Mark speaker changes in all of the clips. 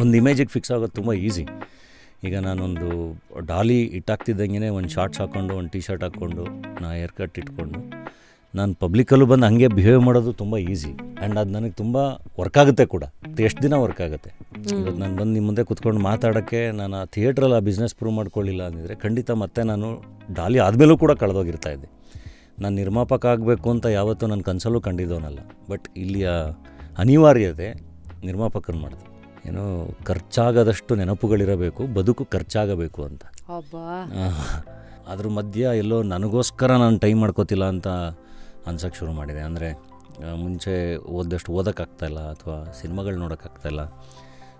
Speaker 1: ಒಂದು ಇಮೇಜಿಗೆ ಫಿಕ್ಸ್ ಆಗೋದು ತುಂಬ ಈಸಿ. ಈಗ ನಾನೊಂದು ಡಾಲಿ ಇಟ್ಟಾಗ್ತಿದ್ದಂಗೆ ಒಂದು ಶಾರ್ಟ್ಸ್ ಹಾಕ್ಕೊಂಡು ಒಂದು ಟೀ ಶರ್ಟ್ ಹಾಕ್ಕೊಂಡು ಹೇರ್ ಕಟ್ ಇಟ್ಕೊಂಡು ನಾನು ಪಬ್ಲಿಕಲ್ಲೂ ಬಂದು ಹಾಗೆ ಬಿಹೇವ್ ಮಾಡೋದು ತುಂಬ ಈಸಿ. ಆ್ಯಂಡ್ ಅದು ನನಗೆ ತುಂಬ ವರ್ಕ್ ಆಗುತ್ತೆ ಕೂಡ. ಎಷ್ಟು ದಿನ ವರ್ಕ್ ಆಗುತ್ತೆ. ಇವತ್ತು ನಾನು ಬಂದು ನಿಮ್ಮ ಮುಂದೆ ಕೂತ್ಕೊಂಡು ಮಾತಾಡೋಕ್ಕೆ ನಾನು ಆ ಥಿಯೇಟ್ರಲ್ಲಿ ಆ ಬಿಸ್ನೆಸ್ ಪ್ರೂವ್ ಮಾಡ್ಕೊಳ್ಳಿಲ್ಲ ಅಂದಿದ್ರೆ ಖಂಡಿತ ಮತ್ತೆ ನಾನು ಡಾಲಿ ಆದಮೇಲೂ ಕೂಡ ಕಳೆದೋಗಿರ್ತಾ ಇದ್ದೆ. ನಾನು ನಿರ್ಮಾಪಕ ಆಗಬೇಕು ಅಂತ ಯಾವತ್ತೂ ನನ್ನ ಕನಸಲ್ಲೂ ಕಂಡಿದ್ದವನಲ್ಲ. ಬಟ್ ಇಲ್ಲಿಯ ಅನಿವಾರ್ಯತೆ ನಿರ್ಮಾಪಕನ ಮಾಡಿದೆ. ಏನೋ ಖರ್ಚಾಗದಷ್ಟು ನೆನಪುಗಳಿರಬೇಕು, ಬದುಕು ಖರ್ಚಾಗಬೇಕು ಅಂತ. ಅದ್ರ ಮಧ್ಯ ಎಲ್ಲೋ ನನಗೋಸ್ಕರ ನಾನು ಟೈಮ್ ಮಾಡ್ಕೋತಿಲ್ಲ ಅಂತ ಅನ್ಸೋಕ್ಕೆ ಶುರು ಮಾಡಿದೆ. ಅಂದರೆ ಮುಂಚೆ ಓದಷ್ಟು ಓದೋಕ್ಕಾಗ್ತಾಯಿಲ್ಲ ಅಥವಾ ಸಿನಿಮಾಗಳು ನೋಡೋಕ್ಕಾಗ್ತಾಯಿಲ್ಲ.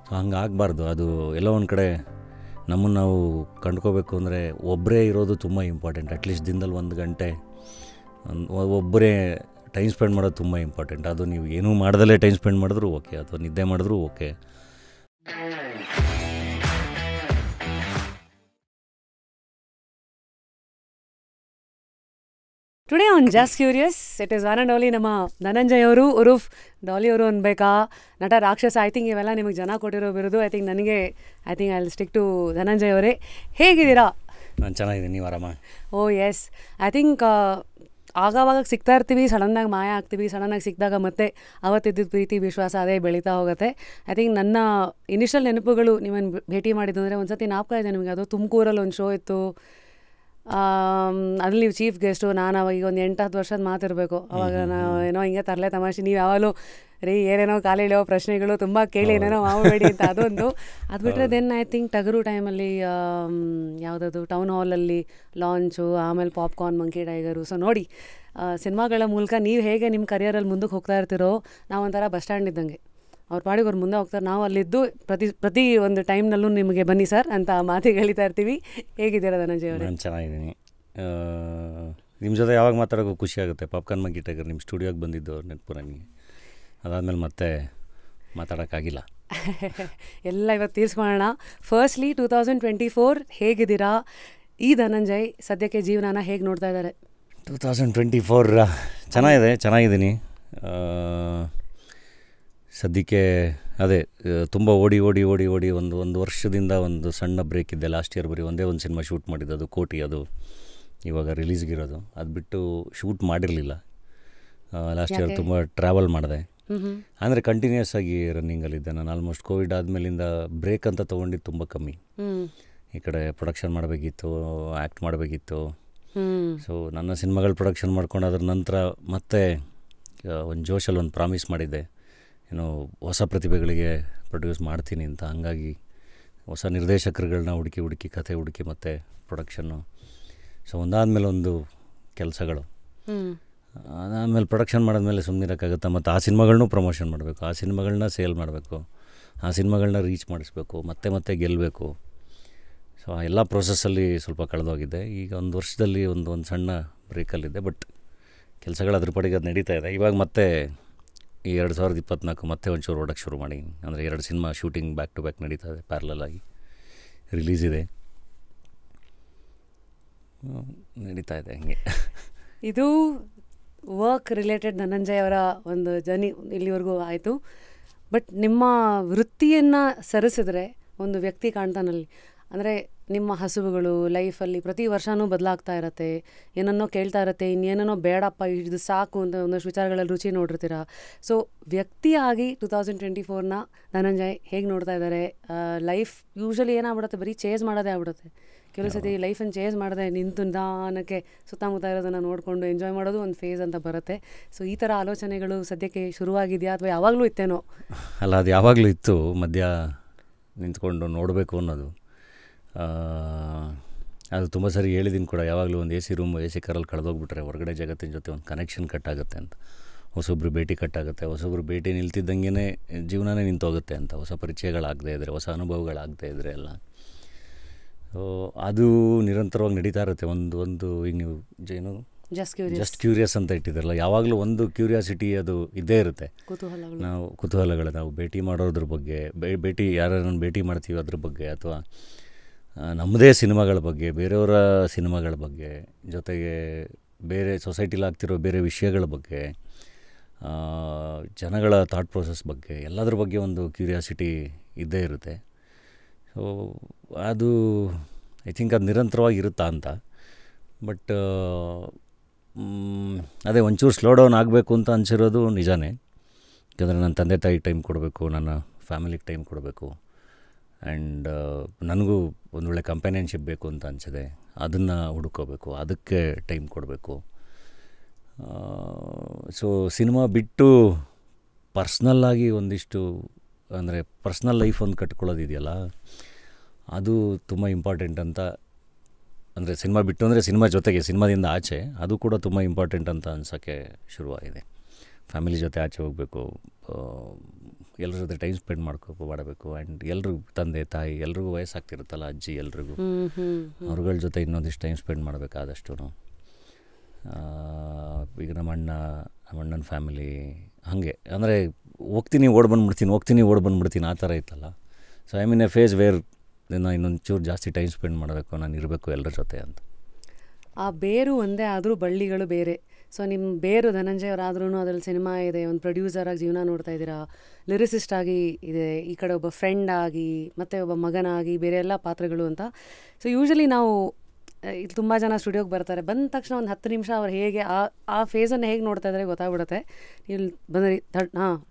Speaker 1: ಸೊ ಹಂಗಾಗಬಾರ್ದು. ಅದು ಎಲ್ಲೋ ಒಂದು ಕಡೆ ನಮ್ಮನ್ನು ನಾವು ಕಂಡ್ಕೋಬೇಕು ಅಂದರೆ ಒಬ್ಬರೇ ಇರೋದು ತುಂಬ ಇಂಪಾರ್ಟೆಂಟ್. ಅಟ್ಲೀಸ್ಟ್ ದಿನದಲ್ಲಿ 1 ಗಂಟೆ ಒಬ್ಬರೇ ಟೈಮ್ ಸ್ಪೆಂಡ್ ಮಾಡೋದು ತುಂಬ ಇಂಪಾರ್ಟೆಂಟ್. ಅದು ನೀವು ಏನೂ ಮಾಡ್ದಲೇ ಟೈಮ್ ಸ್ಪೆಂಡ್ ಮಾಡಿದ್ರೂ ಓಕೆ, ಅಥವಾ ನಿದ್ದೆ ಮಾಡಿದ್ರೂ okay.
Speaker 2: Today on just curious it is one and only ನಮ್ಮ ಧನಂಜಯ್ ಅವರು ಉರುಫ್ ಡಾಲಿ ಅವರು ಅನ್ಬೇಕಾ, ನಟ ರಾಕ್ಷಸ. ಐ ಥಿಂಕ್ ಇವೆಲ್ಲ ನಿಮಗೆ ಜನ ಕೊಟ್ಟಿರೋ ಬಿರೋದು. I think I will stick to Dhananjay ಅವರೇ. ಹೇಗಿದ್ದೀರಾ?
Speaker 1: ನಾನು ಚೆನ್ನಾಗಿದ್ದೀನಿ, ನೀವು ಆರಾಮ?
Speaker 2: Oh yes. ಐ ಥಿಂಕ್ ಆಗಾವಾಗ ಸಿಗ್ತಾ ಇರ್ತೀವಿ, ಸಡನ್ನಾಗಿ ಮಾಯ ಆಗ್ತೀವಿ, ಸಡನ್ನಾಗಿ ಸಿಕ್ಕಿದಾಗ ಮತ್ತೆ ಅವತ್ತಿದ್ದ ಪ್ರೀತಿ ವಿಶ್ವಾಸ ಅದೇ ಬೆಳೀತಾ ಹೋಗುತ್ತೆ. ಐ ಥಿಂಕ್ ನನ್ನ ಇನಿಷಿಯಲ್ ನೆನಪುಗಳು ನಿಮ್ಮನ್ನು ಭೇಟಿ ಮಾಡಿದ್ದು ಅಂದರೆ ಒಂದು ಸತಿ ಜ್ಞಾಪಕ ಇದೆ ನಿಮಗೆ. ಅದು ತುಮಕೂರಲ್ಲಿ ಒಂದು ಶೋ ಇತ್ತು. ಅದ್ರಲ್ಲಿ ನೀವು ಚೀಫ್ ಗೆಸ್ಟು. ನಾನು ಅವಾಗ ಈಗ ಒಂದು 8-10 ವರ್ಷದ ಮಾತಿರಬೇಕು. ಅವಾಗ ನಾವು ಏನೋ ಹಿಂಗೆ ತರಲೆ ತಮಾಷೆ, ನೀವು ಯಾವಾಗಲೂ ರೀ ಏನೇನೋ ಕಾಲಿಳಿಯೋ ಪ್ರಶ್ನೆಗಳು ತುಂಬ ಕೇಳಿ ಏನೇನೋ ಮಾಡಬೇಡಿ ಅಂತ ಅದೊಂದು. ಅದು ಬಿಟ್ಟರೆ ದೆನ್ ಐ ಥಿಂಕ್ ಟಗರು ಟೈಮಲ್ಲಿ ಯಾವುದದು ಟೌನ್ ಹಾಲಲ್ಲಿ ಲಾಂಚು, ಆಮೇಲೆ ಪಾಪ್ಕಾರ್ನ್, ಮಂಕಿ ಟೈಗರು. ಸೊ ನೋಡಿ, ಸಿನಿಮಾಗಳ ಮೂಲಕ ನೀವು ಹೇಗೆ ನಿಮ್ಮ ಕರಿಯರಲ್ಲಿ ಮುಂದಕ್ಕೆ ಹೋಗ್ತಾ ಇರ್ತೀರೋ, ನಾವೊಂಥರ ಬಸ್ ಸ್ಟ್ಯಾಂಡ್ ಇದ್ದಂಗೆ. ಅವ್ರ ಪಾಡಿಗೆ ಅವ್ರು ಮುಂದೆ ಹೋಗ್ತಾರೆ, ನಾವು ಅಲ್ಲಿದ್ದು ಪ್ರತಿ ಒಂದು ಟೈಮ್ನಲ್ಲೂ ನಿಮಗೆ ಬನ್ನಿ ಸರ್ ಅಂತ ಮಾತಿಗೆ ಹೇಳ್ತಾ ಇರ್ತೀವಿ. ಹೇಗಿದ್ದೀರಾ ಧನಂಜಯ್ ಅವರೇ?
Speaker 1: ನಾನು ಚೆನ್ನಾಗಿದ್ದೀನಿ. ನಿಮ್ಮ ಜೊತೆ ಯಾವಾಗ ಮಾತಾಡೋಕ್ಕೂ ಖುಷಿ ಆಗುತ್ತೆ. ಪಾಪ್ಕಾರ್ನ್ ಮಂಕಿ ಟೈಗರ್ ನಿಮ್ಮ ಸ್ಟುಡಿಯೋಗೆ ಬಂದಿದ್ದು ನೆನಪು ನನಗೆ. ಅದಾದಮೇಲೆ ಮತ್ತೆ ಮಾತಾಡೋಕ್ಕಾಗಿಲ್ಲ.
Speaker 2: ಎಲ್ಲ ಇವತ್ತು ತೀರ್ಸ್ಕೊಳ್ಳೋಣ. ಫಸ್ಟ್ಲಿ 2024 ಹೇಗಿದ್ದೀರಾ? ಈ ಧನಂಜಯ್ ಸದ್ಯಕ್ಕೆ ಜೀವನನ ಹೇಗೆ ನೋಡ್ತಾ ಇದ್ದಾರೆ?
Speaker 1: 2024 ಚೆನ್ನಾಗಿದ್ದೀನಿ. ಸದ್ಯಕ್ಕೆ ಅದೇ ತುಂಬ ಓಡಿ ಒಂದು ವರ್ಷದಿಂದ ಒಂದು ಸಣ್ಣ ಬ್ರೇಕ್ ಇದ್ದೆ. ಲಾಸ್ಟ್ ಇಯರ್ ಬರೀ ಒಂದೇ ಒಂದು ಸಿನಿಮಾ ಶೂಟ್ ಮಾಡಿದ್ದು, ಅದು ಕೋಟಿ. ಅದು ಇವಾಗ ರಿಲೀಸ್ಗಿರೋದು. ಅದು ಬಿಟ್ಟು ಶೂಟ್ ಮಾಡಿರಲಿಲ್ಲ. ಲಾಸ್ಟ್ ಇಯರ್ ತುಂಬ ಟ್ರಾವೆಲ್ ಮಾಡಿದೆ. ಅಂದರೆ ಕಂಟಿನ್ಯೂಸ್ ಆಗಿ ರನ್ನಿಂಗಲ್ಲಿದ್ದೆ ನಾನು. ಆಲ್ಮೋಸ್ಟ್ ಕೋವಿಡ್ ಆದಮೇಲಿಂದ ಬ್ರೇಕ್ ಅಂತ ತೊಗೊಂಡಿದ್ದು ತುಂಬ ಕಮ್ಮಿ. ಈ ಕಡೆ ಪ್ರೊಡಕ್ಷನ್ ಮಾಡಬೇಕಿತ್ತು, ಆ್ಯಕ್ಟ್ ಮಾಡಬೇಕಿತ್ತು. ಸೊ ನನ್ನ ಸಿನಿಮಾಗಳು ಪ್ರೊಡಕ್ಷನ್ ಮಾಡ್ಕೊಂಡು ಅದ್ರ ನಂತರ ಮತ್ತೆ ಒಂದು ಜೋಶಲ್ಲಿ ಒಂದು ಪ್ರಾಮಿಸ್ ಮಾಡಿದ್ದೆ, ಏನೋ ಹೊಸ ಪ್ರತಿಭೆಗಳಿಗೆ ಪ್ರೊಡ್ಯೂಸ್ ಮಾಡ್ತೀನಿ ಅಂತ. ಹಂಗಾಗಿ ಹೊಸ ನಿರ್ದೇಶಕರುಗಳನ್ನ ಹುಡುಕಿ ಕಥೆ ಹುಡುಕಿ ಮತ್ತು ಪ್ರೊಡಕ್ಷನ್ನು. ಸೊ ಒಂದಾದಮೇಲೆ ಒಂದು ಕೆಲಸಗಳು. ಅದಾದಮೇಲೆ ಪ್ರೊಡಕ್ಷನ್ ಮಾಡಿದ್ಮೇಲೆ ಸುಮ್ಮನಿರೋಕ್ಕಾಗುತ್ತೆ. ಮತ್ತು ಆ ಸಿನಿಮಾಗಳನ್ನೂ ಪ್ರಮೋಷನ್ ಮಾಡಬೇಕು, ಆ ಸಿನಿಮಾಗಳನ್ನ ಸೇಲ್ ಮಾಡಬೇಕು, ಆ ಸಿನಿಮಾಗಳನ್ನ ರೀಚ್ ಮಾಡಿಸ್ಬೇಕು, ಮತ್ತೆ ಗೆಲ್ಲಬೇಕು. ಸೊ ಆ ಎಲ್ಲ ಪ್ರೋಸೆಸ್ಸಲ್ಲಿ ಸ್ವಲ್ಪ ಕಳೆದೋಗಿದ್ದೆ. ಈಗ ಒಂದು ವರ್ಷದಲ್ಲಿ ಒಂದು ಸಣ್ಣ ಬ್ರೇಕಲ್ಲಿದ್ದೆ. ಬಟ್ ಕೆಲಸಗಳು ಅದ್ರ ಪಡೆಗೆ ಅದು ನಡೀತಾ ಇದೆ. ಇವಾಗ ಮತ್ತೆ ಈ 2024 ಮತ್ತೆ ಒಂಚೂರು ಓಡೋಕ್ಕೆ ಶುರು ಮಾಡಿ. ಅಂದರೆ 2 cinema shooting back to back ನಡೀತಾ ಇದೆ, ಪ್ಯಾರಲಲ್ ಆಗಿ ರಿಲೀಸ್ ಇದೆ, ನಡೀತಾ ಇದೆ ಹಂಗೆ.
Speaker 2: ಇದು ವರ್ಕ್ ರಿಲೇಟೆಡ್ ಧನಂಜಯ್ ಅವರ ಒಂದು ಜರ್ನಿ ಇಲ್ಲಿವರೆಗೂ ಆಯಿತು. ಬಟ್ ನಿಮ್ಮ ವೃತ್ತಿಯನ್ನು ಸರಿಸಿದ್ರೆ ಒಂದು ವ್ಯಕ್ತಿ ಕಾಣ್ತಾನಲ್ಲಿ, ಅಂದರೆ ನಿಮ್ಮ ಹಸುವುಗಳು ಲೈಫಲ್ಲಿ ಪ್ರತಿ ವರ್ಷವೂ ಬದಲಾಗ್ತಾ ಇರತ್ತೆ, ಏನನ್ನೋ ಕೇಳ್ತಾ ಇರತ್ತೆ, ಇನ್ನೇನೋ ಬೇಡಪ್ಪ ಇದು ಸಾಕು ಅಂತ ಒಂದಷ್ಟು ವಿಚಾರಗಳಲ್ಲಿ ರುಚಿ ನೋಡಿರ್ತೀರ. ಸೊ ವ್ಯಕ್ತಿಯಾಗಿ 2024ನ ಧನಂಜಯ್ ಹೇಗೆ ನೋಡ್ತಾ ಇದ್ದಾರೆ? ಲೈಫ್ ಯೂಶ್ವಲಿ ಏನಾಗ್ಬಿಡುತ್ತೆ, ಬರೀ ಚೇಸ್ ಮಾಡೋದೇ ಆಗ್ಬಿಡುತ್ತೆ. ಕೆಲವು ಸತಿ ಲೈಫನ್ನು ಚೇಸ್ ಮಾಡದೆ ನಿಂತು ನಿಧಾನಕ್ಕೆ ಸುತ್ತಮುತ್ತ ಇರೋದನ್ನು ನೋಡಿಕೊಂಡು ಎಂಜಾಯ್ ಮಾಡೋದು ಒಂದು ಫೇಸ್ ಅಂತ ಬರುತ್ತೆ. ಸೊ ಈ ಥರ ಆಲೋಚನೆಗಳು ಸದ್ಯಕ್ಕೆ ಶುರುವಾಗಿದೆಯಾ ಅಥವಾ ಯಾವಾಗಲೂ ಇತ್ತೇನೋ?
Speaker 1: ಅಲ್ಲ, ಅದು ಯಾವಾಗಲೂ ಇತ್ತು. ಮಧ್ಯ ನಿಂತ್ಕೊಂಡು ನೋಡಬೇಕು ಅನ್ನೋದು. ಅದು ತುಂಬ ಸರಿ ಹೇಳಿದ್ದೀನಿ ಕೂಡ. ಯಾವಾಗಲೂ ಒಂದು A C room, A C ಕಾರಲ್ಲಿ ಕಳೆದೋಗ್ಬಿಟ್ರೆ ಹೊರಗಡೆ ಜಗತ್ತಿನ ಜೊತೆ ಒಂದು ಕನೆಕ್ಷನ್ ಕಟ್ ಆಗುತ್ತೆ ಅಂತ. ಹೊಸೊಬ್ಬರು ಭೇಟಿ ಕಟ್ಟಾಗುತ್ತೆ. ಹೊಸೊಬ್ಬರು ಭೇಟಿ ನಿಲ್ತಿದ್ದಂಗೆ ಜೀವನನೇ ನಿಂತೋಗುತ್ತೆ ಅಂತ. ಹೊಸ ಪರಿಚಯಗಳಾಗದೇ ಇದ್ದರೆ, ಹೊಸ ಅನುಭವಗಳಾಗದೇ ಇದ್ದರೆ ಎಲ್ಲ. ಸೊ ಅದು ನಿರಂತರವಾಗಿ ನಡೀತಾ ಇರುತ್ತೆ. ಒಂದು ಈಗ ನೀವು ಏನು ಜಸ್ಟ್ ಕ್ಯೂರಿಯಸ್ ಅಂತ ಇಟ್ಟಿದ್ದಾರಲ್ಲ, ಯಾವಾಗಲೂ ಒಂದು ಕ್ಯೂರಿಯಾಸಿಟಿ ಅದು ಇದ್ದೇ ಇರುತ್ತೆ. ಕುತೂಹಲಗಳು ನಾವು ಭೇಟಿ ಮಾಡೋದ್ರ ಬಗ್ಗೆ, ಯಾರನ್ನು ಭೇಟಿ ಮಾಡ್ತೀವಿ ಅದ್ರ ಬಗ್ಗೆ, ಅಥವಾ ನಮ್ಮದೇ ಸಿನಿಮಾಗಳ ಬಗ್ಗೆ, ಬೇರೆಯವರ ಸಿನಿಮಾಗಳ ಬಗ್ಗೆ, ಜೊತೆಗೆ ಬೇರೆ ಸೊಸೈಟಿಲಿ ಆಗ್ತಿರೋ ಬೇರೆ ವಿಷಯಗಳ ಬಗ್ಗೆ, ಜನಗಳ ಥಾಟ್ ಪ್ರೋಸೆಸ್ ಬಗ್ಗೆ, ಎಲ್ಲದ್ರ ಬಗ್ಗೆ ಒಂದು ಕ್ಯೂರಿಯಾಸಿಟಿ ಇದ್ದೇ ಇರುತ್ತೆ. ಸೊ ಅದು ಐ ಥಿಂಕ್ ಅದು ನಿರಂತರವಾಗಿ ಇರುತ್ತಾ ಅಂತ. ಬಟ್ ಅದೇ ಒಂಚೂರು ಸ್ಲೋ ಡೌನ್ ಆಗಬೇಕು ಅಂತ ಅನಿಸಿರೋದು ನಿಜಾನೇ. ಯಾಕಂದರೆ ನನ್ನ ತಂದೆ ತಾಯಿಗೆ ಟೈಮ್ ಕೊಡಬೇಕು, ನನ್ನ ಫ್ಯಾಮಿಲಿಗೆ ಟೈಮ್ ಕೊಡಬೇಕು, ಆ್ಯಂಡ್ ನನಗೂ ಒಂದೊಳ್ಳೆ ಕಂಪ್ಯಾನಿಯನ್ಶಿಪ್ ಬೇಕು ಅಂತ ಅನಿಸಿದೆ. ಅದನ್ನು ಹುಡುಕೋಬೇಕು, ಅದಕ್ಕೆ ಟೈಮ್ ಕೊಡಬೇಕು. ಸೊ ಸಿನಿಮಾ ಬಿಟ್ಟು ಪರ್ಸ್ನಲ್ಲಾಗಿ ಒಂದಿಷ್ಟು ಅಂದರೆ ಪರ್ಸ್ನಲ್ ಲೈಫ್ ಒಂದು ಕಟ್ಕೊಳ್ಳೋದಿದೆಯಲ್ಲ, ಅದು ತುಂಬ ಇಂಪಾರ್ಟೆಂಟ್ ಅಂತ. ಅಂದರೆ ಸಿನಿಮಾ ಬಿಟ್ಟು ಅಂದರೆ ಸಿನಿಮಾ ಜೊತೆಗೆ, ಸಿನಿಮಾದಿಂದ ಆಚೆ ಅದು ಕೂಡ ತುಂಬ ಇಂಪಾರ್ಟೆಂಟ್ ಅಂತ ಅನ್ಸೋಕ್ಕೆ ಶುರುವಾಗಿದೆ. ಫ್ಯಾಮಿಲಿ ಜೊತೆ ಆಚೆ ಹೋಗಬೇಕು, ಎಲ್ಲರ ಜೊತೆ ಟೈಮ್ ಸ್ಪೆಂಡ್ ಮಾಡಬೇಕು. ಆ್ಯಂಡ್ ಎಲ್ರಿಗೂ ತಂದೆ ತಾಯಿ ಎಲ್ರಿಗೂ ವಯಸ್ಸಾಗ್ತಿರುತ್ತಲ್ಲ, ಅಜ್ಜಿ ಎಲ್ರಿಗೂ ಅವ್ರಗಳ ಜೊತೆ ಇನ್ನೊಂದಿಷ್ಟು ಟೈಮ್ ಸ್ಪೆಂಡ್ ಮಾಡಬೇಕಾದಷ್ಟು. ಈಗ ನಮ್ಮ ಅಣ್ಣನ ಫ್ಯಾಮಿಲಿ ಹಾಗೆ, ಅಂದರೆ ಹೋಗ್ತೀನಿ ಓಡ್ ಬಂದುಬಿಡ್ತೀನಿ ಆ ಥರ ಇತ್ತಲ್ಲ. So I mean a phase where ಇನ್ನೊಂದು ಚೂರು ಜಾಸ್ತಿ ಟೈಮ್ ಸ್ಪೆಂಡ್ ಮಾಡಬೇಕು, ನಾನು ಇರಬೇಕು ಎಲ್ಲರ ಜೊತೆ ಅಂತ.
Speaker 2: ಆ ಬೇರು ಒಂದೇ ಆದರೂ ಬಳ್ಳಿಗಳು ಬೇರೆ. ಸೊ ನಿಮ್ಮ ಬೇರು ಧನಂಜಯ ಅವರಾದ್ರೂ ಅದರಲ್ಲಿ ಸಿನಿಮಾ ಇದೆ, ಒಂದು ಪ್ರೊಡ್ಯೂಸರಾಗಿ ಜೀವನ ನೋಡ್ತಾ ಇದ್ದೀರಾ, ಲಿರಿಸಿಸ್ಟ್ ಆಗಿ ಇದೆ, ಈ ಕಡೆ ಒಬ್ಬ ಫ್ರೆಂಡ್ ಆಗಿ, ಮತ್ತು ಒಬ್ಬ ಮಗನಾಗಿ, ಬೇರೆ ಎಲ್ಲ ಪಾತ್ರಗಳು ಅಂತ. ಸೊ ಯೂಶಲಿ ನಾವು ಇಲ್ಲಿ ತುಂಬ ಜನ ಸ್ಟುಡಿಯೋಗೆ ಬರ್ತಾರೆ, ಬಂದ ತಕ್ಷಣ ಒಂದು 10 ನಿಮಿಷ ಅವ್ರು ಹೇಗೆ ಆ ಫೇಸನ್ನು ಹೇಗೆ ನೋಡ್ತಾ ಇದ್ದಾರೆ ಗೊತ್ತಾಗ್ಬಿಡುತ್ತೆ. ಇಲ್ಲಿ ಬಂದ್ರಿ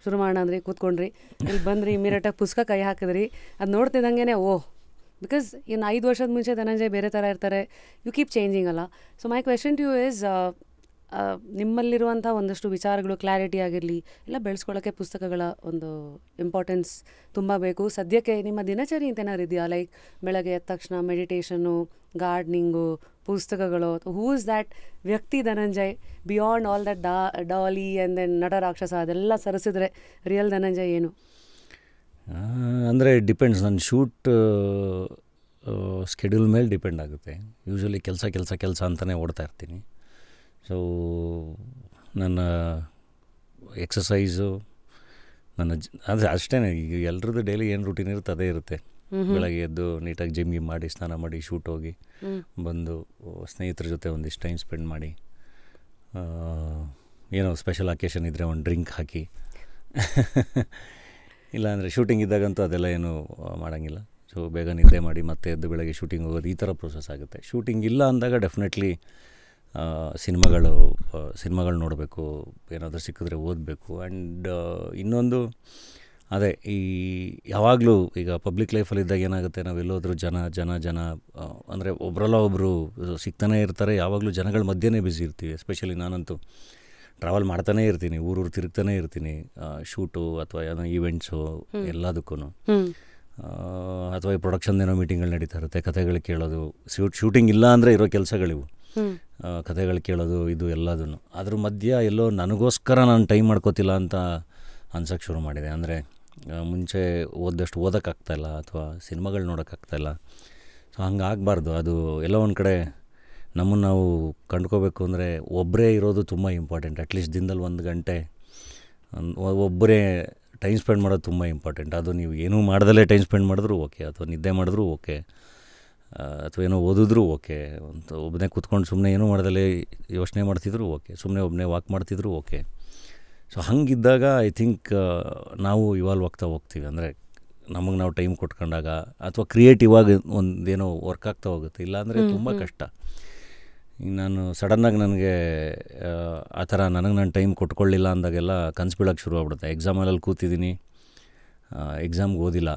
Speaker 2: ಶುರು ಮಾಡೋಣ ಅಂದ್ರಿ, ಕೂತ್ಕೊಂಡ್ರಿ, ಇಲ್ಲಿ ಬಂದ್ರಿ, ಇಮಿಡಿಯೇಟಾಗಿ ಪುಸ್ತಕ ಕೈ ಹಾಕಿದ್ರಿ, ಅದು ನೋಡ್ತಿದ್ದಂಗೆ ಓಹ್, ಬಿಕಾಸ್ ಇನ್ನು 5 ವರ್ಷದ ಮುಂಚೆ ಧನಂಜಯ ಬೇರೆ ಥರ ಇರ್ತಾರೆ, ಯು ಕೀಪ್ ಚೇಂಜಿಂಗ್ ಅಲ್ಲ. So my question to you is, ನಿಮ್ಮಲ್ಲಿರುವಂಥ ಒಂದಷ್ಟು ವಿಚಾರಗಳು ಕ್ಲಾರಿಟಿ ಆಗಿರಲಿ ಎಲ್ಲ ಬೆಳೆಸ್ಕೊಳ್ಳೋಕ್ಕೆ ಪುಸ್ತಕಗಳ ಒಂದು ಇಂಪಾರ್ಟೆನ್ಸ್ ತುಂಬ ಬೇಕು. ಸದ್ಯಕ್ಕೆ ನಿಮ್ಮ ದಿನಚರಿ ಅಂತ ಏನಾದ್ರು ಇದೆಯಾ? ಲೈಕ್ ಬೆಳಗ್ಗೆ ಎದ್ದ ತಕ್ಷಣ ಮೆಡಿಟೇಷನ್ನು, ಗಾರ್ಡ್ನಿಂಗು, ಪುಸ್ತಕಗಳು, ಹೂ ಇಸ್ ದ್ಯಾಟ್ ವ್ಯಕ್ತಿ Dhananjay beyond all that Daali and then ನಟ ರಾಕ್ಷಸ ಅದೆಲ್ಲ ಸರಿಸಿದ್ರೆ ರಿಯಲ್ ಧನಂಜಯ್ ಏನು?
Speaker 1: ಅಂದರೆ ಡಿಪೆಂಡ್ಸ್, ನನ್ನ ಶೂಟ್ ಸ್ಕೆಡ್ಯೂಲ್ ಮೇಲೆ ಡಿಪೆಂಡ್ ಆಗುತ್ತೆ. ಯೂಶ್ವಲಿ ಕೆಲಸ ಅಂತಲೇ ಓಡ್ತಾ ಇರ್ತೀನಿ. ಸೊ ನನ್ನ ಎಕ್ಸಸೈಸು ಅಂದರೆ ಅಷ್ಟೇ, ಈಗ ಎಲ್ರದ್ದು ಡೈಲಿ ಏನು ರೂಟೀನ್ ಇರುತ್ತೆ ಅದೇ ಇರುತ್ತೆ. ಬೆಳಗ್ಗೆ ಎದ್ದು ನೀಟಾಗಿ ಜಿಮ್ಗೆ ಮಾಡಿ, ಸ್ನಾನ ಮಾಡಿ, ಶೂಟ್ ಹೋಗಿ ಬಂದು ಸ್ನೇಹಿತರ ಜೊತೆ ಒಂದಿಷ್ಟು ಟೈಮ್ ಸ್ಪೆಂಡ್ ಮಾಡಿ, ಏನೋ ಸ್ಪೆಷಲ್ ಅಕೇಶನ್ ಇದ್ದರೆ ಒಂದು ಡ್ರಿಂಕ್ ಹಾಕಿ, ಇಲ್ಲಾಂದರೆ ಶೂಟಿಂಗ್ ಇದ್ದಾಗಂತೂ ಅದೆಲ್ಲ ಏನೂ ಮಾಡೋಂಗಿಲ್ಲ. ಸೊ ಬೇಗ ನಿದ್ದೆ ಮಾಡಿ ಮತ್ತೆ ಎದ್ದು ಬೆಳಗ್ಗೆ ಶೂಟಿಂಗ್ ಹೋಗೋದು, ಈ ಥರ ಪ್ರೊಸೆಸ್ ಆಗುತ್ತೆ. ಶೂಟಿಂಗ್ ಇಲ್ಲ ಅಂದಾಗ ಡೆಫಿನೆಟ್ಲಿ ಸಿನಿಮಾಗಳು ನೋಡಬೇಕು, ಏನಾದರೂ ಸಿಕ್ಕಿದ್ರೆ ಓದಬೇಕು. ಆ್ಯಂಡ್ ಇನ್ನೊಂದು ಅದೇ, ಈ ಯಾವಾಗಲೂ ಈಗ ಪಬ್ಲಿಕ್ ಲೈಫಲ್ಲಿದ್ದಾಗ ಏನಾಗುತ್ತೆ, ನಾವು ಎಲ್ಲೋದ್ರೂ ಜನ ಅಂದರೆ ಒಬ್ಬರಲ್ಲ ಒಬ್ಬರು ಸಿಗ್ತಾನೇ ಇರ್ತಾರೆ. ಯಾವಾಗಲೂ ಜನಗಳ ಮಧ್ಯೆನೇ ಬ್ಯುಸಿ ಇರ್ತೀವಿ. ಎಸ್ಪೆಷಲಿ ನಾನಂತೂ ಟ್ರಾವೆಲ್ ಮಾಡ್ತಾನೇ ಇರ್ತೀನಿ, ಊರೂರು ತಿರುಗ್ತಾನೇ ಇರ್ತೀನಿ, ಶೂಟು ಅಥವಾ ಏನೋ ಈವೆಂಟ್ಸು ಎಲ್ಲದಕ್ಕೂ, ಅಥವಾ ಈ ಪ್ರೊಡಕ್ಷನ್ ಏನೋ ಮೀಟಿಂಗ್ಗಳು ನಡೀತಾ ಇರುತ್ತೆ, ಕಥೆಗಳು ಕೇಳೋದು. ಶೂಟಿಂಗ್ ಇಲ್ಲ ಅಂದರೆ ಇರೋ ಕೆಲಸಗಳಿವು, ಕಥೆಗಳು ಕೇಳೋದು, ಇದು ಎಲ್ಲದೂ. ಅದ್ರ ಮಧ್ಯ ಎಲ್ಲೋ ನನಗೋಸ್ಕರ ನಾನು ಟೈಮ್ ಮಾಡ್ಕೋತಿಲ್ಲ ಅಂತ ಅನ್ಸೋಕ್ಕೆ ಶುರು ಮಾಡಿದೆ. ಅಂದರೆ ಮುಂಚೆ ಓದಷ್ಟು ಓದೋಕ್ಕಾಗ್ತಾಯಿಲ್ಲ ಅಥವಾ ಸಿನಿಮಾಗಳು ನೋಡೋಕ್ಕಾಗ್ತಾಯಿಲ್ಲ. ಸೊ ಹಂಗೆ ಆಗಬಾರ್ದು. ಅದು ಎಲ್ಲೋ ಒಂದು ಕಡೆ ನಮ್ಮನ್ನು ನಾವು ಕಂಡ್ಕೋಬೇಕು ಅಂದರೆ ಒಬ್ಬರೇ ಇರೋದು ತುಂಬ ಇಂಪಾರ್ಟೆಂಟ್. ಅಟ್ಲೀಸ್ಟ್ ದಿನದಲ್ಲಿ 1 ಗಂಟೆ ಒಬ್ಬರೇ ಟೈಮ್ ಸ್ಪೆಂಡ್ ಮಾಡೋದು ತುಂಬ ಇಂಪಾರ್ಟೆಂಟ್. ಅದು ನೀವು ಏನೂ ಮಾಡ್ದಲೇ ಟೈಮ್ ಸ್ಪೆಂಡ್ ಮಾಡಿದ್ರೂ ಓಕೆ, ಅಥವಾ ನಿದ್ದೆ ಮಾಡಿದ್ರೂ ಓಕೆ, ಅಥವಾ ಏನೋ ಓದಿದ್ರೂ ಓಕೆ, ಒಬ್ಬನೇ ಕೂತ್ಕೊಂಡು ಸುಮ್ಮನೆ ಏನೂ ಮಾಡ್ದಲೇ ಯೋಚನೆ ಮಾಡ್ತಿದ್ರು ಓಕೆ, ಸುಮ್ಮನೆ ಒಬ್ಬನೇ ವಾಕ್ ಮಾಡ್ತಿದ್ರು ಓಕೆ. ಸೊ ಹಂಗಿದ್ದಾಗ ಐ ಥಿಂಕ್ ನಾವು ಇವಾಲ್ವ್ ಆಗ್ತಾ ಹೋಗ್ತೀವಿ. ಅಂದರೆ ನಮಗೆ ನಾವು ಟೈಮ್ ಕೊಟ್ಕೊಂಡಾಗ, ಅಥವಾ ಕ್ರಿಯೇಟಿವ್ ಆಗಿ ಒಂದೇನೋ ವರ್ಕ್ ಆಗ್ತಾ ಹೋಗುತ್ತೆ. ಇಲ್ಲಾಂದರೆ ತುಂಬ ಕಷ್ಟ. ಈಗ ನಾನು ಸಡನ್ನಾಗಿ ನನಗೆ ಆ ಥರ ನನಗೆ ನಾನು ಟೈಮ್ ಕೊಟ್ಕೊಳ್ಳಿಲ್ಲ ಅಂದಾಗೆಲ್ಲ ಕನಸು ಬೀಳೋಕ್ಕೆ ಶುರು ಆಗ್ಬಿಡುತ್ತೆ. ಎಕ್ಸಾಮಲ್ಲಿ ಕೂತಿದ್ದೀನಿ, ಎಕ್ಸಾಮ್ಗೆ ಓದಿಲ್ಲ,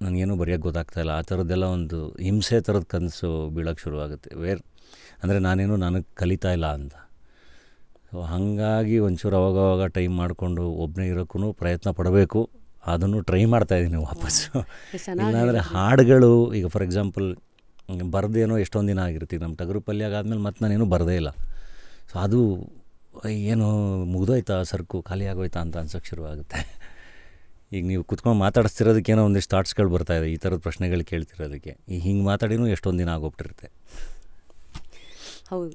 Speaker 1: ನನಗೇನು ಬರೆಯೋಕ್ಕೆ ಗೊತ್ತಾಗ್ತಾಯಿಲ್ಲ, ಆ ಥರದ್ದೆಲ್ಲ ಒಂದು ಹಿಂಸೆ ಥರದ ಕನಸು ಬೀಳೋಕ್ಕೆ ಶುರು ಆಗುತ್ತೆ. ಅಂದರೆ ನನಗೆ ಕಲಿತಾ ಇಲ್ಲ ಅಂತ. ಸೊ ಹಾಗಾಗಿ ಒಂಚೂರು ಅವಾಗವಾಗ ಟೈಮ್ ಮಾಡಿಕೊಂಡು ಒಬ್ಬನೇ ಇರೋಕ್ಕೂ ಪ್ರಯತ್ನ ಪಡಬೇಕು. ಅದನ್ನು ಟ್ರೈ ಮಾಡ್ತಾಯಿದ್ದೀನಿ ವಾಪಸ್ಸು. ಇಲ್ಲಾಂದರೆ ಹಾಡುಗಳು, ಈಗ ಫಾರ್ ಎಕ್ಸಾಂಪಲ್ ಬರೆದೇನೋ ಎಷ್ಟೊಂದು ದಿನ ಆಗಿರ್ತೀವಿ, ನಮ್ಮ ಟಗರು ಪಲ್ಯಾಗ ಆದಮೇಲೆ ಮತ್ತೆ ನಾನೇನು ಬರದೇ ಇಲ್ಲ. ಸೊ ಅದು ಏನು ಮುಗಿದೋಯ್ತಾ, ಸರ್ಕು ಖಾಲಿ ಆಗೋಯ್ತಾ ಅಂತ ಅನ್ಸೋಕ್ಕೆ ಶುರು ಆಗುತ್ತೆ. ಈಗ ನೀವು ಕುತ್ಕೊಂಡು ಮಾತಾಡಿಸ್ತಿರೋದಕ್ಕೇನೋ ಒಂದಿಷ್ಟು ಥಾಟ್ಸ್ಗಳು ಬರ್ತಾಯಿದೆ, ಈ ಥರದ ಪ್ರಶ್ನೆಗಳು ಕೇಳ್ತಿರೋದಕ್ಕೆ. ಈಗ ಹಿಂಗೆ ಮಾತಾಡಿನೂ ಎಷ್ಟೊಂದು ದಿನ ಆಗೋಗ್ಬಿಟ್ಟಿರುತ್ತೆ.
Speaker 2: ಹೌದು,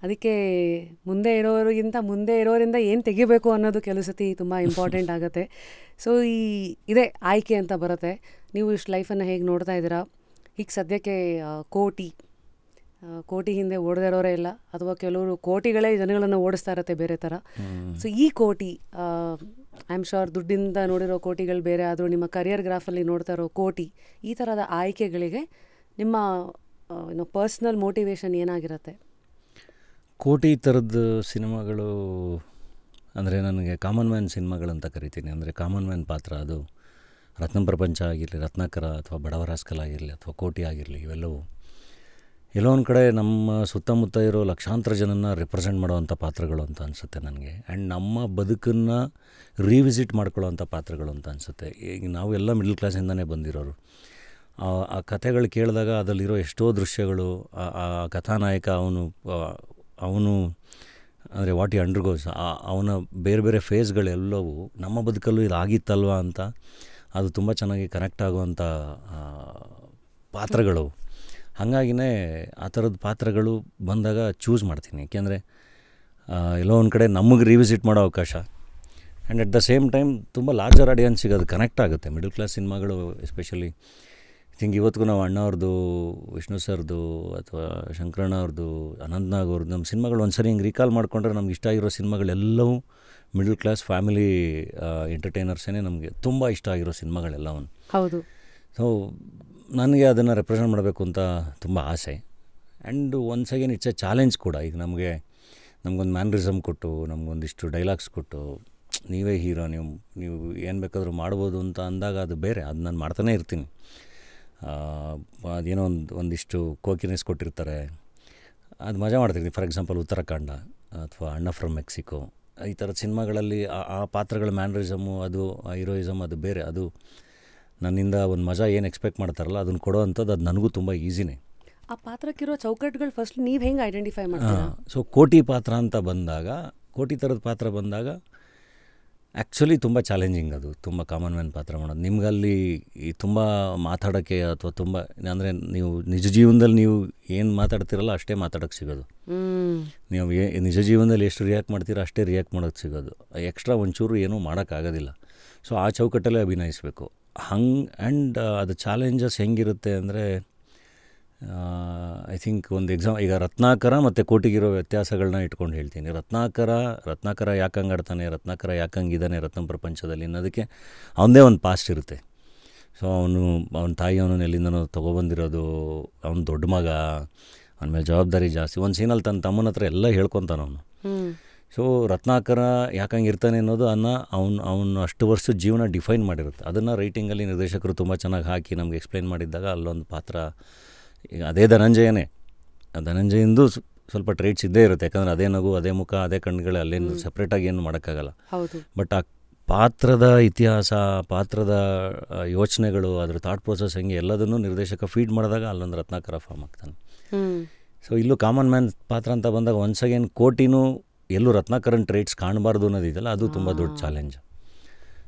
Speaker 2: ಅದಕ್ಕೆ ಮುಂದೆ ಇರೋರಿಂದ ಏನು ತೆಗಿಬೇಕು ಅನ್ನೋದು ಕೆಲವು ಸತಿ ತುಂಬ ಇಂಪಾರ್ಟೆಂಟ್ ಆಗುತ್ತೆ. ಸೊ ಇದೇ ಆಯ್ಕೆ ಅಂತ ಬರುತ್ತೆ. ನೀವು ಇಷ್ಟು ಲೈಫನ್ನು ಹೇಗೆ ನೋಡ್ತಾ ಇದ್ದೀರಾ? ಈಗ ಸದ್ಯಕ್ಕೆ ಕೋಟಿ ಕೋಟಿ ಹಿಂದೆ ಓಡದೇ ಇರೋರೇ ಇಲ್ಲ, ಅಥವಾ ಕೆಲವರು ಕೋಟಿಗಳೇ ಜನಗಳನ್ನು ಓಡಿಸ್ತಾ ಇರತ್ತೆ ಬೇರೆ ಥರ. ಸೊ ಈ ಕೋಟಿ, ಐ ಆಮ್ ಶೋರ್ ದುಡ್ಡಿಂದ ನೋಡಿರೋ ಕೋಟಿಗಳು ಬೇರೆ ಆದರೂ ನಿಮ್ಮ ಕರಿಯರ್ ಗ್ರಾಫಲ್ಲಿ ನೋಡ್ತಾ ಇರೋ ಕೋಟಿ, ಈ ಥರದ ಆಯ್ಕೆಗಳಿಗೆ ನಿಮ್ಮ ಪರ್ಸ್ನಲ್ ಮೋಟಿವೇಶನ್ ಏನಾಗಿರುತ್ತೆ?
Speaker 1: ಕೋಟಿ ಥರದ್ದು ಸಿನಿಮಾಗಳು ಅಂದರೆ ನನಗೆ ಕಾಮನ್ ಮ್ಯಾನ್ ಸಿನಿಮಾಗಳಂತ ಕರಿತೀನಿ. ಅಂದರೆ ಕಾಮನ್ ಮ್ಯಾನ್ ಪಾತ್ರ, ಅದು ರತ್ನ ಪ್ರಪಂಚ ಆಗಿರಲಿ, ರತ್ನಾಕರ ಅಥವಾ ಬಡವರ ಹಾಸ್ಕಲ್ ಆಗಿರಲಿ ಅಥವಾ ಕೋಟಿ ಆಗಿರಲಿ, ಇವೆಲ್ಲವೂ ಎಲ್ಲೋ ಒಂದು ಕಡೆ ನಮ್ಮ ಸುತ್ತಮುತ್ತ ಇರೋ ಲಕ್ಷಾಂತರ ಜನನ ರಿಪ್ರೆಸೆಂಟ್ ಮಾಡೋವಂಥ ಪಾತ್ರಗಳು ಅಂತ ಅನಿಸುತ್ತೆ ನನಗೆ. ಆ್ಯಂಡ್ ನಮ್ಮ ಬದುಕನ್ನು ರೀವಿಸಿಟ್ ಮಾಡ್ಕೊಳ್ಳೋವಂಥ ಪಾತ್ರಗಳು ಅಂತ ಅನಿಸುತ್ತೆ. ಈಗ ನಾವು ಎಲ್ಲ ಮಿಡ್ಲ್ ಕ್ಲಾಸಿಂದನೇ ಬಂದಿರೋರು. ಆ ಕಥೆಗಳು ಕೇಳಿದಾಗ ಅದರಲ್ಲಿರೋ ಎಷ್ಟೋ ದೃಶ್ಯಗಳು, ಆ ಕಥಾನಾಯಕ ಅವನು ಅಂದರೆ ವಾಟ್ ಈ ಅಂಡರ್ಗೋಸ್, ಅವನ ಬೇರೆ ಬೇರೆ ಫೇಸ್ಗಳೆಲ್ಲವೂ ನಮ್ಮ ಬದುಕಲ್ಲೂ ಇದು ಆಗಿತ್ತಲ್ವ ಅಂತ ಅದು ತುಂಬ ಚೆನ್ನಾಗಿ ಕನೆಕ್ಟ್ ಆಗುವಂಥ ಪಾತ್ರಗಳು. ಹಾಗಾಗಿನೇ ಆ ಥರದ ಪಾತ್ರಗಳು ಬಂದಾಗ ಚೂಸ್ ಮಾಡ್ತೀನಿ. ಏಕೆಂದರೆ ಎಲ್ಲೋ ಒಂದು ಕಡೆ ನಮಗೆ ರಿವಿಸಿಟ್ ಮಾಡೋ ಅವಕಾಶ, and at the same time ತುಂಬ ಲಾರ್ಜರ್ ಆಡಿಯನ್ಸಿಗೆ ಅದು ಕನೆಕ್ಟ್ ಆಗುತ್ತೆ. ಮಿಡಲ್ ಕ್ಲಾಸ್ ಸಿನಿಮಾಗಳು ಎಸ್ಪೆಷಲಿ ಐ ಥಿಂಕ್ ಇವತ್ತಿಗೂ ನಾವು ಅಣ್ಣವ್ರದ್ದು, ವಿಷ್ಣು ಸರ್ದು ಅಥವಾ ಶಂಕರಣ್ಣ ಅವ್ರದ್ದು, ಅನಂತ್ನಾಗ್ ಅವ್ರದ್ದು ನಮ್ಮ ಸಿನಿಮಾಗಳು ಒಂದು ಸರಿ ಹಿಂಗೆ ರೀಕಾಲ್ ಮಾಡಿಕೊಂಡ್ರೆ ನಮ್ಗೆ ಇಷ್ಟ ಆಗಿರೋ ಸಿನಿಮಾಗಳೆಲ್ಲವೂ ಮಿಡಲ್ ಕ್ಲಾಸ್ ಫ್ಯಾಮಿಲಿ ಎಂಟರ್ಟೈನರ್ಸೇ ನಮಗೆ ತುಂಬ ಇಷ್ಟ ಆಗಿರೋ ಸಿನಿಮಾಗಳೆಲ್ಲವನ್ನು.
Speaker 2: ಹೌದು.
Speaker 1: ಸೊ ನನಗೆ ಅದನ್ನು ರೆಪ್ರೆಸೆಂಟ್ ಮಾಡಬೇಕು ಅಂತ ತುಂಬ ಆಸೆ. And once again it's A challenge ಕೂಡ. ಈಗ ನಮಗೊಂದು ಮ್ಯಾನ್ರಿಸಮ್ ಕೊಟ್ಟು, ನಮಗೊಂದಿಷ್ಟು ಡೈಲಾಗ್ಸ್ ಕೊಟ್ಟು, ನೀವೇ ಹೀರೋ, ನೀವು ಏನು ಬೇಕಾದರೂ ಮಾಡ್ಬೋದು ಅಂತ ಅಂದಾಗ ಅದು ಬೇರೆ. ಅದು ನಾನು ಮಾಡ್ತಾನೇ ಇರ್ತೀನಿ. ಅದೇನೋ ಒಂದಿಷ್ಟು ಕೋಕಿನೆಸ್ ಕೊಟ್ಟಿರ್ತಾರೆ, ಅದು ಮಜಾ ಮಾಡ್ತಿರ್ತೀನಿ. ಫಾರ್ ಎಕ್ಸಾಂಪಲ್ ಉತ್ತರಾಖಂಡ ಅಥವಾ ಅಣ್ಣ ಫ್ರಮ್ ಮೆಕ್ಸಿಕೋ, ಈ ಥರದ ಸಿನಿಮಾಗಳಲ್ಲಿ ಆ ಪಾತ್ರಗಳ ಮ್ಯಾನ್ರಿಸಮು, ಅದು ಹೀರೋಯಿಸಮ್ ಅದು ಬೇರೆ. ಅದು ನನ್ನಿಂದ ಒಂದು ಮಜಾ ಏನು ಎಕ್ಸ್ಪೆಕ್ಟ್ ಮಾಡ್ತಾರಲ್ಲ ಅದನ್ನು ಕೊಡೋ ಅಂಥದ್ದು ಅದು ನನಗೂ ತುಂಬ ಈಸಿನೇ.
Speaker 2: ಆ ಪಾತ್ರಕ್ಕಿರೋ ಚೌಕಟ್ಟುಗಳು ಫಸ್ಟ್ ನೀವು ಹೆಂಗೆ ಐಡೆಂಟಿಫೈ ಮಾಡ್ತೀರಾ?
Speaker 1: ಸೊ ಕೋಟಿ ಪಾತ್ರ ಅಂತ ಬಂದಾಗ, ಕೋಟಿ ಥರದ ಪಾತ್ರ ಬಂದಾಗ ಆ್ಯಕ್ಚುಲಿ ತುಂಬ ಚಾಲೆಂಜಿಂಗ್. ಅದು ತುಂಬ ಕಾಮನ್ ಮ್ಯಾನ್ ಪಾತ್ರ ಮಾಡೋದು. ನಿಮ್ಗಲ್ಲಿ ತುಂಬ ಮಾತಾಡೋಕ್ಕೆ ಅಥವಾ ತುಂಬ ಅಂದರೆ ನೀವು ನಿಜ ಜೀವನದಲ್ಲಿ ನೀವು ಏನು ಮಾತಾಡ್ತಿರಲ್ಲ ಅಷ್ಟೇ ಮಾತಾಡೋಕ್ಕೆ ಸಿಗೋದು. ನೀವು ನಿಜ ಜೀವನದಲ್ಲಿ ಎಷ್ಟು ರಿಯಾಕ್ಟ್ ಮಾಡ್ತೀರೋ ಅಷ್ಟೇ ರಿಯಾಕ್ಟ್ ಮಾಡೋಕ್ಕೆ ಸಿಗೋದು. ಎಕ್ಸ್ಟ್ರಾ ಒಂಚೂರು ಏನೂ ಮಾಡೋಕ್ಕಾಗೋದಿಲ್ಲ. ಸೊ ಆ ಚೌಕಟ್ಟಲ್ಲೇ ಅಭಿನಯಿಸಬೇಕು. ಆ್ಯಂಡ್ ಅದು ಚಾಲೆಂಜಸ್ ಹೆಂಗಿರುತ್ತೆ ಅಂದರೆ, ಐ ಥಿಂಕ್ ಒಂದು ಈಗ ರತ್ನಾಕರ ಮತ್ತು ಕೋಟಿಗಿರೋ ವ್ಯತ್ಯಾಸಗಳನ್ನ ಇಟ್ಕೊಂಡು ಹೇಳ್ತೀನಿ. ರತ್ನಾಕರ ಯಾಕಂಗೆ ಆಡ್ತಾನೆ, ರತ್ನಾಕರ ಯಾಕಂಗಿದ್ದಾನೆ ರತ್ನ ಪ್ರಪಂಚದಲ್ಲಿ ಅನ್ನೋದಕ್ಕೆ ಅವನದೇ ಒಂದು ಪಾಸ್ಟ್ ಇರುತ್ತೆ. ಸೊ ಅವನ ತಾಯಿ ಅವನನ್ನು ಎಲ್ಲಿಂದನೋ ತೊಗೊಬಂದಿರೋದು, ಅವನು ದೊಡ್ಡ ಮಗ, ಅವನ ಮೇಲೆ ಜವಾಬ್ದಾರಿ ಜಾಸ್ತಿ. ಒಂದು ಸೀನಲ್ಲಿ ತನ್ನ ತಮ್ಮನ ಹತ್ರ ಎಲ್ಲ ಹೇಳ್ಕೊತಾನ ಅವನು. ಸೊ ರತ್ನಾಕರ ಯಾಕಂಗೆ ಇರ್ತಾನೆ ಅನ್ನೋದು ಅವನು ಅಷ್ಟು ವರ್ಷದ ಜೀವನ ಡಿಫೈನ್ ಮಾಡಿರುತ್ತೆ. ಅದನ್ನು ರೈಟಿಂಗಲ್ಲಿ ನಿರ್ದೇಶಕರು ತುಂಬ ಚೆನ್ನಾಗಿ ಹಾಕಿ ನಮ್ಗೆ ಎಕ್ಸ್ಪ್ಲೈನ್ ಮಾಡಿದ್ದಾಗ ಅಲ್ಲೊಂದು ಪಾತ್ರ, ಈಗ ಅದೇ ಧನಂಜಯಂದು ಸ್ವಲ್ಪ ಟ್ರೇಟ್ಸ್ ಇದ್ದೇ ಇರುತ್ತೆ. ಯಾಕಂದರೆ ಅದೇ ನಗು, ಅದೇ ಮುಖ, ಅದೇ ಕಣ್ಣುಗಳು, ಅಲ್ಲೇನು ಸಪ್ರೇಟಾಗಿ ಏನು ಮಾಡೋಕ್ಕಾಗಲ್ಲ. ಬಟ್ ಆ ಪಾತ್ರದ ಇತಿಹಾಸ, ಪಾತ್ರದ ಯೋಚನೆಗಳು, ಅದರ ಥಾಟ್ ಪ್ರೋಸೆಸ್ ಹೆಂಗೆ ಎಲ್ಲದನ್ನೂ ನಿರ್ದೇಶಕ ಫೀಡ್ ಮಾಡಿದಾಗ ಅಲ್ಲೊಂದು ರತ್ನಾಕರ ಫಾರ್ಮ್ ಆಗ್ತಾನೆ. ಸೊ ಇಲ್ಲೂ ಕಾಮನ್ ಮ್ಯಾನ್ ಪಾತ್ರ ಅಂತ ಬಂದಾಗ ಒನ್ಸ್ ಅಗೇನ್ ಕೋಟಿನೂ ಎಲ್ಲೂ ರತ್ನಾಕರನ್ ಟ್ರೇಟ್ಸ್ ಕಾಣಬಾರ್ದು ಅನ್ನೋದಿದೆಯಲ್ಲ, ಅದು ತುಂಬ ದೊಡ್ಡ ಚಾಲೆಂಜ್.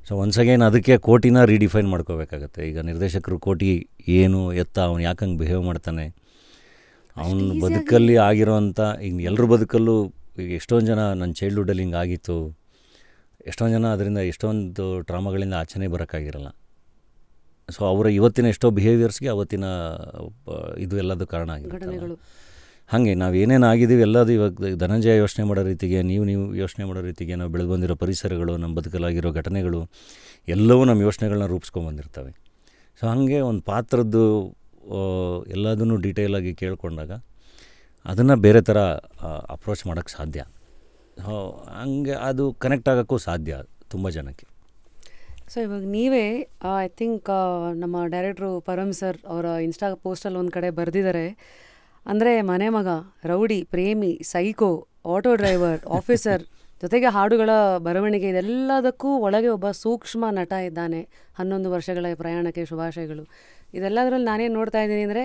Speaker 1: ಸೊ ಒನ್ಸ್ ಅಗೇನ್ ಅದಕ್ಕೆ ಕೋಟಿನ ರೀಡಿಫೈನ್ ಮಾಡ್ಕೋಬೇಕಾಗತ್ತೆ. ಈಗ ನಿರ್ದೇಶಕರು ಕೋಟಿ ಏನು ಎತ್ತ, ಅವ್ನು ಯಾಕಂಗೆ ಬಿಹೇವ್ ಮಾಡ್ತಾನೆ, ಅವನ ಬದುಕಲ್ಲಿ ಆಗಿರೋವಂಥ, ಈಗ ಎಲ್ಲರ ಬದುಕಲ್ಲೂ ಈಗ ಎಷ್ಟೊಂದು ಜನ ನನ್ನ ಚೈಲ್ಡ್ಹುಡ್ಡಲ್ಲಿ ಹಿಂಗೆ ಆಗಿತ್ತು, ಎಷ್ಟೊಂದು ಜನ ಅದರಿಂದ ಎಷ್ಟೊಂದು ಟ್ರಾಮಾಗಳಿಂದ ಆಚೆನೇ ಬರೋಕ್ಕಾಗಿರಲ್ಲ. ಸೊ ಅವರ ಇವತ್ತಿನ ಎಷ್ಟೋ ಬಿಹೇವಿಯರ್ಸ್ಗೆ ಅವತ್ತಿನ ಇದು ಎಲ್ಲದೂ ಕಾರಣ ಆಗಿರುತ್ತೆ. ಹಾಗೆ ನಾವು ಏನೇನು ಆಗಿದ್ದೀವಿ ಎಲ್ಲದು ಇವಾಗ ಧನಂಜಯ ಯೋಚನೆ ಮಾಡೋ ರೀತಿಗೆ, ನೀವು ಯೋಚನೆ ಮಾಡೋ ರೀತಿಗೆ, ನಾವು ಬೆಳೆದು ಬಂದಿರೋ ಪರಿಸರಗಳು, ನಮ್ಮ ಬದುಕಲಾಗಿರೋ ಘಟನೆಗಳು ಎಲ್ಲವೂ ನಮ್ಮ ಯೋಚನೆಗಳನ್ನ ರೂಪಿಸ್ಕೊಂಡ್ಬಂದಿರ್ತವೆ. ಸೊ ಹಾಗೆ ಒಂದು ಪಾತ್ರದ್ದು ಎಲ್ಲದನ್ನೂ ಡೀಟೇಲಾಗಿ ಕೇಳ್ಕೊಂಡಾಗ ಅದನ್ನು ಬೇರೆ ಥರ ಅಪ್ರೋಚ್ ಮಾಡೋಕ್ಕೆ ಸಾಧ್ಯ. ಹಂಗೆ ಅದು ಕನೆಕ್ಟ್ ಆಗೋಕ್ಕೂ ಸಾಧ್ಯ ತುಂಬ ಜನಕ್ಕೆ.
Speaker 2: ಸೊ ಇವಾಗ ನೀವೇ ಐ ಥಿಂಕ್ ನಮ್ಮ ಡೈರೆಕ್ಟ್ರು ಪರಮ್ ಸರ್ ಅವರ ಇನ್ಸ್ಟಾ ಪೋಸ್ಟಲ್ಲಿ ಒಂದು ಕಡೆ ಬರೆದಿದ್ದಾರೆ, ಅಂದರೆ ಮನೆ ಮಗ, ರೌಡಿ, ಪ್ರೇಮಿ, ಸೈಕೋ, ಆಟೋ ಡ್ರೈವರ್, ಆಫೀಸರ್, ಜೊತೆಗೆ ಹಾಡುಗಳ ಬರವಣಿಗೆ, ಇದೆಲ್ಲದಕ್ಕೂ ಒಳಗೆ ಒಬ್ಬ ಸೂಕ್ಷ್ಮ ನಟ ಇದ್ದಾನೆ. 11 ವರ್ಷಗಳ ಪ್ರಯಾಣಕ್ಕೆ ಶುಭಾಶಯಗಳು. ಇದೆಲ್ಲದರಲ್ಲಿ ನಾನೇನು ನೋಡ್ತಾ ಇದ್ದೀನಿ ಅಂದರೆ,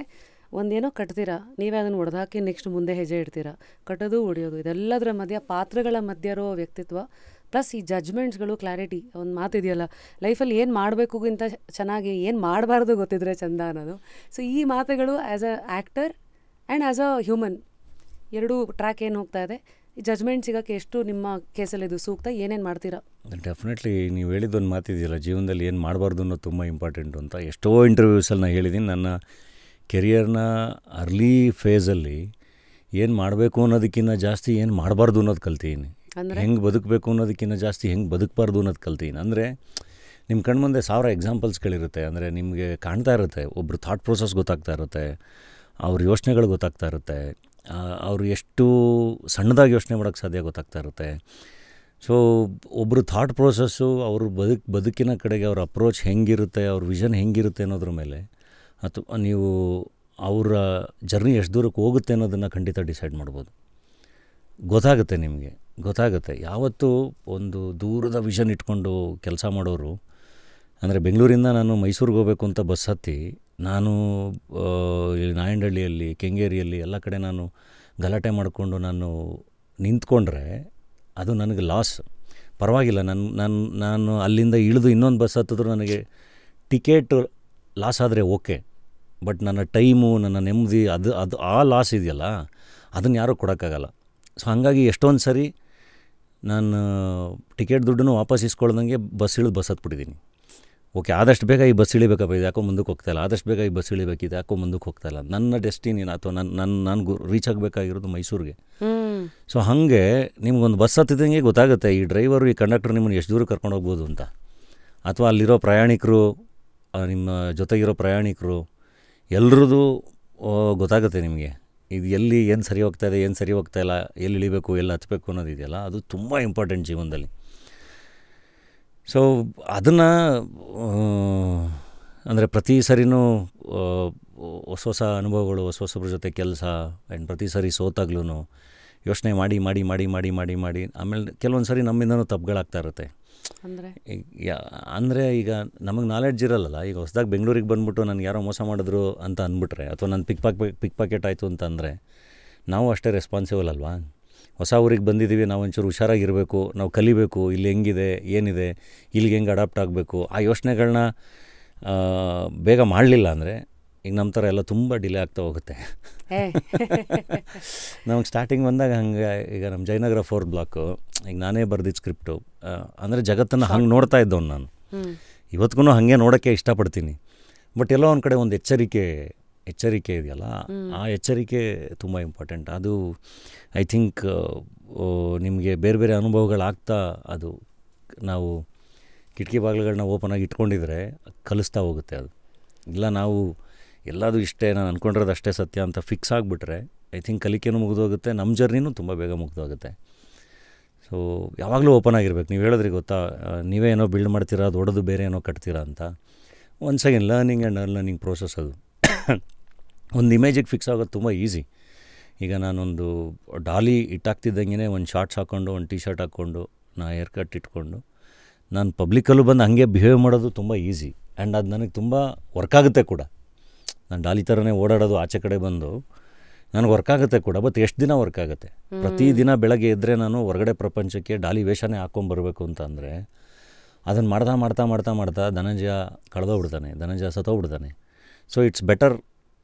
Speaker 2: ಒಂದೇನೋ ಕಟ್ತೀರಾ, ನೀವೇ ಅದನ್ನು ಹೊಡೆದಾಕಿ ನೆಕ್ಸ್ಟ್ ಮುಂದೆ ಹೆಜ್ಜೆ ಇಡ್ತೀರಾ, ಕಟ್ಟೋದು ಹೊಡೆಯೋದು, ಇದೆಲ್ಲದರ ಮಧ್ಯ ಪಾತ್ರಗಳ ಮಧ್ಯ ಇರೋ ವ್ಯಕ್ತಿತ್ವ ಪ್ಲಸ್ ಈ ಜಜ್ಮೆಂಟ್ಸ್ಗಳು, ಕ್ಲಾರಿಟಿ. ಒಂದು ಮಾತಿದೆಯಲ್ಲ, ಲೈಫಲ್ಲಿ ಏನು ಮಾಡಬೇಕುಗಿಂತ ಚೆನ್ನಾಗಿ ಏನು ಮಾಡಬಾರ್ದು ಗೊತ್ತಿದ್ರೆ ಚಂದ ಅನ್ನೋದು. ಸೊ ಈ ಮಾತುಗಳು as a actor and as a human ಎರಡೂ ಟ್ರ್ಯಾಕ್ ಏನು ಹೋಗ್ತಾ ಇದೆ, ಈ ಜಜ್ಮೆಂಟ್ ಸಿಗೋಕ್ಕೆ ಎಷ್ಟು ನಿಮ್ಮ ಕೇಸಲ್ಲಿ ಇದು ಸೂಕ್ತ, ಏನೇನು ಮಾಡ್ತೀರಾ?
Speaker 1: ಡೆಫಿನೆಟ್ಲಿ ನೀವು ಹೇಳಿದ್ದೊಂದು ಮಾತಿದೆಯಲ್ಲ, ಜೀವನದಲ್ಲಿ ಏನು ಮಾಡಬಾರ್ದು ಅನ್ನೋದು ತುಂಬ ಇಂಪಾರ್ಟೆಂಟು ಅಂತ. ಎಷ್ಟೋ ಇಂಟರ್ವ್ಯೂಸಲ್ಲಿ ನಾನು ಹೇಳಿದ್ದೀನಿ. ನನ್ನ ಕೆರಿಯರ್ನ ಅರ್ಲಿ ಫೇಸಲ್ಲಿ ಏನು ಮಾಡಬೇಕು ಅನ್ನೋದಕ್ಕಿಂತ ಜಾಸ್ತಿ ಏನು ಮಾಡಬಾರ್ದು ಅನ್ನೋದು ಕಲ್ತೀನಿ, ಹೆಂಗೆ ಬದುಕಬೇಕು ಅನ್ನೋದಕ್ಕಿಂತ ಜಾಸ್ತಿ ಹೆಂಗೆ ಬದುಕಬಾರ್ದು ಅನ್ನೋದು ಕಲ್ತೀನಿ. ಅಂದರೆ ನಿಮ್ಮ ಕಣ್ಮುಂದೆ 1000 ಎಕ್ಸಾಂಪಲ್ಸ್ಗಳಿರುತ್ತೆ. ಅಂದರೆ ನಿಮಗೆ ಕಾಣ್ತಾ ಇರುತ್ತೆ, ಒಬ್ಬರು ಥಾಟ್ ಪ್ರೋಸೆಸ್ ಗೊತ್ತಾಗ್ತಾ ಇರುತ್ತೆ, ಅವ್ರ ಯೋಚನೆಗಳು ಗೊತ್ತಾಗ್ತಾ ಇರುತ್ತೆ, ಅವರು ಎಷ್ಟು ಸಣ್ಣದಾಗಿ ಯೋಚನೆ ಮಾಡೋಕ್ಕೆ ಸಾಧ್ಯ ಗೊತ್ತಾಗ್ತಾ ಇರುತ್ತೆ. ಸೊ ಒಬ್ಬರು ಥಾಟ್ ಪ್ರೋಸೆಸ್ಸು ಅವರು ಬದುಕಿನ ಕಡೆಗೆ ಅವ್ರ ಅಪ್ರೋಚ್ ಹೆಂಗಿರುತ್ತೆ, ಅವ್ರ ವಿಷನ್ ಹೆಂಗಿರುತ್ತೆ ಅನ್ನೋದ್ರ ಮೇಲೆ ಅಥವಾ ನೀವು ಅವರ ಜರ್ನಿ ಎಷ್ಟು ದೂರಕ್ಕೆ ಹೋಗುತ್ತೆ ಅನ್ನೋದನ್ನು ಖಂಡಿತ ಡಿಸೈಡ್ ಮಾಡ್ಬೋದು. ಗೊತ್ತಾಗುತ್ತೆ, ನಿಮಗೆ ಗೊತ್ತಾಗುತ್ತೆ. ಯಾವತ್ತೂ ಒಂದು ದೂರದ ವಿಷನ್ ಇಟ್ಕೊಂಡು ಕೆಲಸ ಮಾಡೋರು, ಅಂದರೆ ಬೆಂಗಳೂರಿಂದ ನಾನು ಮೈಸೂರಿಗೆ ಹೋಗಬೇಕು ಅಂತ ಬಸ್ ಹತ್ತಿ ನಾನು ಇಲ್ಲಿ ನಾಯಂಡಹಳ್ಳಿಯಲ್ಲಿ, ಕೆಂಗೇರಿಯಲ್ಲಿ ಎಲ್ಲ ಕಡೆ ನಾನು ಗಲಾಟೆ ಮಾಡಿಕೊಂಡು ನಾನು ನಿಂತ್ಕೊಂಡ್ರೆ ಅದು ನನಗೆ ಲಾಸ್. ಪರವಾಗಿಲ್ಲ, ನಾನು ಅಲ್ಲಿಂದ ಇಳಿದು ಇನ್ನೊಂದು ಬಸ್ ಹತ್ತಿದ್ರು ನನಗೆ ಟಿಕೆಟ್ ಲಾಸ್ ಆದರೆ ಓಕೆ, ಬಟ್ ನನ್ನ ಟೈಮು, ನನ್ನ ನೆಮ್ಮದಿ, ಅದು ಆ ಲಾಸ್ ಇದೆಯಲ್ಲ, ಅದನ್ನು ಯಾರೂ ಕೊಡೋಕ್ಕಾಗಲ್ಲ. ಸೊ ಹಾಗಾಗಿ ಎಷ್ಟೊಂದು ಸರಿ ನಾನು ಟಿಕೆಟ್ ದುಡ್ಡನ್ನು ವಾಪಸ್ ಇಸ್ಕೊಳ್ದಂಗೆ ಬಸ್ ಹತ್ಬಿಟ್ಟಿದ್ದೀನಿ. ಓಕೆ, ಆದಷ್ಟು ಬೇಗ ಈ ಬಸ್ ಇಳಿಬೇಕಪ್ಪ, ಇದು ಯಾಕೋ ಮುಂದಕ್ಕೆ ಹೋಗ್ತಾಯಿಲ್ಲ, ಆದಷ್ಟು ಬೇಗ ಈ ಬಸ್ ಇಳಿಬೇಕಿದೆ, ಯಾಕೋ ಮುಂದಕ್ಕೆ ಹೋಗ್ತಾಯಿಲ್ಲ, ನನ್ನ ಡೆಸ್ಟಿನಿ ಅಥವಾ ನಾನು ರೀಚ್ ಆಗಬೇಕಾಗಿರೋದು ಮೈಸೂರಿಗೆ. ಸೊ ಹಾಗೆ ನಿಮ್ಗೊಂದು ಬಸ್ ಹತ್ತಿದಂಗೆ ಗೊತ್ತಾಗುತ್ತೆ ಈ ಡ್ರೈವರು, ಈ ಕಂಡಕ್ಟರ್ ನಿಮ್ಮನ್ನು ಎಷ್ಟು ದೂರ ಕರ್ಕೊಂಡು ಹೋಗ್ಬೋದು ಅಂತ, ಅಥವಾ ಅಲ್ಲಿರೋ ಪ್ರಯಾಣಿಕರು, ನಿಮ್ಮ ಜೊತೆಗಿರೋ ಪ್ರಯಾಣಿಕರು ಎಲ್ರದ್ದು ಗೊತ್ತಾಗುತ್ತೆ ನಿಮಗೆ. ಇದು ಎಲ್ಲಿ ಏನು ಸರಿ ಹೋಗ್ತಾಯಿದೆ, ಏನು ಸರಿ ಹೋಗ್ತಾಯಿಲ್ಲ, ಎಲ್ಲಿ ಇಳಿಬೇಕು, ಎಲ್ಲಿ ಹತ್ತಬೇಕು ಅನ್ನೋದಿದೆಯಲ್ಲ, ಅದು ತುಂಬ ಇಂಪಾರ್ಟೆಂಟ್ ಜೀವನದಲ್ಲಿ. ಸೊ ಅದನ್ನು ಅಂದರೆ ಪ್ರತಿ ಸರಿನೂ ಹೊಸ ಅನುಭವಗಳು, ಹೊಸೊಬ್ಬರ ಜೊತೆ ಕೆಲಸ, ಆ್ಯಂಡ್ ಪ್ರತಿ ಸರಿ ಸೋತಾಗ್ಲೂ ಯೋಚನೆ ಮಾಡಿ ಮಾಡಿ ಮಾಡಿ ಮಾಡಿ ಮಾಡಿ ಮಾಡಿ ಆಮೇಲೆ ಕೆಲವೊಂದು ಸರಿ ನಮ್ಮಿಂದನೂ ತಪ್ಪುಗಳಾಗ್ತಾ ಇರುತ್ತೆ. ಅಂದರೆ ಈಗ ನಮಗೆ ನಾಲೆಡ್ಜ್ ಇರಲ್ಲ. ಈಗ ಹೊಸದಾಗಿ ಬೆಂಗಳೂರಿಗೆ ಬಂದುಬಿಟ್ಟು ನನಗೆ ಯಾರೋ ಮೋಸ ಮಾಡಿದ್ರು ಅಂತ ಅಂದ್ಬಿಟ್ರೆ, ಅಥವಾ ನಾನು ಪಿಕ್ ಪಾಕೆಟ್ ಆಯಿತು ಅಂತಂದರೆ ನಾವು ಅಷ್ಟೇ ರೆಸ್ಪಾನ್ಸಿಬಲ್ ಅಲ್ವಾ. ಹೊಸ ಊರಿಗೆ ಬಂದಿದ್ದೀವಿ, ನಾವು ಒಂಚೂರು ಹುಷಾರಾಗಿರಬೇಕು, ನಾವು ಕಲಿಬೇಕು, ಇಲ್ಲಿ ಹೆಂಗಿದೆ, ಏನಿದೆ, ಇಲ್ಲಿಗೆ ಹೆಂಗೆ ಅಡಾಪ್ಟ್ ಆಗಬೇಕು, ಆ ಯೋಚನೆಗಳನ್ನ ಬೇಗ ಮಾಡಲಿಲ್ಲ ಅಂದರೆ ಈಗ ನಮ್ಮ ಥರ ಎಲ್ಲ ತುಂಬ ಡಿಲೇ ಆಗ್ತಾ ಹೋಗುತ್ತೆ. ನಮಗೆ ಸ್ಟಾರ್ಟಿಂಗ್ ಬಂದಾಗ ಹಂಗೆ, ಈಗ ನಮ್ಮ ಜಯನಗರ 4th ಬ್ಲಾಕು, ಈಗ ನಾನೇ ಬರೆದಿದ್ದು ಸ್ಕ್ರಿಪ್ಟು, ಅಂದರೆ ಜಗತ್ತನ್ನು ಹಂಗೆ ನೋಡ್ತಾ ಇದ್ದವನು ನಾನು. ಇವತ್ತಿಗೂ ಹಾಗೆ ನೋಡೋಕ್ಕೆ ಇಷ್ಟಪಡ್ತೀನಿ. ಬಟ್ ಎಲ್ಲೋ ಒಂದು ಕಡೆ ಒಂದು ಎಚ್ಚರಿಕೆ ಇದೆಯಲ್ಲ, ಆ ಎಚ್ಚರಿಕೆ ತುಂಬ ಇಂಪಾರ್ಟೆಂಟ್. ಅದು ಐ ಥಿಂಕ್ ನಿಮಗೆ ಬೇರೆ ಬೇರೆ ಅನುಭವಗಳಾಗ್ತಾ, ಅದು ನಾವು ಕಿಟಕಿ ಬಾಗಿಲುಗಳನ್ನ ಓಪನಾಗಿ ಇಟ್ಕೊಂಡಿದ್ರೆ ಕಲಿಸ್ತಾ ಹೋಗುತ್ತೆ. ಅದು ಇಲ್ಲ, ನಾವು ಎಲ್ಲದೂ ಇಷ್ಟೇ, ನಾನು ಅಂದ್ಕೊಂಡಿರೋದು ಅಷ್ಟೇ ಸತ್ಯ ಅಂತ ಫಿಕ್ಸ್ ಆಗಿಬಿಟ್ರೆ ಐ ಥಿಂಕ್ ಕಲಿಕೆನೂ ಮುಗಿದೋಗುತ್ತೆ, ನಮ್ಮ ಜರ್ನಿನೂ ತುಂಬ ಬೇಗ ಮುಗಿದೋಗುತ್ತೆ. ಸೊ ಯಾವಾಗಲೂ ಓಪನ್ ಆಗಿರ್ಬೇಕು. ನೀವು ಹೇಳಿದ್ರಿ ಗೊತ್ತಾ, ನೀವೇ ಏನೋ ಬಿಲ್ಡ್ ಮಾಡ್ತೀರಾ, ದೊಡ್ಡದು ಬೇರೆ ಏನೋ ಕಟ್ತೀರಾ ಅಂತ. Once again learning and unlearning process ಅದು. ಒಂದು ಇಮೇಜಿಗೆ ಫಿಕ್ಸ್ ಆಗೋದು ತುಂಬ ಈಸಿ. ಈಗ ನಾನೊಂದು ಡಾಲಿ ಇಟ್ಟಾಗ್ತಿದ್ದಂಗೆ ಒಂದು ಶಾರ್ಟ್ಸ್ ಹಾಕ್ಕೊಂಡು, ಒಂದು ಟಿ ಶರ್ಟ್ ಹಾಕ್ಕೊಂಡು, ಹೇರ್ ಕಟ್ ಇಟ್ಕೊಂಡು ನಾನು ಪಬ್ಲಿಕ್ಕಲ್ಲೂ ಬಂದು ಹಾಗೆ ಬಿಹೇವ್ ಮಾಡೋದು ತುಂಬ ಈಸಿ. ಆ್ಯಂಡ್ ಅದು ನನಗೆ ತುಂಬ ವರ್ಕ್ ಆಗುತ್ತೆ ಕೂಡ. ನಾನು ಡಾಲಿ ಥರನೇ ಓಡಾಡೋದು ಆಚೆ ಕಡೆ ಬಂದು ನನಗೆ ವರ್ಕ್ ಆಗುತ್ತೆ ಕೂಡ. ಬಟ್ ಎಷ್ಟು ದಿನ ವರ್ಕ್ ಆಗುತ್ತೆ? ಪ್ರತಿದಿನ ಬೆಳಗ್ಗೆ ಎದ್ದರೆ ನಾನು ಹೊರಗಡೆ ಪ್ರಪಂಚಕ್ಕೆ ಡಾಲಿ ವೇಷನೇ ಹಾಕ್ಕೊಂಬರ್ಬೇಕು ಅಂತ ಅಂದರೆ ಅದನ್ನು ಮಾಡ್ತಾ ಧನಂಜಯ ಕಳೆದೋಗ್ಬಿಡ್ತಾನೆ, ಧನಂಜಯ ಸತ್ತೋಗ್ಬಿಡ್ತಾನೆ. ಸೊ ಇಟ್ಸ್ ಬೆಟರ್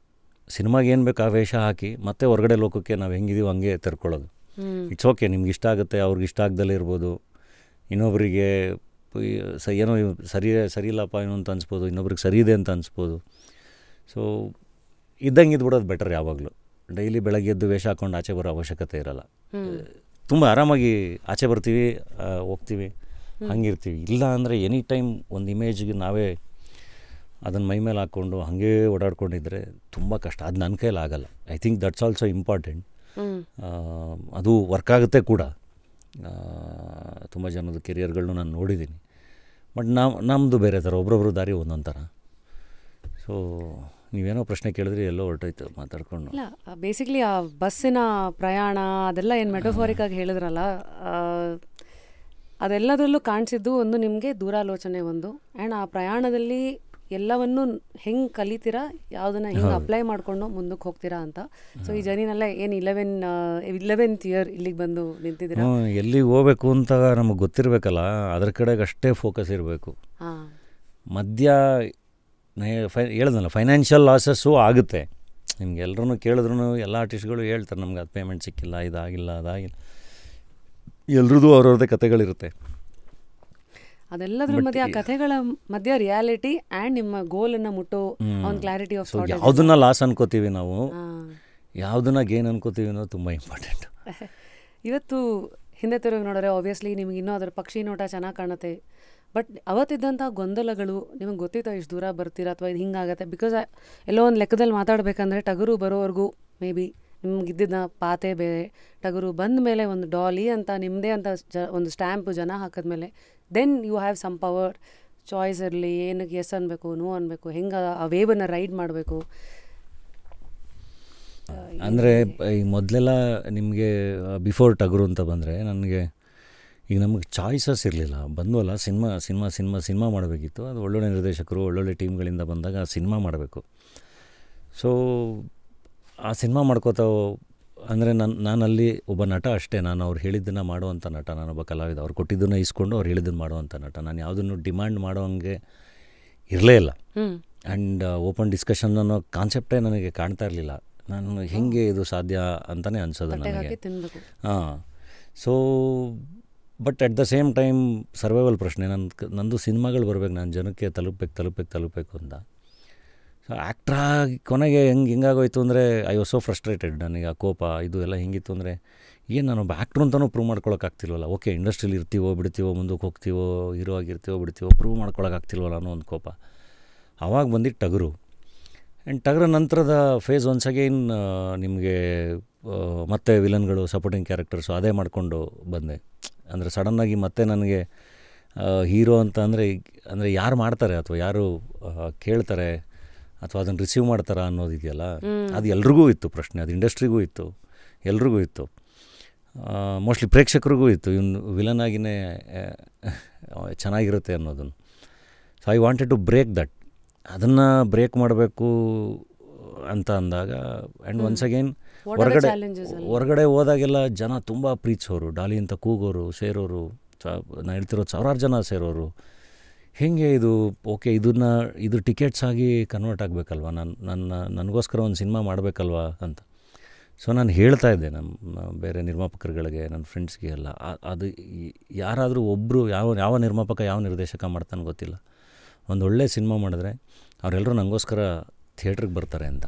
Speaker 1: ಸಿನಿಮಾಗೆ ಏನು ಬೇಕು ಆ ವೇಷ ಹಾಕಿ ಮತ್ತೆ ಹೊರಗಡೆ ಲೋಕಕ್ಕೆ ನಾವು ಹೆಂಗಿದೀವೋ ಹಂಗೆ ತೆರ್ಕೊಳ್ಳೋದು. ಇಟ್ಸ್ ಓಕೆ, ನಿಮ್ಗೆ ಇಷ್ಟ ಆಗುತ್ತೆ, ಅವ್ರಿಗೆ ಇಷ್ಟ ಆಗ್ದಲೇ ಇರ್ಬೋದು. ಇನ್ನೊಬ್ಬರಿಗೆ ಏನೋ ಸರಿ ಇಲ್ಲಪ್ಪ ಏನೋ ಅಂತ ಅನಿಸ್ಬೋದು, ಇನ್ನೊಬ್ರಿಗೆ ಸರಿ ಇದೆ ಅಂತ ಅನಿಸ್ಬೋದು. ಸೊ ಇದ್ದಂಗೆ ಇದ್ಬಿಡೋದು ಬೆಟರ್. ಯಾವಾಗಲೂ ಡೈಲಿ ಬೆಳಗ್ಗೆ ಎದ್ದು ವೇಷ ಹಾಕ್ಕೊಂಡು ಆಚೆ ಬರೋ ಅವಶ್ಯಕತೆ ಇರಲ್ಲ. ತುಂಬ ಆರಾಮಾಗಿ ಆಚೆ ಬರ್ತೀವಿ, ಹೋಗ್ತೀವಿ, ಹಂಗಿರ್ತೀವಿ. ಇಲ್ಲ ಅಂದರೆ ಎನಿ ಟೈಮ್ ಒಂದು ಇಮೇಜ್ಗೆ ನಾವೇ ಅದನ್ನು ಮೈ ಮೇಲೆ ಹಾಕ್ಕೊಂಡು ಹಾಗೇ ಓಡಾಡ್ಕೊಂಡಿದ್ರೆ ತುಂಬ ಕಷ್ಟ. ಅದು ನನ್ನ ಕೈಯಲ್ಲಿ ಆಗಲ್ಲ. I think that's also important. ಅದು ವರ್ಕ್ ಆಗುತ್ತೆ ಕೂಡ. ತುಂಬ ಜನದ ಕೆರಿಯರ್ಗಳನ್ನೂ ನಾನು ನೋಡಿದ್ದೀನಿ. ಬಟ್ ನಮ್ಮದು ಬೇರೆ ಥರ, ಒಬ್ರೊಬ್ರು ದಾರಿ ಒಂದೊಂದು ಥರ. ಸೊ ನೀವೇನೋ ಪ್ರಶ್ನೆ ಕೇಳಿದ್ರಿ, ಎಲ್ಲೋ ಹೊರಟೋಯ್ತು ಮಾತಾಡ್ಕೊಂಡು.
Speaker 2: ಇಲ್ಲ, ಬೇಸಿಕ್ಲಿ ಆ ಬಸ್ಸಿನ ಪ್ರಯಾಣ ಅದೆಲ್ಲ ಏನು ಮೆಟಫಾರಿಕಾಗಿ ಹೇಳಿದ್ರಲ್ಲ, ಅದೆಲ್ಲದರಲ್ಲೂ ಕಾಣಿಸಿದ್ದು ಒಂದು ನಿಮಗೆ ದೂರಾಲೋಚನೆ ಒಂದು. ಆ್ಯಂಡ್ ಆ ಪ್ರಯಾಣದಲ್ಲಿ ಎಲ್ಲವನ್ನು ಹೆಂಗೆ ಕಲಿತೀರಾ, ಯಾವುದನ್ನ ಹೆಂಗೆ ಅಪ್ಲೈ ಮಾಡಿಕೊಂಡು ಮುಂದಕ್ಕೆ ಹೋಗ್ತೀರಾ ಅಂತ. ಸೊ ಈ ಜರ್ನಿನಲ್ಲ ಏನು 11th ಇಯರ್ ಇಲ್ಲಿಗೆ ಬಂದು ನಿಂತಿದ್ದೀರಾ.
Speaker 1: ಎಲ್ಲಿಗೆ ಹೋಗ್ಬೇಕು ಅಂತ ನಮಗೆ ಗೊತ್ತಿರಬೇಕಲ್ಲ, ಅದ್ರ ಕಡೆಗೆ ಅಷ್ಟೇ ಫೋಕಸ್ ಇರಬೇಕು. ಮಧ್ಯ ಹೇಳಿದ್ನಲ್ಲ, ಫೈನಾನ್ಷಿಯಲ್ ಲಾಸಸ್ಸು ಆಗುತ್ತೆ. ನಿಮ್ಗೆ ಎಲ್ಲರೂ ಕೇಳಿದ್ರು ಎಲ್ಲ ಆರ್ಟಿಸ್ಟ್ಗಳು ಹೇಳ್ತಾರೆ, ನಮ್ಗೆ ಅದು ಪೇಮೆಂಟ್ ಸಿಕ್ಕಿಲ್ಲ, ಇದಾಗಿಲ್ಲ, ಅದಾಗಿಲ್ಲ. ಎಲ್ರದ್ದು ಅವ್ರವ್ರದ್ದೇ ಕಥೆಗಳಿರುತ್ತೆ.
Speaker 2: ಅದೆಲ್ಲದ್ರ ಮಧ್ಯೆ, ಆ ಕಥೆಗಳ ಮಧ್ಯೆ ರಿಯಾಲಿಟಿ ಆ್ಯಂಡ್ ನಿಮ್ಮ ಗೋಲನ್ನು ಮುಟ್ಟೋ ಒಂದು ಕ್ಲಾರಿಟಿ ಆಫ್ ಥಾಟ್.
Speaker 1: ಯಾವುದನ್ನ ಲಾಸ್ ಅನ್ಕೋತೀವಿ ನಾವು, ಯಾವುದನ್ನ ಗೇನ್ ಅನ್ಕೋತೀವಿ ಅನ್ನೋದು ತುಂಬ ಇಂಪಾರ್ಟೆಂಟ್.
Speaker 2: ಇವತ್ತು ಹಿಂದೆ ತಿರುಗಿ ನೋಡಿದ್ರೆ ಆಬ್ವಿಯಸ್ಲಿ ನಿಮಗೆ ಇನ್ನೂ ಅದರ ಪಕ್ಷಿ ನೋಟ ಚೆನ್ನಾಗಿ ಕಾಣುತ್ತೆ. ಬಟ್ ಅವತ್ತಿದ್ದಂಥ ಗೊಂದಲಗಳು ನಿಮಗೆ ಗೊತ್ತಿತ್ತು ಇಷ್ಟು ದೂರ ಬರ್ತೀರಾ ಅಥವಾ ಇದು ಹಿಂಗಾಗತ್ತೆ? ಬಿಕಾಸ್ ಎಲ್ಲೋ ಒಂದು ಲೆಕ್ಕದಲ್ಲಿ ಮಾತಾಡಬೇಕಂದ್ರೆ ಟಗರು ಬರೋವರೆಗೂ ಮೇ ಬಿ ನಿಮ್ಗಿದ್ದಿದ್ದ ಪಾತೆ ಬೇರೆ, ಟಗರು ಬಂದ ಮೇಲೆ ಒಂದು ಡಾಲಿ ಅಂತ ನಿಮ್ಮದೇ ಅಂತ ಒಂದು ಸ್ಟ್ಯಾಂಪು ಜನ ಹಾಕಿದ್ಮೇಲೆ then you have some power choice ಇರಲಿ, ಏನಕ್ಕೆ ಎಸ್ ಅನ್ಬೇಕು ನೋ ಅನ್ಬೇಕು, ಹೆಂಗೆ ಆ ವೇವನ್ನು ರೈಡ್ ಮಾಡಬೇಕು.
Speaker 1: ಅಂದರೆ ಈ ಮೊದಲೆಲ್ಲ ನಿಮಗೆ ಬಿಫೋರ್ ಟಗರು ಅಂತ ಬಂದರೆ ನನಗೆ ಈಗ ನಮಗೆ ಚಾಯ್ಸಸ್ ಇರಲಿಲ್ಲ. ಬಂದ್ವಲ್ಲ ಸಿನಿಮಾ ಮಾಡಬೇಕಿತ್ತು. ಅದು ಒಳ್ಳೊಳ್ಳೆ ನಿರ್ದೇಶಕರು ಒಳ್ಳೊಳ್ಳೆ ಟೀಮ್ಗಳಿಂದ ಬಂದಾಗ ಸಿನಿಮಾ ಮಾಡಬೇಕು. ಸೊ ಆ ಸಿನಿಮಾ ಮಾಡ್ಕೋತಾ ಅಂದರೆ ನಾನಲ್ಲಿ ಒಬ್ಬ ನಟ ಅಷ್ಟೇ. ನಾನು ಅವ್ರು ಹೇಳಿದ್ದನ್ನು ಮಾಡುವಂಥ ನಟ, ನಾನೊಬ್ಬ ಕಲಾವಿದ. ಅವ್ರು ಕೊಟ್ಟಿದ್ದನ್ನು ಇಸ್ಕೊಂಡು ಅವ್ರು ಹೇಳಿದ್ದನ್ನು ಮಾಡುವಂಥ ನಟ. ನಾನು ಯಾವುದನ್ನು ಡಿಮ್ಯಾಂಡ್ ಮಾಡೋಂಗೆ ಇರಲೇ ಇಲ್ಲ. ಆ್ಯಂಡ್ ಓಪನ್ ಡಿಸ್ಕಷನ್ ಅನ್ನೋ ಕಾನ್ಸೆಪ್ಟೇ ನನಗೆ ಕಾಣ್ತಾ ಇರಲಿಲ್ಲ. ನಾನು ಹೆಂಗೆ ಇದು ಸಾಧ್ಯ ಅಂತಲೇ ಅನಿಸೋದು ನನಗೆ. ಹಾಂ. So but at the same time survival ಪ್ರಶ್ನೆ. ನಂದು ಸಿನಿಮಾಗಳು ಬರಬೇಕು, ನಾನು ಜನಕ್ಕೆ ತಲುಪಬೇಕು ಅಂತ. ಸೊ ಆ್ಯಕ್ಟ್ರಾಗಿ ಕೊನೆಗೆ ಹಿಂಗಾಗೋಯ್ತು ಅಂದರೆ ಐ ವಾಸ್ ಸೋ ಫ್ರಸ್ಟ್ರೇಟೆಡ್. ನನಗೆ ಆ ಕೋಪ ಇದು ಎಲ್ಲ ಹೆಂಗಿತ್ತು ಅಂದರೆ, ಏನು ನಾನೊಬ್ಬ ಆ್ಯಕ್ಟ್ರು ಅಂತಲೂ ಪ್ರೂವ್ ಮಾಡ್ಕೊಳಕ್ಕಾಗ್ತಿಲ್ವಲ್ಲ. ಓಕೆ, ಇಂಡಸ್ಟ್ರಿಲಿ ಇರ್ತೀವೋ ಬಿಡ್ತೀವೋ, ಮುಂದಕ್ಕೆ ಹೋಗ್ತೀವೋ, ಹೀರೋ ಆಗಿರ್ತೀವೋ ಬಿಡ್ತೀವೋ, ಪ್ರೂವ್ ಮಾಡ್ಕೊಳಕ್ಕಾಗ್ತಿಲ್ವಲ್ಲ ಅನ್ನೋ ಒಂದು ಕೋಪ. ಆವಾಗ ಬಂದಿದ್ದು ಟಗರು. ಆ್ಯಂಡ್ ಟಗರ ನಂತರದ ಫೇಸ್ ಒನ್ಸ್ ಅಗೈನ್ ನಿಮಗೆ ಮತ್ತೆ ವಿಲನ್ಗಳು, ಸಪೋರ್ಟಿಂಗ್ ಕ್ಯಾರೆಕ್ಟರ್ಸು ಅದೇ ಮಾಡಿಕೊಂಡು ಬಂದೆ. ಅಂದರೆ ಸಡನ್ನಾಗಿ ಮತ್ತೆ ನನಗೆ ಹೀರೋ ಅಂತ ಅಂದರೆ ಯಾರು ಮಾಡ್ತಾರೆ ಅಥವಾ ಯಾರು ಕೇಳ್ತಾರೆ ಅಥವಾ ಅದನ್ನು ರಿಸೀವ್ ಮಾಡ್ತಾರಾ ಅನ್ನೋದಿದೆಯಲ್ಲ, ಅದು ಎಲ್ರಿಗೂ ಇತ್ತು ಪ್ರಶ್ನೆ. ಅದು ಇಂಡಸ್ಟ್ರಿಗೂ ಇತ್ತು, ಎಲ್ರಿಗೂ ಇತ್ತು, ಮೋಸ್ಟ್ಲಿ ಪ್ರೇಕ್ಷಕರಿಗೂ ಇತ್ತು. ಇವನು ವಿಲನ್ ಆಗಿನೇ ಚೆನ್ನಾಗಿರುತ್ತೆ ಅನ್ನೋದನ್ನು. So I wanted to break that. ಅದನ್ನು ಬ್ರೇಕ್ ಮಾಡಬೇಕು ಅಂತ ಅಂದಾಗ ಆ್ಯಂಡ್ ಒನ್ಸ್ ಅಗೈನ್ ಹೊರಗಡೆ ಹೋದಾಗೆಲ್ಲ ಜನ ತುಂಬ ಪ್ರೀತಿಸೋರು, ಡಾಲಿ ಅಂತ ಕೂಗೋರು, ಸೇರೋರು, ನಾನು ಹೇಳ್ತಿರೋದು ಸಾವಿರಾರು ಜನ ಸೇರೋರು. ಹೇಗೆ ಇದು ಓಕೆ, ಇದು ಟಿಕೆಟ್ಸ್ ಆಗಿ ಕನ್ವರ್ಟ್ ಆಗಬೇಕಲ್ವ, ನನಗೋಸ್ಕರ ಒಂದು ಸಿನಿಮಾ ಮಾಡಬೇಕಲ್ವ ಅಂತ. ಸೊ ನಾನು ಹೇಳ್ತಾ ಇದ್ದೆ ನಮ್ಮ ಬೇರೆ ನಿರ್ಮಾಪಕರುಗಳಿಗೆ, ನನ್ನ ಫ್ರೆಂಡ್ಸ್ಗೆ ಎಲ್ಲ. ಅದು ಯಾರಾದರೂ ಒಬ್ಬರು ಯಾವ ನಿರ್ಮಾಪಕ ಯಾವ ನಿರ್ದೇಶಕ ಮಾಡ್ತಾನೆ ಗೊತ್ತಿಲ್ಲ, ಒಂದು ಒಳ್ಳೆ ಸಿನಿಮಾ ಮಾಡಿದ್ರೆ ಅವರೆಲ್ಲರೂ ನನಗೋಸ್ಕರ ಥಿಯೇಟ್ರಿಗೆ ಬರ್ತಾರೆ ಅಂತ.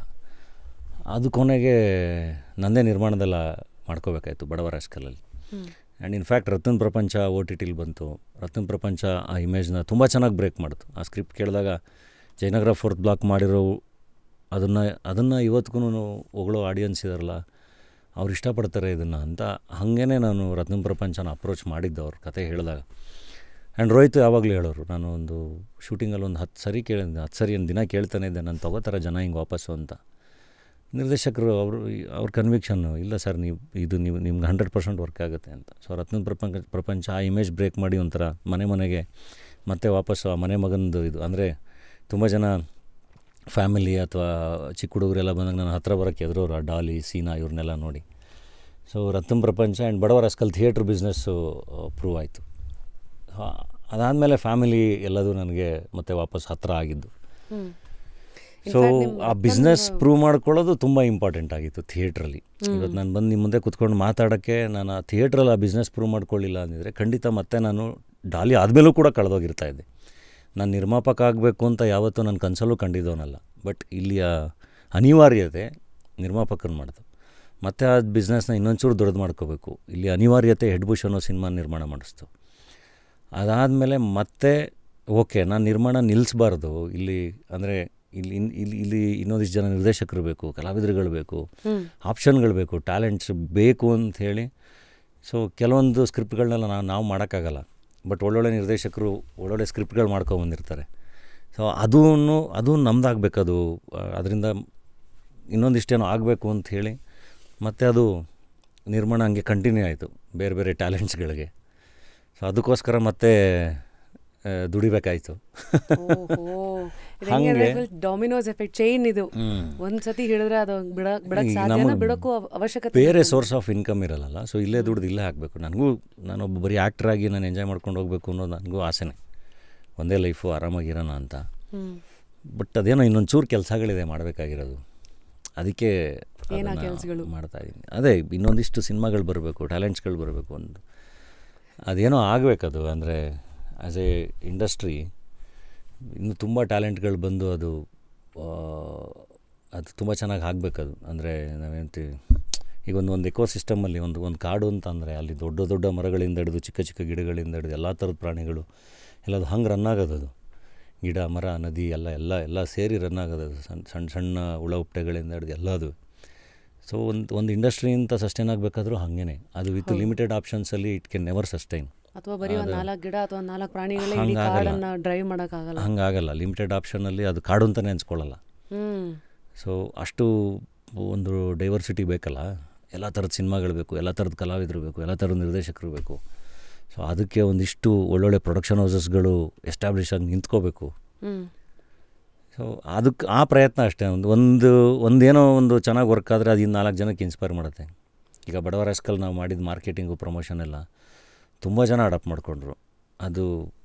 Speaker 1: ಅದು ಕೊನೆಗೆ ನಂದೇ ನಿರ್ಮಾಣದಲ್ಲ ಮಾಡ್ಕೋಬೇಕಾಯ್ತು ಬಡವರ ರಾಸ್ಕಲಲ್ಲಿ. ಆ್ಯಂಡ್ ಇನ್ಫ್ಯಾಕ್ಟ್ ರತ್ನ ಪ್ರಪಂಚ OTTಲಿ ಬಂತು. ರತ್ನ ಪ್ರಪಂಚ ಆ ಇಮೇಜ್ನ ತುಂಬ ಚೆನ್ನಾಗಿ ಬ್ರೇಕ್ ಮಾಡ್ತು. ಆ ಸ್ಕ್ರಿಪ್ಟ್ ಕೇಳಿದಾಗ ಜಯನಗರ 4th ಬ್ಲಾಕ್ ಮಾಡಿರೋ ಅದನ್ನು ಇವತ್ತಿಗೂ ಹೊಗಳೋ ಆಡಿಯನ್ಸ್ ಇದಾರಲ್ಲ, ಅವ್ರು ಇಷ್ಟಪಡ್ತಾರೆ ಇದನ್ನು ಅಂತ. ಹಾಗೇ ನಾನು ರತ್ನ ಪ್ರಪಂಚನ ಅಪ್ರೋಚ್ ಮಾಡಿದ್ದು ಅವ್ರ ಕತೆ ಹೇಳಿದಾಗ. ಆ್ಯಂಡ್ ರೋಹಿತ್ ಯಾವಾಗಲೂ ಹೇಳೋರು, ನಾನು ಒಂದು ಶೂಟಿಂಗಲ್ಲಿ ಒಂದು 10 ಸರಿ ಕೇಳಿದ್ದೆ, 10 ಸರಿ ಒಂದು ದಿನ ಕೇಳ್ತಾನೆ ಇದ್ದೆ, ನಾನು ತಗೋತಾರೆ ಜನ ಹಿಂಗೆ ವಾಪಸ್ಸು ಅಂತ. ನಿರ್ದೇಶಕರು ಅವ್ರ ಕನ್ವಿಕ್ಷನ್ನು, ಇಲ್ಲ ಸರ್ ನಿಮ್ಗೆ 100% ವರ್ಕ್ ಆಗುತ್ತೆ ಅಂತ. ಸೊ ರತ್ನ ಪ್ರಪಂಚ ಆ ಇಮೇಜ್ ಬ್ರೇಕ್ ಮಾಡಿ ಒಂಥರ ಮನೆಗೆ ಮತ್ತೆ ವಾಪಸ್ಸು ಆ ಮನೆ ಮಗಂದು ಇದು. ಅಂದರೆ ತುಂಬ ಜನ ಫ್ಯಾಮಿಲಿ ಅಥವಾ ಚಿಕ್ಕ ಹುಡುಗರೆಲ್ಲ ಬಂದಾಗ ನನ್ನ ಹತ್ರ ಬರೋಕ್ಕೆ ಎದುರೋರು, ಆ ಡಾಲಿ, ಸೀನಾ ಇವ್ರನ್ನೆಲ್ಲ ನೋಡಿ. ಸೊ ರತ್ನ ಪ್ರಪಂಚ ಆ್ಯಂಡ್ ಬಡವರ ರಾಸ್ಕಲ್ ಥಿಯೇಟ್ರ್ ಬಿಸ್ನೆಸ್ಸು ಪ್ರೂವ್ ಆಯಿತು. ಅದಾದಮೇಲೆ ಫ್ಯಾಮಿಲಿ ಎಲ್ಲದೂ ನನಗೆ ಮತ್ತೆ ವಾಪಸ್ ಹತ್ತಿರ ಆಗಿದ್ದು. ಸೊ ಆ ಬಿಸ್ನೆಸ್ ಪ್ರೂವ್ ಮಾಡ್ಕೊಳ್ಳೋದು ತುಂಬ ಇಂಪಾರ್ಟೆಂಟ್ ಆಗಿತ್ತು ಥಿಯೇಟ್ರಲ್ಲಿ. ಇವತ್ತು ನಾನು ಬಂದು ನಿಮ್ಮ ಮುಂದೆ ಕೂತ್ಕೊಂಡು ಮಾತಾಡೋಕ್ಕೆ ನಾನು ಆ ಥಿಯೇಟ್ರಲ್ಲಿ ಆ ಬಿಸ್ನೆಸ್ ಪ್ರೂವ್ ಮಾಡ್ಕೊಳ್ಳಿಲ್ಲ ಅಂದಿದ್ರೆ ಖಂಡಿತ ಮತ್ತೆ ನಾನು ಡಾಲಿ ಆದಮೇಲೂ ಕೂಡ ಕಳೆದೋಗಿರ್ತಾ ಇದ್ದೆ. ನಾನು ನಿರ್ಮಾಪಕ ಆಗಬೇಕು ಅಂತ ಯಾವತ್ತೂ ನನ್ನ ಕನಸಲ್ಲೂ ಕಂಡಿದ್ದವನಲ್ಲ. ಬಟ್ ಇಲ್ಲಿಯ ಅನಿವಾರ್ಯತೆ ನಿರ್ಮಾಪಕನ ಮಾಡ್ತು. ಮತ್ತು ಆ ಬಿಸ್ನೆಸ್ನ ಇನ್ನೊಂಚೂರು ದೊಡ್ಡದು ಮಾಡ್ಕೋಬೇಕು. ಇಲ್ಲಿ ಅನಿವಾರ್ಯತೆ ಹೆಡ್ ಬುಷ್ ಅನ್ನೋ ಸಿನಿಮಾ ನಿರ್ಮಾಣ ಮಾಡಿಸ್ತು. ಅದಾದಮೇಲೆ ಮತ್ತೆ ಓಕೆ, ನಾನು ನಿರ್ಮಾಣ ನಿಲ್ಲಿಸಬಾರ್ದು ಇಲ್ಲಿ. ಅಂದರೆ ಇಲ್ಲಿ ಇನ್ನೊಂದಿಷ್ಟು ಜನ ನಿರ್ದೇಶಕರು ಬೇಕು, ಕಲಾವಿದರುಗಳು ಬೇಕು, ಆಪ್ಷನ್ಗಳು ಬೇಕು, ಟ್ಯಾಲೆಂಟ್ಸ್ ಬೇಕು ಅಂತ ಹೇಳಿ. ಸೊ ಕೆಲವೊಂದು ಸ್ಕ್ರಿಪ್ಟ್ಗಳನ್ನೆಲ್ಲ ನಾವು ಮಾಡೋಕ್ಕಾಗಲ್ಲ. ಬಟ್ ಒಳ್ಳೊಳ್ಳೆ ನಿರ್ದೇಶಕರು ಒಳ್ಳೊಳ್ಳೆ ಸ್ಕ್ರಿಪ್ಟ್ಗಳು ಮಾಡ್ಕೊಬಂದಿರ್ತಾರೆ. ಸೊ ಅದು ನಮ್ದಾಗಬೇಕು. ಅದರಿಂದ ಇನ್ನೊಂದಿಷ್ಟೇನೋ ಆಗಬೇಕು ಅಂತ ಹೇಳಿ ಮತ್ತು ಅದು ನಿರ್ಮಾಣ ಹಂಗೆ ಕಂಟಿನ್ಯೂ ಆಯಿತು ಬೇರೆ ಬೇರೆ ಟ್ಯಾಲೆಂಟ್ಸ್ಗಳಿಗೆ. ಸೊ ಅದಕ್ಕೋಸ್ಕರ ಮತ್ತೆ ದುಡಿಬೇಕಾಯಿತು.
Speaker 2: ಹಾಗೆ ಡಾಮಿನೋಸ್ ಎಫೆಕ್ಟ್ ಚೈನ್ ಇದು. ಒಂದ್ಸತಿ ಹಿಡಿದ್ರೆ ಅದು ಬಿಡಕ್ಕೂ ಅವಶ್ಯಕತೆ,
Speaker 1: ಬೇರೆ ಸೋರ್ಸ್ ಆಫ್ ಇನ್ಕಮ್ ಇರಲ್ಲ. ಸೊ ಇಲ್ಲೇ ದುಡ್ದು ಇಲ್ಲೇ ಹಾಕಬೇಕು. ನಾನೊಬ್ಬ ಬರೀ ಆ್ಯಕ್ಟ್ರಾಗಿ ನಾನು ಎಂಜಾಯ್ ಮಾಡ್ಕೊಂಡು ಹೋಗ್ಬೇಕು ಅನ್ನೋದು ನನಗೂ ಆಸೆನೇ. ಒಂದೇ ಲೈಫು ಆರಾಮಾಗಿರೋಣ ಅಂತ. ಬಟ್ ಅದೇನೋ ಇನ್ನೊಂಚೂರು ಕೆಲಸಗಳಿದೆ ಮಾಡಬೇಕಾಗಿರೋದು. ಅದಕ್ಕೆ ಮಾಡ್ತಾಯಿದ್ದೀನಿ. ಅದೇ ಇನ್ನೊಂದಿಷ್ಟು ಸಿನಿಮಾಗಳು ಬರಬೇಕು, ಟ್ಯಾಲೆಂಟ್ಸ್ಗಳು ಬರಬೇಕು. ಅದೇನೋ ಆಗಬೇಕದು. ಅಂದರೆ ಆ್ಯಸ್ ಎ ಇಂಡಸ್ಟ್ರಿ ಇನ್ನೂ ತುಂಬ ಟ್ಯಾಲೆಂಟ್ಗಳು ಬಂದು ಅದು ಅದು ತುಂಬ ಚೆನ್ನಾಗಿ ಆಗಬೇಕದು. ಅಂದರೆ ನಾವೇಂತೀವಿ ಈಗ ಒಂದು ಎಕೋ ಸಿಸ್ಟಮಲ್ಲಿ ಒಂದು ಕಾಡು ಅಂತ ಅಂದರೆ ಅಲ್ಲಿ ದೊಡ್ಡ ದೊಡ್ಡ ಮರಗಳಿಂದ ಹಿಡಿದು ಚಿಕ್ಕ ಚಿಕ್ಕ ಗಿಡಗಳಿಂದ ಹಿಡಿದು ಎಲ್ಲ ಥರದ ಪ್ರಾಣಿಗಳು ಎಲ್ಲದು ಹಂಗೆ ರನ್ ಆಗೋದದು. ಗಿಡ ಮರ ನದಿ ಎಲ್ಲ ಸೇರಿ ರನ್ ಆಗೋದದು. ಸಣ್ಣ ಸಣ್ಣ ಹುಳ ಹುಪ್ಪಟೆಗಳಿಂದ ಹಿಡಿದು ಎಲ್ಲದು. ಸೊ ಒಂದು ಇಂಡಸ್ಟ್ರಿ ಅಂತ ಸಸ್ಟೈನ್ ಆಗಬೇಕಾದ್ರೂ ಹಾಗೇ ಅದು ವಿತ್ ಲಿಮಿಟೆಡ್ ಆಪ್ಷನ್ಸಲ್ಲಿ ಇಟ್ ಕ್ಯಾನ್ ನೆವರ್ ಸಸ್ಟೈನ್.
Speaker 2: ಅಥವಾ ಬರೀ ಒಂದು 4 ಗಿಡ ಅಥವಾ 4 ಪ್ರಾಣಿಗಳೇ ಇಡೀ ಕಾಡನ್ನು ಡ್ರೈವ್ ಮಾಡೋಕ್ಕಾಗಲ್ಲ.
Speaker 1: ಹಂಗಾಗಲ್ಲ. ಲಿಮಿಟೆಡ್ ಆಪ್ಷನಲ್ಲಿ ಅದು ಕಾಡು ಅಂತಲೇ ಅನ್ಸ್ಕೊಳ್ಳಲ್ಲ. ಸೊ ಅಷ್ಟು ಒಂದು ಡೈವರ್ಸಿಟಿ ಬೇಕಲ್ಲ. ಎಲ್ಲ ಥರದ ಸಿನಿಮಾಗಳು ಬೇಕು, ಎಲ್ಲ ಥರದ ಕಲಾವಿದರು ಬೇಕು, ಎಲ್ಲ ಥರದ ನಿರ್ದೇಶಕರು ಬೇಕು. ಸೊ ಅದಕ್ಕೆ ಒಂದಿಷ್ಟು ಒಳ್ಳೊಳ್ಳೆ ಪ್ರೊಡಕ್ಷನ್ ಹೌಸಸ್ಗಳು ಎಸ್ಟಾಬ್ಲಿಷ್ ಆಗಿ ನಿಂತ್ಕೋಬೇಕು. ಸೊ ಅದಕ್ಕೆ ಆ ಪ್ರಯತ್ನ ಅಷ್ಟೇ. ಒಂದೇನೋ ಒಂದು ಚೆನ್ನಾಗಿ ವರ್ಕ್ ಆದರೆ ಅದು ಇನ್ನು 4 ಜನಕ್ಕೆ ಇನ್ಸ್ಪೈರ್ ಮಾಡುತ್ತೆ. ಈಗ ಬಡವರ ರಾಸ್ಕಲ್ ನಾವು ಮಾಡಿದ ಮಾರ್ಕೆಟಿಂಗು ಪ್ರಮೋಷನ್ ಎಲ್ಲ ತುಂಬ ಜನ ಅಡಾಪ್ಟ್ ಮಾಡಿಕೊಂಡ್ರು. ಅದು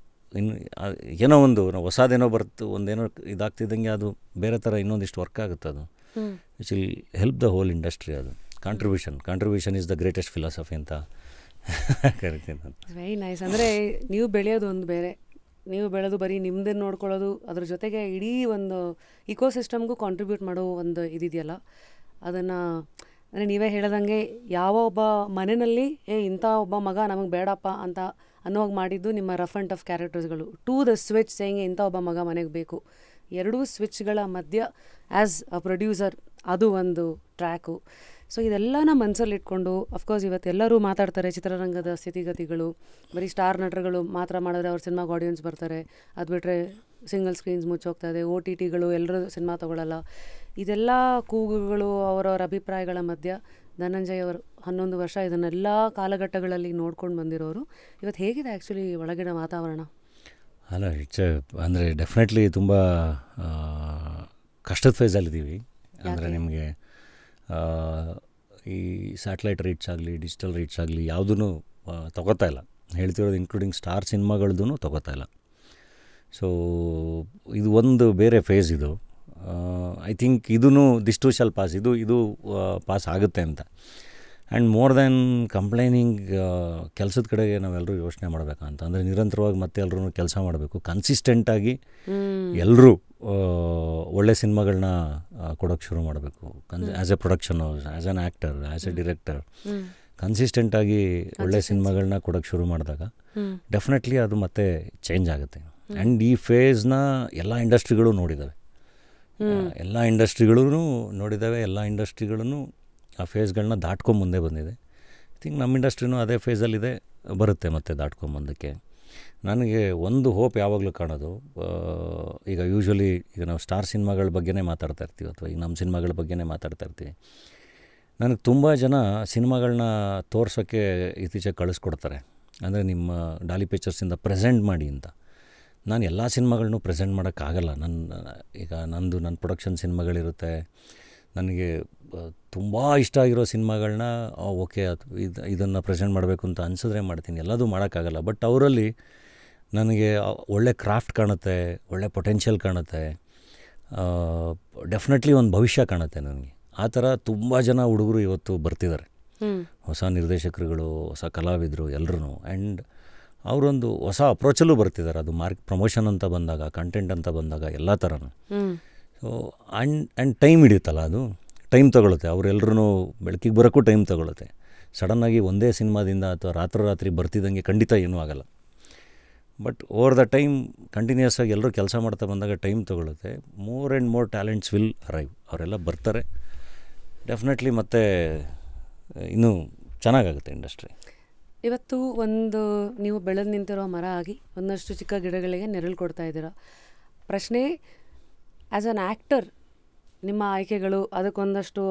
Speaker 1: ಇನ್ನು ಏನೋ ಒಂದು ಹೊಸದೇನೋ ಒಂದೇನೋ ಇದಾಗ್ತಿದ್ದಂಗೆ ಅದು ಬೇರೆ ಥರ ಇನ್ನೊಂದಿಷ್ಟು ವರ್ಕ್ ಆಗುತ್ತೆ. ಅದು which will help the whole industry. ಅದು contribution is the greatest philosophy ಅಂತ ಕರಿತೀನಿ ನಾನು.
Speaker 2: Very nice. ಅಂದರೆ ನೀವು ಬೆಳೆಯೋದು ಒಂದು ಬೇರೆ, ನೀವು ಬೆಳೆದು ಬರೀ ನಿಮ್ಮದನ್ನು ನೋಡ್ಕೊಳ್ಳೋದು, ಅದ್ರ ಜೊತೆಗೆ ಇಡೀ ಒಂದು ಇಕೋಸಿಸ್ಟಮ್ಗೂ ಕಾಂಟ್ರಿಬ್ಯೂಟ್ ಮಾಡೋ ಒಂದು ಇದಿದೆಯಲ್ಲ, ಅದನ್ನು ಅಂದರೆ ನೀವೇ ಹೇಳ್ದಂಗೆ ಯಾವ ಒಬ್ಬ ಮನೆಯಲ್ಲಿ ಇಂಥ ಒಬ್ಬ ಮಗ ನಮಗೆ ಬೇಡಪ್ಪ ಅಂತ ಅನ್ನೋವಾಗ ಮಾಡಿದ್ದು ನಿಮ್ಮ ರಫ್ ಆ್ಯಂಡ್ ಟಫ್ ಕ್ಯಾರೆಕ್ಟರ್ಸ್ಗಳು. ಟು ದ ಸ್ವಿಚ್ ಸೇಯಿಂಗ್ ಇಂಥ ಒಬ್ಬ ಮಗ ಮನೆಗೆ ಬೇಕು. ಎರಡೂ ಸ್ವಿಚ್ಗಳ ಮಧ್ಯ ಆ್ಯಸ್ ಅ ಪ್ರೊಡ್ಯೂಸರ್ ಅದು ಒಂದು ಟ್ರ್ಯಾಕು. ಸೊ ಇದೆಲ್ಲನ ಮನಸ್ಸಲ್ಲಿ ಇಟ್ಕೊಂಡು ಅಫ್ಕೋರ್ಸ್ ಇವತ್ತೆಲ್ಲರೂ ಮಾತಾಡ್ತಾರೆ ಚಿತ್ರರಂಗದ ಸ್ಥಿತಿಗತಿಗಳು. ಬರೀ ಸ್ಟಾರ್ ನಟರುಗಳು ಮಾತ್ರ ಮಾಡಿದ್ರೆ ಅವ್ರ ಸಿನಿಮಾಗೆ ಆಡಿಯನ್ಸ್ ಬರ್ತಾರೆ, ಅದು ಬಿಟ್ಟರೆ ಸಿಂಗಲ್ ಸ್ಕ್ರೀನ್ಸ್ ಮುಚ್ಚೋಗ್ತಾ ಇದೆ, OTTಗಳು ಎಲ್ಲರೂ ಸಿನಿಮಾ ತೊಗೊಳ್ಳಲ್ಲ. ಇದೆಲ್ಲ ಕೂಗುಗಳು, ಅವರವರ ಅಭಿಪ್ರಾಯಗಳ ಮಧ್ಯ ಧನಂಜಯ್ ಅವರು 11 ವರ್ಷ ಇದನ್ನೆಲ್ಲ ಕಾಲಘಟ್ಟಗಳಲ್ಲಿ ನೋಡ್ಕೊಂಡು ಬಂದಿರೋರು. ಇವತ್ತು ಹೇಗಿದೆ ಆ್ಯಕ್ಚುಲಿ ಒಳಗಿನ ವಾತಾವರಣ?
Speaker 1: ಅಲ್ಲ, ಅಂದರೆ ಡೆಫಿನೆಟ್ಲಿ ತುಂಬ ಕಷ್ಟದ ಫೇಸಲ್ಲಿದ್ದೀವಿ. ಅಂದರೆ ನಿಮಗೆ ಈ ಸ್ಯಾಟಲೈಟ್ ರೀಚ್ ಆಗಲಿ, ಡಿಜಿಟಲ್ ರೀಚ್ ಆಗಲಿ ಯಾವುದೂ ತೊಗೋತಾ ಇಲ್ಲ. ಹೇಳ್ತಿರೋದು ಇನ್ಕ್ಲೂಡಿಂಗ್ ಸ್ಟಾರ್ ಸಿನಿಮಾಗಳದ್ದು ತೊಗೋತಾ ಇಲ್ಲ. ಸೊ ಇದು ಒಂದು ಬೇರೆ ಫೇಸ್. ಇದು ಐ ಥಿಂಕ್ ಇದೂ ದಿಸ್ ಟು ಶಾಲ್ ಪಾಸ್. ಇದು ಪಾಸ್ ಆಗುತ್ತೆ ಅಂತ. ಆ್ಯಂಡ್ ಮೋರ್ ದ್ಯಾನ್ ಕಂಪ್ಲೈನಿಂಗ್ ಕೆಲಸದ ಕಡೆಗೆ ನಾವೆಲ್ಲರೂ ಯೋಚನೆ ಮಾಡಬೇಕಂತ. ಅಂದರೆ ನಿರಂತರವಾಗಿ ಮತ್ತೆ ಎಲ್ಲರೂ ಕೆಲಸ ಮಾಡಬೇಕು, ಕನ್ಸಿಸ್ಟೆಂಟಾಗಿ ಎಲ್ಲರೂ ಒಳ್ಳೆ ಸಿನಿಮಾಗಳನ್ನ ಕೊಡೋಕ್ಕೆ ಶುರು ಮಾಡಬೇಕು. As a production house, as an actor, as a director ಕನ್ಸಿಸ್ಟೆಂಟಾಗಿ ಒಳ್ಳೆ ಸಿನಿಮಾಗಳನ್ನ ಕೊಡೋಕ್ಕೆ ಶುರು ಮಾಡಿದಾಗ ಡೆಫಿನೆಟ್ಲಿ ಅದು ಮತ್ತೆ ಚೇಂಜ್ ಆಗುತ್ತೆ. ಆ್ಯಂಡ್ ಈ ಫೇಸ್ನ ಎಲ್ಲ ಇಂಡಸ್ಟ್ರಿಗಳು ನೋಡಿದ್ದಾವೆ. ಎಲ್ಲ ಇಂಡಸ್ಟ್ರಿಗಳೂ ಆ ಫೇಸ್ಗಳನ್ನ ದಾಟ್ಕೊಂಡು ಮುಂದೆ ಬಂದಿದೆ. ಐ ಥಿಂಕ್ ನಮ್ಮ ಇಂಡಸ್ಟ್ರಿನೂ ಅದೇ ಫೇಸಲ್ಲಿದೆ, ಬರುತ್ತೆ ಮತ್ತೆ ದಾಟ್ಕೊಂಬಂದಕ್ಕೆ. ನನಗೆ ಒಂದು ಹೋಪ್ ಯಾವಾಗಲೂ ಕಾಣೋದು, ಈಗ ಯೂಶ್ವಲಿ ಈಗ ನಾವು ಸ್ಟಾರ್ ಸಿನಿಮಾಗಳ ಬಗ್ಗೆನೇ ಮಾತಾಡ್ತಾ ಇರ್ತೀವಿ, ಅಥವಾ ಈಗ ನಮ್ಮ ಸಿನಿಮಾಗಳ ಬಗ್ಗೆನೇ ಮಾತಾಡ್ತಾ ಇರ್ತೀವಿ. ನನಗೆ ತುಂಬ ಜನ ಸಿನಿಮಾಗಳನ್ನ ತೋರ್ಸೋಕ್ಕೆ ಇತ್ತೀಚೆಗೆ ಕಳಿಸ್ಕೊಡ್ತಾರೆ. ಅಂದರೆ ನಿಮ್ಮ ಡಾಲಿ ಪಿಕ್ಚರ್ಸಿಂದ ಪ್ರೆಸೆಂಟ್ ಮಾಡಿ ಅಂತ. ನಾನು ಎಲ್ಲ ಸಿನಿಮಾಗಳನ್ನೂ ಪ್ರೆಸೆಂಟ್ ಮಾಡೋಕ್ಕಾಗಲ್ಲ. ನನ್ನ ಪ್ರೊಡಕ್ಷನ್ ಸಿನಿಮಾಗಳಿರುತ್ತೆ. ನನಗೆ ತುಂಬ ಇಷ್ಟ ಆಗಿರೋ ಸಿನಿಮಾಗಳನ್ನ ಓಕೆ ಇದನ್ನು ಪ್ರೆಸೆಂಟ್ ಮಾಡಬೇಕು ಅಂತ ಅನಿಸಿದ್ರೆ ಮಾಡ್ತೀನಿ, ಎಲ್ಲದೂ ಮಾಡೋಕ್ಕಾಗಲ್ಲ. ಬಟ್ ಅವರಲ್ಲಿ ನನಗೆ ಒಳ್ಳೆ ಕ್ರಾಫ್ಟ್ ಕಾಣುತ್ತೆ, ಒಳ್ಳೆ ಪೊಟೆನ್ಷಿಯಲ್ ಕಾಣುತ್ತೆ, ಡೆಫಿನೆಟ್ಲಿ ಒಂದು ಭವಿಷ್ಯ ಕಾಣುತ್ತೆ ನನಗೆ. ಆ ಥರ ತುಂಬ ಜನ ಹುಡುಗರು ಇವತ್ತು ಬರ್ತಿದ್ದಾರೆ, ಹೊಸ ನಿರ್ದೇಶಕರುಗಳು, ಹೊಸ ಕಲಾವಿದರು ಎಲ್ಲರೂ. ಆ್ಯಂಡ್ ಅವರೊಂದು ಹೊಸ ಅಪ್ರೋಚಲ್ಲೂ ಬರ್ತಿದ್ದಾರೆ. ಅದು ಪ್ರಮೋಷನ್ ಅಂತ ಬಂದಾಗ, ಕಂಟೆಂಟ್ ಅಂತ ಬಂದಾಗ ಎಲ್ಲ ಥರನೂ. ಸೊ ಆ್ಯಂಡ್ ಟೈಮ್ ಹಿಡಿಯುತ್ತಲ್ಲ, ಅದು ಟೈಮ್ ತೊಗೊಳುತ್ತೆ. ಅವರೆಲ್ಲರೂ ಬೆಳಕಿಗೆ ಬರೋಕ್ಕೂ ಟೈಮ್ ತೊಗೊಳುತ್ತೆ. ಸಡನ್ನಾಗಿ ಒಂದೇ ಸಿನಿಮಾದಿಂದ ಅಥವಾ ರಾತ್ರಿ ಬರ್ತಿದ್ದಂಗೆ ಖಂಡಿತ ಏನೂ ಆಗಲ್ಲ. But over the time continuous ಆಗಿ ಎಲ್ಲರೂ ಕೆಲಸ ಮಾಡ್ತಾ ಬಂದಾಗ ಟೈಮ್ ತೊಗೊಳುತ್ತೆ. More and more talents will arrive. ಅವರೆಲ್ಲ ಬರ್ತಾರೆ ಡೆಫಿನೆಟ್ಲಿ. ಮತ್ತು ಇನ್ನೂ ಚೆನ್ನಾಗಾಗುತ್ತೆ ಇಂಡಸ್ಟ್ರಿ.
Speaker 2: ಇವತ್ತು ಒಂದು ನೀವು ಬೆಳೆದು ನಿಂತಿರೋ ಮರ ಆಗಿ ಒಂದಷ್ಟು ಚಿಕ್ಕ ಗಿಡಗಳಿಗೆ ನೆರಳು ಕೊಡ್ತಾ ಇದ್ದೀರಾ. ಪ್ರಶ್ನೆ, ಆ್ಯಸ್ ಆನ್ ಆ್ಯಕ್ಟರ್ ನಿಮ್ಮ ಆಯ್ಕೆಗಳು, ಅದಕ್ಕೊಂದಷ್ಟು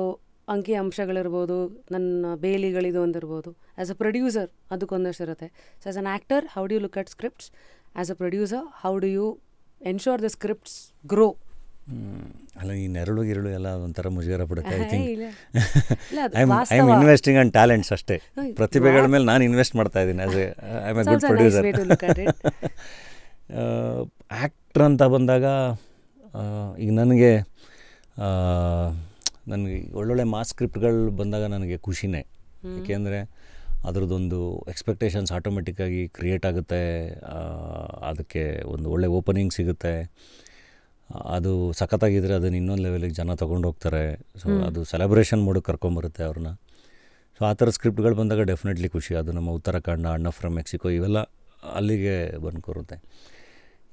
Speaker 2: ಅಂಕಿ ಅಂಶಗಳಿರ್ಬೋದು, ನನ್ನ ಬೇಲಿಗಳಿದು ಒಂದಿರ್ಬೋದು. ಆ್ಯಸ್ ಅ ಪ್ರೊಡ್ಯೂಸರ್ ಅದಕ್ಕೊಂದಷ್ಟು ಇರುತ್ತೆ. So as an actor, how do you look at scripts? As a producer, how do you ensure the scripts grow?
Speaker 1: ಅಲ್ಲ, ಈ ನೆರಳು ಎಲ್ಲ ಒಂಥರ ಮುಜುಗರ ಪಡುತ್ತೆ. I think I am investing on talents ಅಷ್ಟೇ. ಪ್ರತಿಭೆಗಳ ಮೇಲೆ ನಾನು ಇನ್ವೆಸ್ಟ್ ಮಾಡ್ತಾ ಇದ್ದೀನಿ. As I am a good producer. Actor ಅಂತ ಬಂದಾಗ ಈಗ ನನಗೆ ಒಳ್ಳೊಳ್ಳೆ ಮಾಸ್ ಸ್ಕ್ರಿಪ್ಟ್ಗಳು ಬಂದಾಗ ನನಗೆ ಖುಷಿನೇ. ಏಕೆಂದರೆ ಅದರದ್ದೊಂದು ಎಕ್ಸ್ಪೆಕ್ಟೇಷನ್ಸ್ ಆಟೋಮೆಟಿಕ್ಕಾಗಿ ಕ್ರಿಯೇಟ್ ಆಗುತ್ತೆ. ಅದಕ್ಕೆ ಒಂದು ಒಳ್ಳೆ ಓಪನಿಂಗ್ ಸಿಗುತ್ತೆ. ಅದು ಸಖತ್ತಾಗಿದ್ದರೆ ಅದನ್ನು ಇನ್ನೊಂದು ಲೆವೆಲಿಗೆ ಜನ ತೊಗೊಂಡು ಹೋಗ್ತಾರೆ. ಸೊ ಅದು ಸೆಲೆಬ್ರೇಷನ್ ಮೋಡಿಗೆ ಕರ್ಕೊಂಬರುತ್ತೆ ಅವ್ರನ್ನ. ಸೊ ಆ ಥರ ಸ್ಕ್ರಿಪ್ಟ್ಗಳು ಬಂದಾಗ ಡೆಫಿನೆಟ್ಲಿ ಖುಷಿ. ಅದು ನಮ್ಮ ಉತ್ತರಾಖಂಡ, ಅಣ್ಣ ಫ್ರಮ್ ಮೆಕ್ಸಿಕೋ ಇವೆಲ್ಲ ಅಲ್ಲಿಗೆ ಬಂದ್ಕೊರುತ್ತೆ.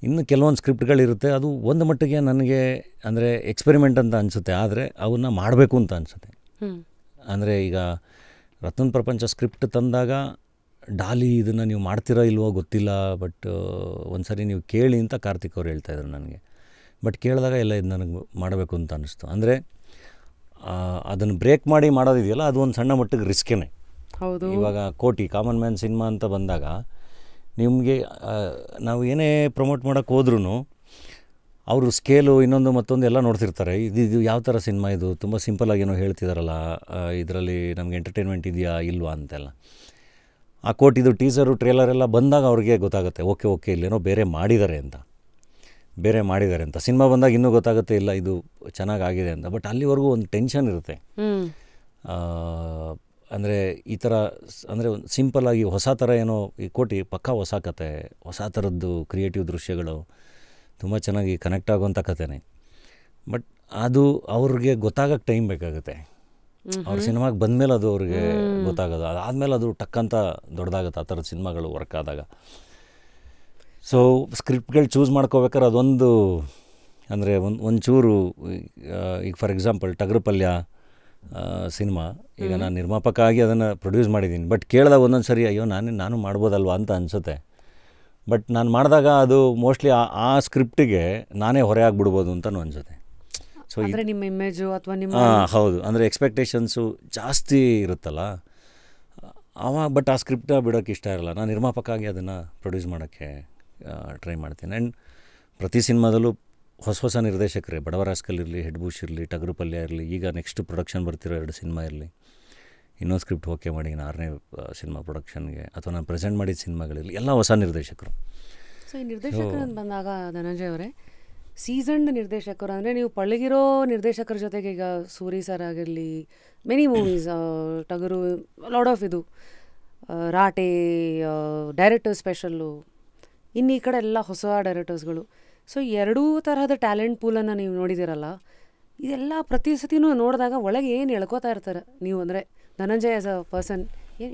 Speaker 1: ಇನ್ನು ಕೆಲವೊಂದು ಸ್ಕ್ರಿಪ್ಟ್ಗಳಿರುತ್ತೆ, ಅದು ಒಂದು ಮಟ್ಟಿಗೆ ನನಗೆ ಅಂದರೆ ಎಕ್ಸ್ಪೆರಿಮೆಂಟ್ ಅಂತ ಅನಿಸುತ್ತೆ, ಆದರೆ ಅವನ್ನ ಮಾಡಬೇಕು ಅಂತ ಅನಿಸುತ್ತೆ. ಅಂದರೆ ಈಗ ರತ್ನದ ಪ್ರಪಂಚ ಸ್ಕ್ರಿಪ್ಟ್ ತಂದಾಗ ಡಾಲಿ ಇದನ್ನು ನೀವು ಮಾಡ್ತೀರಾ ಇಲ್ವೋ ಗೊತ್ತಿಲ್ಲ, ಬಟ್ ಒಂದು ಸರಿ ನೀವು ಕೇಳಿ ಅಂತ ಕಾರ್ತಿಕ್ ಅವ್ರು ಹೇಳ್ತಾಯಿದ್ರು ನನಗೆ. ಬಟ್ ಕೇಳಿದಾಗ ಎಲ್ಲ ಇದು ನನಗೆ ಮಾಡಬೇಕು ಅಂತ ಅನ್ನಿಸ್ತು. ಅಂದರೆ ಅದನ್ನು ಬ್ರೇಕ್ ಮಾಡಿ ಮಾಡೋದಿದೆಯಲ್ಲ, ಅದು ಒಂದು ಸಣ್ಣ ಮಟ್ಟಿಗೆ ರಿಸ್ಕೇ.
Speaker 2: ಹೌದು.
Speaker 1: ಇವಾಗ ಕೋಟಿ ಕಾಮನ್ ಮ್ಯಾನ್ ಸಿನಿಮಾ ಅಂತ ಬಂದಾಗ ನಿಮಗೆ ನಾವು ಏನೇ ಪ್ರಮೋಟ್ ಮಾಡೋಕ್ಕೆ ಹೋದ್ರೂ ಅವರು ಸ್ಕೇಲು ಇನ್ನೊಂದು ಮತ್ತೊಂದು ಎಲ್ಲ ನೋಡ್ತಿರ್ತಾರೆ. ಇದು ಯಾವ ಥರ ಸಿನಿಮಾ, ಇದು ತುಂಬ ಸಿಂಪಲಾಗಿ ಏನೋ ಹೇಳ್ತಿದಾರಲ್ಲ, ಇದರಲ್ಲಿ ನಮಗೆ ಎಂಟರ್ಟೈನ್ಮೆಂಟ್ ಇದೆಯಾ ಇಲ್ವಾ ಅಂತೆಲ್ಲ. ಆ ಕೋಟಿದು ಟೀಸರು ಟ್ರೇಲರ್ ಎಲ್ಲ ಬಂದಾಗ ಅವ್ರಿಗೆ ಗೊತ್ತಾಗುತ್ತೆ, ಓಕೆ ಇಲ್ಲೇನೋ ಬೇರೆ ಮಾಡಿದ್ದಾರೆ ಅಂತ. ಸಿನಿಮಾ ಬಂದಾಗ ಇನ್ನೂ ಗೊತ್ತಾಗುತ್ತೆ, ಇಲ್ಲ ಇದು ಚೆನ್ನಾಗಾಗಿದೆ ಅಂತ. ಬಟ್ ಅಲ್ಲಿವರೆಗೂ ಒಂದು ಟೆನ್ಷನ್ ಇರುತ್ತೆ. ಅಂದರೆ ಈ ಥರ ಅಂದರೆ ಒಂದು ಸಿಂಪಲ್ಲಾಗಿ ಹೊಸ ಥರ ಏನೋ, ಈ ಕೋಟಿ ಪಕ್ಕಾ ಹೊಸ ಕತೆ, ಹೊಸ ಥರದ್ದು ಕ್ರಿಯೇಟಿವ್ ದೃಶ್ಯಗಳು, ತುಂಬ ಚೆನ್ನಾಗಿ ಕನೆಕ್ಟ್ ಆಗುವಂಥ ಕಥೆನೇ. ಬಟ್ ಅದು ಅವ್ರಿಗೆ ಗೊತ್ತಾಗಕ್ಕೆ ಟೈಮ್ ಬೇಕಾಗುತ್ತೆ. ಅವ್ರ ಸಿನಿಮಾಗೆ ಬಂದಮೇಲೆ ಅದು ಅವ್ರಿಗೆ ಗೊತ್ತಾಗೋದು, ಅದಾದಮೇಲೆ ಅದು ಟಕ್ಕಂತ ದೊಡ್ಡದಾಗುತ್ತೆ ಆ ಥರದ ಸಿನಿಮಾಗಳು ವರ್ಕ್ ಆದಾಗ. ಸೊ ಸ್ಕ್ರಿಪ್ಟ್ಗಳು ಚೂಸ್ ಮಾಡ್ಕೋಬೇಕಾದ್ರೆ ಅದೊಂದು ಅಂದರೆ ಒಂಚೂರು ಈಗ ಫಾರ್ ಎಕ್ಸಾಂಪಲ್ ಟಗರು ಪಲ್ಯ ಸಿನಿಮಾ, ಈಗ ನಾನು ನಿರ್ಮಾಪಕ ಆಗಿ ಅದನ್ನು ಪ್ರೊಡ್ಯೂಸ್ ಮಾಡಿದ್ದೀನಿ. ಬಟ್ ಕೇಳಿದಾಗ ಒಂದೊಂದು ಸರಿ ಅಯ್ಯೋ ನಾನು ಮಾಡ್ಬೋದಲ್ವಾ ಅಂತ ಅನಿಸುತ್ತೆ. ಬಟ್ ನಾನು ಮಾಡಿದಾಗ ಅದು ಮೋಸ್ಟ್ಲಿ ಆ ಸ್ಕ್ರಿಪ್ಟಿಗೆ ನಾನೇ ಹೊರೆ ಆಗಿಬಿಡ್ಬೋದು ಅಂತಲೂ ಅನಿಸುತ್ತೆ. ಸೊ
Speaker 2: ನಿಮ್ಮ ಇಮೇಜು ಅಥವಾ ನಿಮ್ಮ
Speaker 1: ಹೌದು, ಅಂದರೆ ಎಕ್ಸ್ಪೆಕ್ಟೇಷನ್ಸು ಜಾಸ್ತಿ ಇರುತ್ತಲ್ಲ ಅವಾಗ. ಬಟ್ ಆ ಸ್ಕ್ರಿಪ್ಟ ಬಿಡೋಕ್ಕೆ ಇಷ್ಟ ಇರಲ್ಲ. ನಾನು ನಿರ್ಮಾಪಕ ಆಗಿ ಅದನ್ನು ಪ್ರೊಡ್ಯೂಸ್ ಮಾಡೋಕ್ಕೆ ಟ್ರೈ ಮಾಡ್ತೀನಿ. ಆ್ಯಂಡ್ ಪ್ರತಿ ಸಿನಿಮಾದಲ್ಲೂ ಹೊಸ ನಿರ್ದೇಶಕರೇ, ಬಡವರಾಸ್ಕಲ್ ಇರಲಿ, ಹೆಡ್ ಬೂಶ್ ಇರಲಿ, ಟಗರು ಪಲ್ಯ ಇರಲಿ, ಈಗ ನೆಕ್ಸ್ಟ್ ಪ್ರೊಡಕ್ಷನ್ ಬರ್ತಿರೋ 2 ಸಿನಿಮಾ ಇರಲಿ, ಇನ್ನೊಂದು ಸ್ಕ್ರಿಪ್ಟ್ ಓಕೆ ಮಾಡಿ 6ನೇ ಸಿನಿಮಾ ಪ್ರೊಡಕ್ಷನ್ಗೆ, ಅಥವಾ ನಾನು ಪ್ರೆಸೆಂಟ್ ಮಾಡಿದ ಸಿನಿಮಾಗಳಿರಲಿ, ಎಲ್ಲ ಹೊಸ ನಿರ್ದೇಶಕರು.
Speaker 2: ಸೊ ಈ ನಿರ್ದೇಶಕರು ಅಂತ ಬಂದಾಗ ಧನಂಜಯ್ ಅವರೇ, ಸೀಸನ್ಡ್ ನಿರ್ದೇಶಕರು ಅಂದರೆ ನೀವು ಪಳಗಿರೋ ನಿರ್ದೇಶಕರ ಜೊತೆಗೆ, ಈಗ ಸೂರಿ ಸರ್ ಆಗಿರಲಿ, ಮೆನಿ ಮೂವೀಸ್, ಟಗರು, ಲಾಡ್ ಆಫ್ ಇದು ರಾಟೆ, ಡೈರೆಕ್ಟರ್ ಸ್ಪೆಷಲ್ಲು, ಇನ್ನು ಈ ಕಡೆ ಎಲ್ಲ ಹೊಸ ಡೈರೆಕ್ಟರ್ಸ್ಗಳು. ಸೊ ಎರಡೂ ತರಹದ ಟ್ಯಾಲೆಂಟ್ ಪೂಲನ್ನು ನೀವು ನೋಡಿದಿರಲ್ಲ, ಇದೆಲ್ಲ ಪ್ರತಿ ಸತಿನೂ ನೋಡಿದಾಗ ಒಳಗೆ ಏನು ಎಳ್ಕೋತಾ ಇರ್ತಾರೆ ನೀವು? ಅಂದರೆ ಧನಂಜಯ್ ಆಸ್ ಅ ಪರ್ಸನ್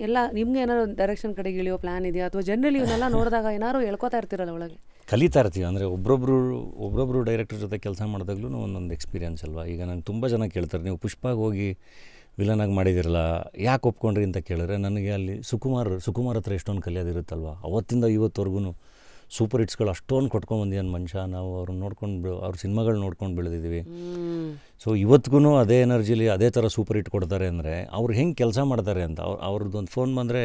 Speaker 2: ಎಲ್ಲ ನಿಮ್ಗೆ ಏನಾದ್ರು ಡೈರೆಕ್ಷನ್ ಕಡೆಗೆ ಇಳಿಯೋ ಪ್ಲ್ಯಾನ್ ಇದೆಯಾ, ಅಥವಾ ಜನರಲಿ ಇವನ್ನೆಲ್ಲ ನೋಡಿದಾಗ ಏನಾದ್ರು ಎಳ್ಕೋತಾ ಇರ್ತೀರಲ್ಲ ಒಳಗೆ?
Speaker 1: ಕಲಿತಾ ಇರ್ತೀವಿ. ಅಂದರೆ ಒಬ್ಬೊಬ್ಬರು ಡೈರೆಕ್ಟರ್ ಜೊತೆ ಕೆಲಸ ಮಾಡಿದಾಗ್ಲೂ ಒಂದೊಂದು ಎಕ್ಸ್ಪೀರಿಯನ್ಸ್ ಅಲ್ವಾ. ಈಗ ನಂಗೆ ತುಂಬ ಜನ ಕೇಳ್ತಾರೆ, ನೀವು ಪುಷ್ಪಾಗಿ ಹೋಗಿ ವಿಲನಾಗಿ ಮಾಡಿದಿರಲ್ಲ, ಯಾಕೆ ಒಪ್ಕೊಂಡ್ರಿ ಅಂತ ಕೇಳಿದ್ರೆ, ನನಗೆ ಅಲ್ಲಿ ಸುಕುಮಾರ್ ಹತ್ರ ಎಷ್ಟೊಂದು ಕಲಿಯೋದಿರುತ್ತಲ್ವ. ಅವತ್ತಿಂದ ಇವತ್ತವರೆಗೂ ಸೂಪರ್ ಹಿಟ್ಸ್ಗಳು ಅಷ್ಟೊಂದು ಕೊಟ್ಕೊಂಡ್ಬಂದಿದ್ದಾನೆ ಮನುಷ್ಯ. ನಾವು ಅವ್ರನ್ನ ಅವ್ರ ಸಿನಿಮಾಗಳು ನೋಡ್ಕೊಂಡು ಬೆಳೆದಿದ್ದೀವಿ. ಸೊ ಇವತ್ತಿಗೂ ಅದೇ ಎನರ್ಜಿಲಿ ಅದೇ ಥರ ಸೂಪರ್ ಹಿಟ್ ಕೊಡ್ತಾರೆ ಅಂದರೆ ಅವ್ರು ಹೆಂಗೆ ಕೆಲಸ ಮಾಡ್ತಾರೆ ಅಂತ. ಅವ್ರದ್ದೊಂದು ಫೋನ್ ಬಂದರೆ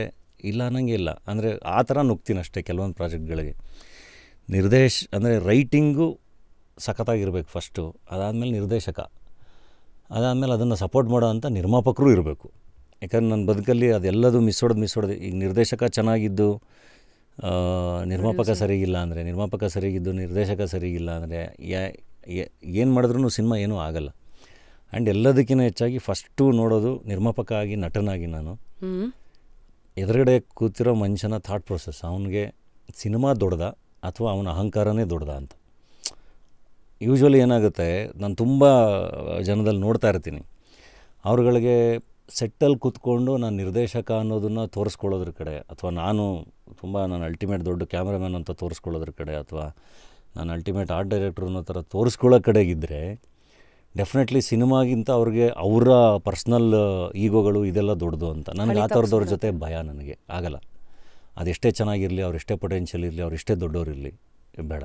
Speaker 1: ಇಲ್ಲ ಅನ್ನಂಗೆ ಇಲ್ಲ. ಅಂದರೆ ಆ ಥರ ನುಗ್ತೀನಿ ಅಷ್ಟೇ ಕೆಲವೊಂದು ಪ್ರಾಜೆಕ್ಟ್ಗಳಿಗೆ. ಅಂದರೆ ರೈಟಿಂಗು ಸಖತ್ತಾಗಿರ್ಬೇಕು ಫಸ್ಟು, ಅದಾದಮೇಲೆ ನಿರ್ದೇಶಕ, ಅದಾದಮೇಲೆ ಅದನ್ನು ಸಪೋರ್ಟ್ ಮಾಡೋ ಅಂಥ ನಿರ್ಮಾಪಕರು ಇರಬೇಕು. ಯಾಕಂದ್ರೆ ನನ್ನ ಬದುಕಲ್ಲಿ ಅದೆಲ್ಲದು ಮಿಸ್ ಹೊಡೆದು ಈಗ ನಿರ್ದೇಶಕ ಚೆನ್ನಾಗಿದ್ದು ನಿರ್ಮಾಪಕ ಸರಿಗಿಲ್ಲ ಅಂದರೆ, ನಿರ್ಮಾಪಕ ಸರಿಗಿದ್ದು ನಿರ್ದೇಶಕ ಸರಿಗಿಲ್ಲ ಅಂದರೆ ಏನು ಮಾಡಿದ್ರೂ ಸಿನಿಮಾ ಏನೂ ಆಗಲ್ಲ. ಆ್ಯಂಡ್ ಎಲ್ಲದಕ್ಕಿಂತ ಹೆಚ್ಚಾಗಿ ಫಸ್ಟು ನೋಡೋದು ನಿರ್ಮಾಪಕ ಆಗಿ, ನಟನಾಗಿ ನಾನು ಎದುರುಗಡೆ ಕೂತಿರೋ ಮನುಷ್ಯನ ಥಾಟ್ ಪ್ರೊಸೆಸ್, ಅವನಿಗೆ ಸಿನಿಮಾ ದೊಡ್ಡದ ಅಥವಾ ಅವನ ಅಹಂಕಾರನೇ ದೊಡ್ಡದ ಅಂತ. ಯೂಶ್ವಲಿ ಏನಾಗುತ್ತೆ, ನಾನು ತುಂಬ ಜನದಲ್ಲಿ ನೋಡ್ತಾ ಇರ್ತೀನಿ, ಅವ್ರುಗಳಿಗೆ ಸೆಟ್ಟಲ್ಲಿ ಕೂತ್ಕೊಂಡು ನಾನು ನಿರ್ದೇಶಕ ಅನ್ನೋದನ್ನು ತೋರಿಸ್ಕೊಳ್ಳೋದ್ರ ಕಡೆ, ಅಥವಾ ನಾನು ಅಲ್ಟಿಮೇಟ್ ದೊಡ್ಡ ಕ್ಯಾಮ್ರಾಮ್ಯಾನ್ ಅಂತ ತೋರಿಸ್ಕೊಳ್ಳೋದ್ರ ಕಡೆ, ಅಥವಾ ನಾನು ಅಲ್ಟಿಮೇಟ್ ಆರ್ಟ್ ಡೈರೆಕ್ಟ್ರು ಅನ್ನೋ ಥರ ತೋರಿಸ್ಕೊಳ್ಳೋ ಕಡೆಗಿದ್ದರೆ ಡೆಫಿನೆಟ್ಲಿ ಸಿನಿಮಾಗಿಂತ ಅವ್ರಿಗೆ ಅವರ ಪರ್ಸ್ನಲ್ ಈಗೋಗಳು ಇದೆಲ್ಲ ದೊಡ್ಡದು ಅಂತ. ನನಗೆ ಆ ಥರದವ್ರ ಜೊತೆ ಭಯ, ನನಗೆ ಆಗಲ್ಲ. ಅದೆಷ್ಟೇ ಚೆನ್ನಾಗಿರಲಿ, ಅವರೆಷ್ಟೇ ಪೊಟೆನ್ಷಿಯಲ್ ಇರಲಿ, ಅವರೆಷ್ಟೇ ದೊಡ್ಡವರಿರಲಿ, ಬೇಡ.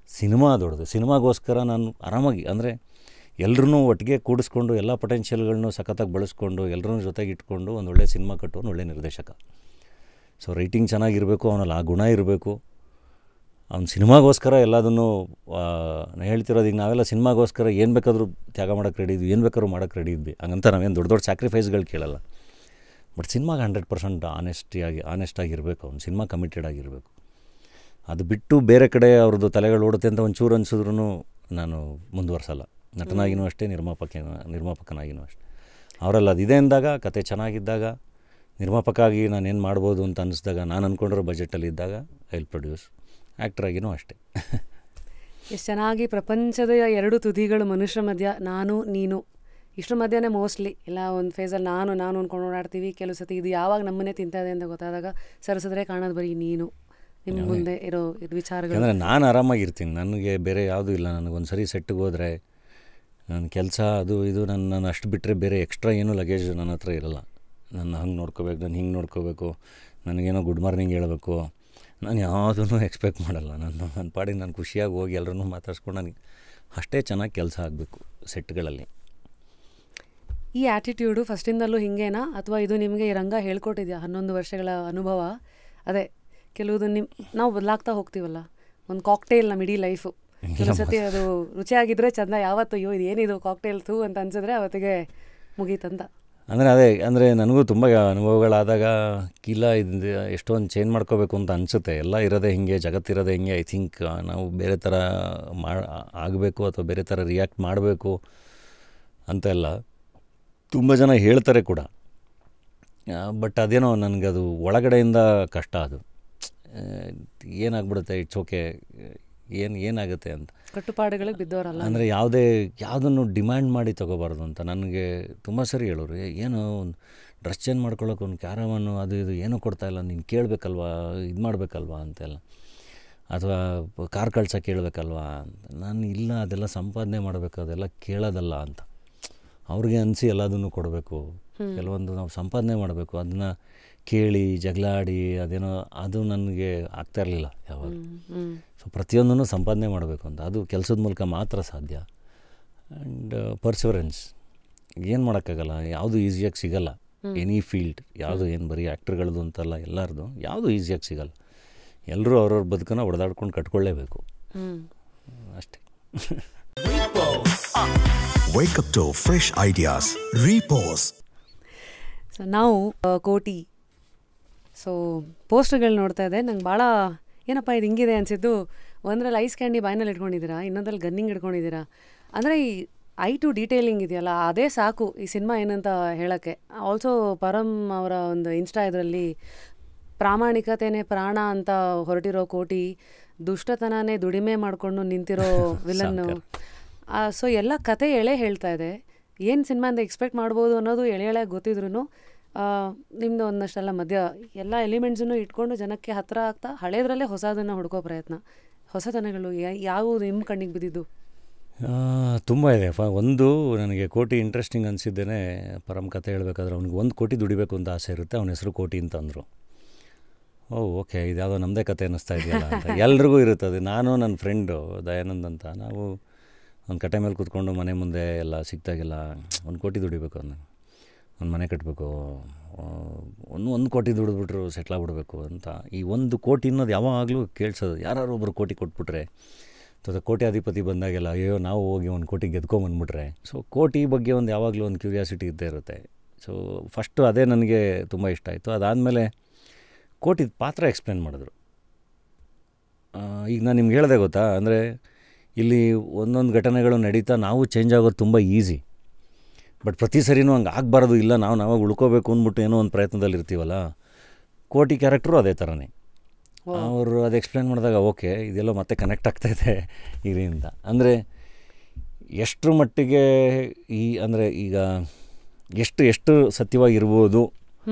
Speaker 1: ಸಿನಿಮಾ ದೊಡ್ಡದು. ಸಿನಿಮಾಗೋಸ್ಕರ ನಾನು ಆರಾಮಾಗಿ, ಅಂದರೆ ಎಲ್ಲರೂ ಒಟ್ಟಿಗೆ ಕೂಡಿಸ್ಕೊಂಡು ಎಲ್ಲ ಪೊಟೆನ್ಷಿಯಲ್ಗಳನ್ನೂ ಸಖತ್ತಾಗಿ ಬಳಸ್ಕೊಂಡು ಎಲ್ಲರೂ ಜೊತೆಗೆ ಇಟ್ಕೊಂಡು ಒಂದು ಒಳ್ಳೆ ಸಿನಿಮಾ ಕಟ್ಟುವ ಒಳ್ಳೆ ನಿರ್ದೇಶಕ. ಸೊ ರೈಟಿಂಗ್ ಚೆನ್ನಾಗಿರಬೇಕು, ಅವನಲ್ಲಿ ಆ ಗುಣ ಇರಬೇಕು. ಅವ್ನು ಸಿನಿಮಾಗೋಸ್ಕರ ಎಲ್ಲದನ್ನು ಹೇಳ್ತಿರೋದು. ಈಗ ನಾವೆಲ್ಲ ಸಿನಿಮಾಗೋಸ್ಕರ ಏನು ಬೇಕಾದರೂ ತ್ಯಾಗ ಮಾಡೋಕ್ಕೆ ರೆಡಿ ಇದ್ವಿ, ಏನು ಬೇಕಾದ್ರೂ ಮಾಡೋಕ್ಕೆ ರೆಡಿ ಇದ್ವಿ. ಹಂಗಂತ ನಾವೇನು ದೊಡ್ಡ ಸ್ಯಾಕ್ರಿಫೈಸ್ಗಳು ಕೇಳಲ್ಲ. ಬಟ್ ಸಿನಿಮಾಗೆ 100% ಆನೆಸ್ಟಾಗಿರಬೇಕು. ಅವ್ನು ಸಿನಿಮಾ ಕಮಿಟೆಡ್ ಆಗಿರಬೇಕು. ಅದು ಬಿಟ್ಟು ಬೇರೆ ಕಡೆ ಅವ್ರದ್ದು ತಲೆಗಳು ಓಡುತ್ತೆ ಅಂತ ಒಂಚೂರು ಅನಿಸಿದ್ರೂ ನಾನು ಮುಂದುವರ್ಸಲ್ಲ. ನಟನಾಗಿನೂ ಅಷ್ಟೇ, ನಿರ್ಮಾಪಕನಾಗಿನೂ ಅಷ್ಟೇ. ಅವರೆಲ್ಲ ಅದಿದೆ ಅಂದಾಗ, ಕತೆ ಚೆನ್ನಾಗಿದ್ದಾಗ, ನಿರ್ಮಾಪಕ ಆಗಿ ನಾನೇನು ಮಾಡ್ಬೋದು ಅಂತ ಅನ್ನಿಸ್ದಾಗ, ನಾನು ಅಂದ್ಕೊಂಡಿರೋ ಬಜೆಟಲ್ಲಿ ಇದ್ದಾಗ ಐ ವಿಲ್ ಪ್ರೊಡ್ಯೂಸ್. ಆ್ಯಕ್ಟ್ರಾಗಿನೂ ಅಷ್ಟೇ.
Speaker 2: ಎಷ್ಟು ಚೆನ್ನಾಗಿ ಪ್ರಪಂಚದ ಎರಡು ತುದಿಗಳು ಮನುಷ್ಯರ ಮಧ್ಯ ನಾನು ನೀನು ಇಷ್ಟರ ಮಧ್ಯನೇ ಮೋಸ್ಟ್ಲಿ ಇಲ್ಲ ಒಂದು ಫೇಸಲ್ಲಿ ನಾನು ಅಂದ್ಕೊಂಡು ಓಡಾಡ್ತೀವಿ. ಕೆಲವು ಸತಿ ಇದು ಯಾವಾಗ ನಮ್ಮನ್ನೇ ತಿಂತದೆ ಅಂತ ಗೊತ್ತಾದಾಗ ಸರಿಸಿದ್ರೆ ಕಾಣೋದು ಬರೀ ನೀನು ನಿಮ್ಮ ಮುಂದೆ ಇರೋ ವಿಚಾರಗಳು.
Speaker 1: ಅಂದರೆ ನಾನು ಆರಾಮಾಗಿರ್ತೀನಿ, ನನಗೆ ಬೇರೆ ಯಾವುದೂ ಇಲ್ಲ. ನನಗೊಂದು ಸರಿ ಸೆಟ್ಟಿಗೆ ಹೋದರೆ ನನ್ನ ಕೆಲಸ ಅದು ಇದು ನಾನು ಅಷ್ಟು ಬಿಟ್ಟರೆ ಬೇರೆ ಎಕ್ಸ್ಟ್ರಾ ಏನೂ ಲಗೇಜ್ ನನ್ನ ಹತ್ರ ಇರೋಲ್ಲ. ನನ್ನ ಹಂಗೆ ನೋಡ್ಕೋಬೇಕು, ನಾನು ಹಿಂಗೆ ನೋಡ್ಕೋಬೇಕು, ನನಗೇನೋ ಗುಡ್ ಮಾರ್ನಿಂಗ್ ಹೇಳಬೇಕು, ನಾನು ಯಾವುದೂ ಎಕ್ಸ್ಪೆಕ್ಟ್ ಮಾಡಲ್ಲ. ನನ್ನ ಪಾಡಿಗೆ ನಾನು ಖುಷಿಯಾಗಿ ಹೋಗಿ ಎಲ್ಲರೂ ಮಾತಾಡ್ಸ್ಕೊಂಡು ನನಗೆ ಅಷ್ಟೇ ಚೆನ್ನಾಗಿ ಕೆಲಸ ಆಗಬೇಕು ಸೆಟ್ಗಳಲ್ಲಿ.
Speaker 2: ಈ ಆ್ಯಟಿಟ್ಯೂಡು ಫಸ್ಟಿಂದಲೂ ಹಿಂಗೇನಾ ಅಥವಾ ಇದು ನಿಮಗೆ ಈ ರಂಗ ಹೇಳ್ಕೊಟ್ಟಿದ್ಯಾ 11 ವರ್ಷಗಳ ಅನುಭವ? ಅದೇ ಕೆಲವುದು ನಾವು ಬದಲಾಗ್ತಾ ಹೋಗ್ತೀವಲ್ಲ, ಒಂದು ಕಾಕ್ಟೇಲ್ ನಮ್ಮ ಇಡೀ ಲೈಫು. ಕೆಲವು ಸತಿ ಅದು ರುಚಿಯಾಗಿದ್ದರೆ ಚಂದ, ಯಾವತ್ತು ಇದು ಏನಿದು ಕಾಕ್ಟೇಲ್ ಥೂ ಅಂತ ಅನ್ಸಿದ್ರೆ ಅವತ್ತಿಗೆ ಮುಗೀತಂತ.
Speaker 1: ಅಂದರೆ ನನಗೂ ತುಂಬ ಅನುಭವಗಳಾದಾಗ ಇಲ್ಲ ಇದು ಎಷ್ಟೊಂದು ಚೇಂಜ್ ಮಾಡ್ಕೋಬೇಕು ಅಂತ ಅನಿಸುತ್ತೆ. ಎಲ್ಲ ಇರೋದೇ ಹಿಂಗೆ, ಜಗತ್ತಿರೋದೇ ಹಿಂಗೆ. ಐ ಥಿಂಕ್ ನಾವು ಬೇರೆ ಥರ ಆಗಬೇಕು ಅಥವಾ ಬೇರೆ ಥರ ರಿಯಾಕ್ಟ್ ಮಾಡಬೇಕು ಅಂತೆಲ್ಲ ತುಂಬ ಜನ ಹೇಳ್ತಾರೆ ಕೂಡ. ಬಟ್ ಅದೇನೋ ನನಗದು ಒಳಗಡೆಯಿಂದ ಕಷ್ಟ. ಅದು ಏನಾಗ್ಬಿಡುತ್ತೆ, ಇಟ್ಸ್ ಓಕೆ, ಏನಾಗುತ್ತೆ ಅಂತ
Speaker 2: ಕಟ್ಟುಪಾಡುಗಳಿಗೆ ಬಿದ್ದವರಲ್ಲ.
Speaker 1: ಅಂದರೆ ಯಾವುದನ್ನು ಡಿಮ್ಯಾಂಡ್ ಮಾಡಿ ತೊಗೋಬಾರ್ದು ಅಂತ ನನಗೆ ತುಂಬ ಸರಿ ಹೇಳೋರು. ಏನೋ ಒಂದು ಡ್ರೆಸ್ ಚೇಂಜ್ ಮಾಡ್ಕೊಳ್ಳೋಕೆ ಒಂದು ಕ್ಯಾರವನ್ನು ಅದು ಇದು ಏನೂ ಕೊಡ್ತಾಯಿಲ್ಲ, ನೀನು ಕೇಳಬೇಕಲ್ವಾ, ಇದು ಮಾಡಬೇಕಲ್ವಾ ಅಂತೆಲ್ಲ, ಅಥವಾ ಕಾರ್ ಕಳ್ಸೋಕೆ ಕೇಳಬೇಕಲ್ವಾ ಅಂತ. ನಾನು ಇಲ್ಲ, ಅದೆಲ್ಲ ಸಂಪಾದನೆ ಮಾಡಬೇಕು, ಅದೆಲ್ಲ ಕೇಳೋದಲ್ಲ ಅಂತ. ಅವ್ರಿಗೆ ಅನಿಸಿ ಎಲ್ಲದನ್ನು ಕೊಡಬೇಕು. ಕೆಲವೊಂದು ನಾವು ಸಂಪಾದನೆ ಮಾಡಬೇಕು, ಅದನ್ನು ಕೇಳಿ ಜಗಳಾಡಿ ಅದೇನೋ ಅದು ನನಗೆ ಆಗ್ತಾ ಇರಲಿಲ್ಲ ಯಾವಾಗ. ಸೊ ಪ್ರತಿಯೊಂದನ್ನು ಸಂಪಾದನೆ ಮಾಡಬೇಕು ಅಂತ, ಅದು ಕೆಲಸದ ಮೂಲಕ ಮಾತ್ರ ಸಾಧ್ಯ. ಆ್ಯಂಡ್ ಪರ್ಸಿವರೆನ್ಸ್ ಏನು ಮಾಡೋಕ್ಕಾಗಲ್ಲ, ಯಾವುದು ಈಸಿಯಾಗಿ ಸಿಗಲ್ಲ. ಎನಿ ಫೀಲ್ಡ್ ಯಾವುದು, ಏನು ಬರೀ ಆ್ಯಕ್ಟ್ರ್ಗಳದ್ದು ಅಂತಲ್ಲ, ಎಲ್ಲರದು ಯಾವುದು ಈಸಿಯಾಗಿ ಸಿಗಲ್ಲ. ಎಲ್ಲರೂ ಅವ್ರವ್ರ ಬದುಕನ್ನು ಹೊಡೆದಾಡ್ಕೊಂಡು ಕಟ್ಕೊಳ್ಳೇಬೇಕು ಅಷ್ಟೇ.
Speaker 3: Wake up to fresh ideas. Repose.
Speaker 2: So ನಾವು ಕೋಟಿ ಪೋಸ್ಟರ್ಗಳು ನೋಡ್ತಾ ಇದ್ದೆ, ನಂಗೆ ಭಾಳ ಏನಪ್ಪ ಇದು ಹಿಂಗಿದೆ ಅನಿಸಿದ್ದು. ಒಂದರಲ್ಲಿ ಐಸ್ ಕ್ಯಾಂಡಿ ಬಾಯ್ನಲ್ಲಿ ಇಟ್ಕೊಂಡಿದ್ದೀರಾ, ಇನ್ನೊಂದ್ರಲ್ಲಿ ಗನ್ನಿಂಗ್ ಇಟ್ಕೊಂಡಿದ್ದೀರಾ. ಅಂದರೆ ಈ ಐ ಟು ಡೀಟೇಲಿಂಗ್ ಇದೆಯಲ್ಲ, ಅದೇ ಸಾಕು ಈ ಸಿನಿಮಾ ಏನಂತ ಹೇಳೋಕ್ಕೆ. ಆಲ್ಸೋ ಪರಮ್ ಅವರ ಒಂದು ಇನ್ಸ್ಟಾ ಇದರಲ್ಲಿ ಪ್ರಾಮಾಣಿಕತೆನೇ ಪ್ರಾಣ ಅಂತ ಹೊರಟಿರೋ ಕೋಟಿ, ದುಷ್ಟತನನೇ ದುಡಿಮೆ ಮಾಡಿಕೊಂಡು ನಿಂತಿರೋ ವಿಲನ್ನು. ಸೊ ಎಲ್ಲ ಕತೆ ಎಳೆ ಹೇಳ್ತಾ ಇದೆ. ಏನು ಸಿನಿಮಾಯಿಂದ ಎಕ್ಸ್ಪೆಕ್ಟ್ ಮಾಡ್ಬೋದು ಅನ್ನೋದು ಎಳೆ ಗೊತ್ತಿದ್ರು ನಿಮ್ಮದು ಒಂದಷ್ಟೆಲ್ಲ ಮಧ್ಯ ಎಲ್ಲ ಎಲಿಮೆಂಟ್ಸನ್ನು ಇಟ್ಕೊಂಡು ಜನಕ್ಕೆ ಹತ್ತಿರ ಆಗ್ತಾ ಹಳೇದ್ರಲ್ಲೇ ಹೊಸದನ್ನು ಹುಡ್ಕೋ ಪ್ರಯತ್ನ. ಹೊಸತನಗಳು ಯಾವುದು ನಿಮ್ಮ ಕಣ್ಣಿಗೆ ಬಿದ್ದಿದ್ದು?
Speaker 1: ತುಂಬ ಇದೆ. ಒಂದು ನನಗೆ ಕೋಟಿ ಇಂಟ್ರೆಸ್ಟಿಂಗ್ ಅನಿಸಿದ್ದೇನೆ. ಪರಮ್ ಕತೆ ಹೇಳಬೇಕಾದ್ರೆ ಅವ್ನಿಗೆ 1 ಕೋಟಿ ದುಡಿಬೇಕು ಅಂತ ಆಸೆ ಇರುತ್ತೆ. ಅವನ ಹೆಸರು ಕೋಟಿ ಅಂತ ಅಂದರು. ಓಕೆ, ಇದು ಯಾವುದೋ ನಮ್ಮದೇ ಕತೆ ಅನ್ನಿಸ್ತಾ ಇದೆಯಲ್ಲ ಅಂತ ಎಲ್ರಿಗೂ ಇರುತ್ತದೆ. ನಾನು ನನ್ನ ಫ್ರೆಂಡು ದಯಾನಂದ್ ಅಂತ, ನಾವು ಒಂದು ಕಟ್ಟೆ ಮೇಲೆ ಕೂತ್ಕೊಂಡು ಮನೆ ಮುಂದೆ ಎಲ್ಲ ಸಿಕ್ತಾಗೆಲ್ಲ 1 ಕೋಟಿ ದುಡಿಬೇಕು, ಒಂದು ಮನೆ ಕಟ್ಟಬೇಕು, 1 ಕೋಟಿ ದುಡಿದ್ಬಿಟ್ರು ಸೆಟ್ಲಾಗ್ಬಿಡ್ಬೇಕು ಅಂತ. ಈ 1 ಕೋಟಿ ಅನ್ನೋದು ಯಾವಾಗಲೂ ಕೇಳಿಸೋದು. ಯಾರು ಒಬ್ಬರು ಕೋಟಿ ಕೊಟ್ಬಿಟ್ರೆ ಅಥವಾ ಕೋಟ್ಯಾಧಿಪತಿ ಬಂದಾಗೆಲ್ಲ ಅಯ್ಯೋ ನಾವು ಹೋಗಿ 1 ಕೋಟಿ ಗೆದ್ಕೊಂಬಂದ್ಬಿಟ್ರೆ. ಸೊ ಕೋಟಿ ಬಗ್ಗೆ ಒಂದು ಯಾವಾಗಲೂ ಒಂದು ಕ್ಯೂರಿಯಾಸಿಟಿ ಇದ್ದೇ ಇರುತ್ತೆ. ಸೊ ಫಸ್ಟು ಅದೇ ನನಗೆ ತುಂಬ ಇಷ್ಟ ಆಯಿತು. ಅದಾದಮೇಲೆ ಕೋಟಿದ ಪಾತ್ರ ಎಕ್ಸ್ಪ್ಲೇನ್ ಮಾಡಿದ್ರು. ಈಗ ನಾನು ನಿಮ್ಗೆ ಹೇಳಿದೆ ಗೊತ್ತಾ, ಅಂದರೆ ಇಲ್ಲಿ ಒಂದೊಂದು ಘಟನೆಗಳು ನಡೀತಾ ನಾವು ಚೇಂಜ್ ಆಗೋದು ತುಂಬ ಈಸಿ. ಬಟ್ ಪ್ರತಿ ಸರಿನೂ ಹಂಗೆ ಆಗಬಾರ್ದು, ಇಲ್ಲ ನಾವಾಗ ಉಳ್ಕೋಬೇಕು ಅಂದ್ಬಿಟ್ಟು ಏನೋ ಒಂದು ಪ್ರಯತ್ನದಲ್ಲಿ ಇರ್ತೀವಲ್ಲ. ಕೋಟಿ ಕ್ಯಾರೆಕ್ಟ್ರು ಅದೇ ಥರನೇ. ಅವರು ಅದು ಎಕ್ಸ್ಪ್ಲೇನ್ ಮಾಡಿದಾಗ ಓಕೆ ಇದೆಲ್ಲ ಮತ್ತೆ ಕನೆಕ್ಟ್ ಆಗ್ತಾಯಿದೆ ಇದರಿಂದ. ಅಂದರೆ ಎಷ್ಟರ ಮಟ್ಟಿಗೆ ಅಂದರೆ ಈಗ ಎಷ್ಟು ಸತ್ಯವಾಗಿರ್ಬೋದು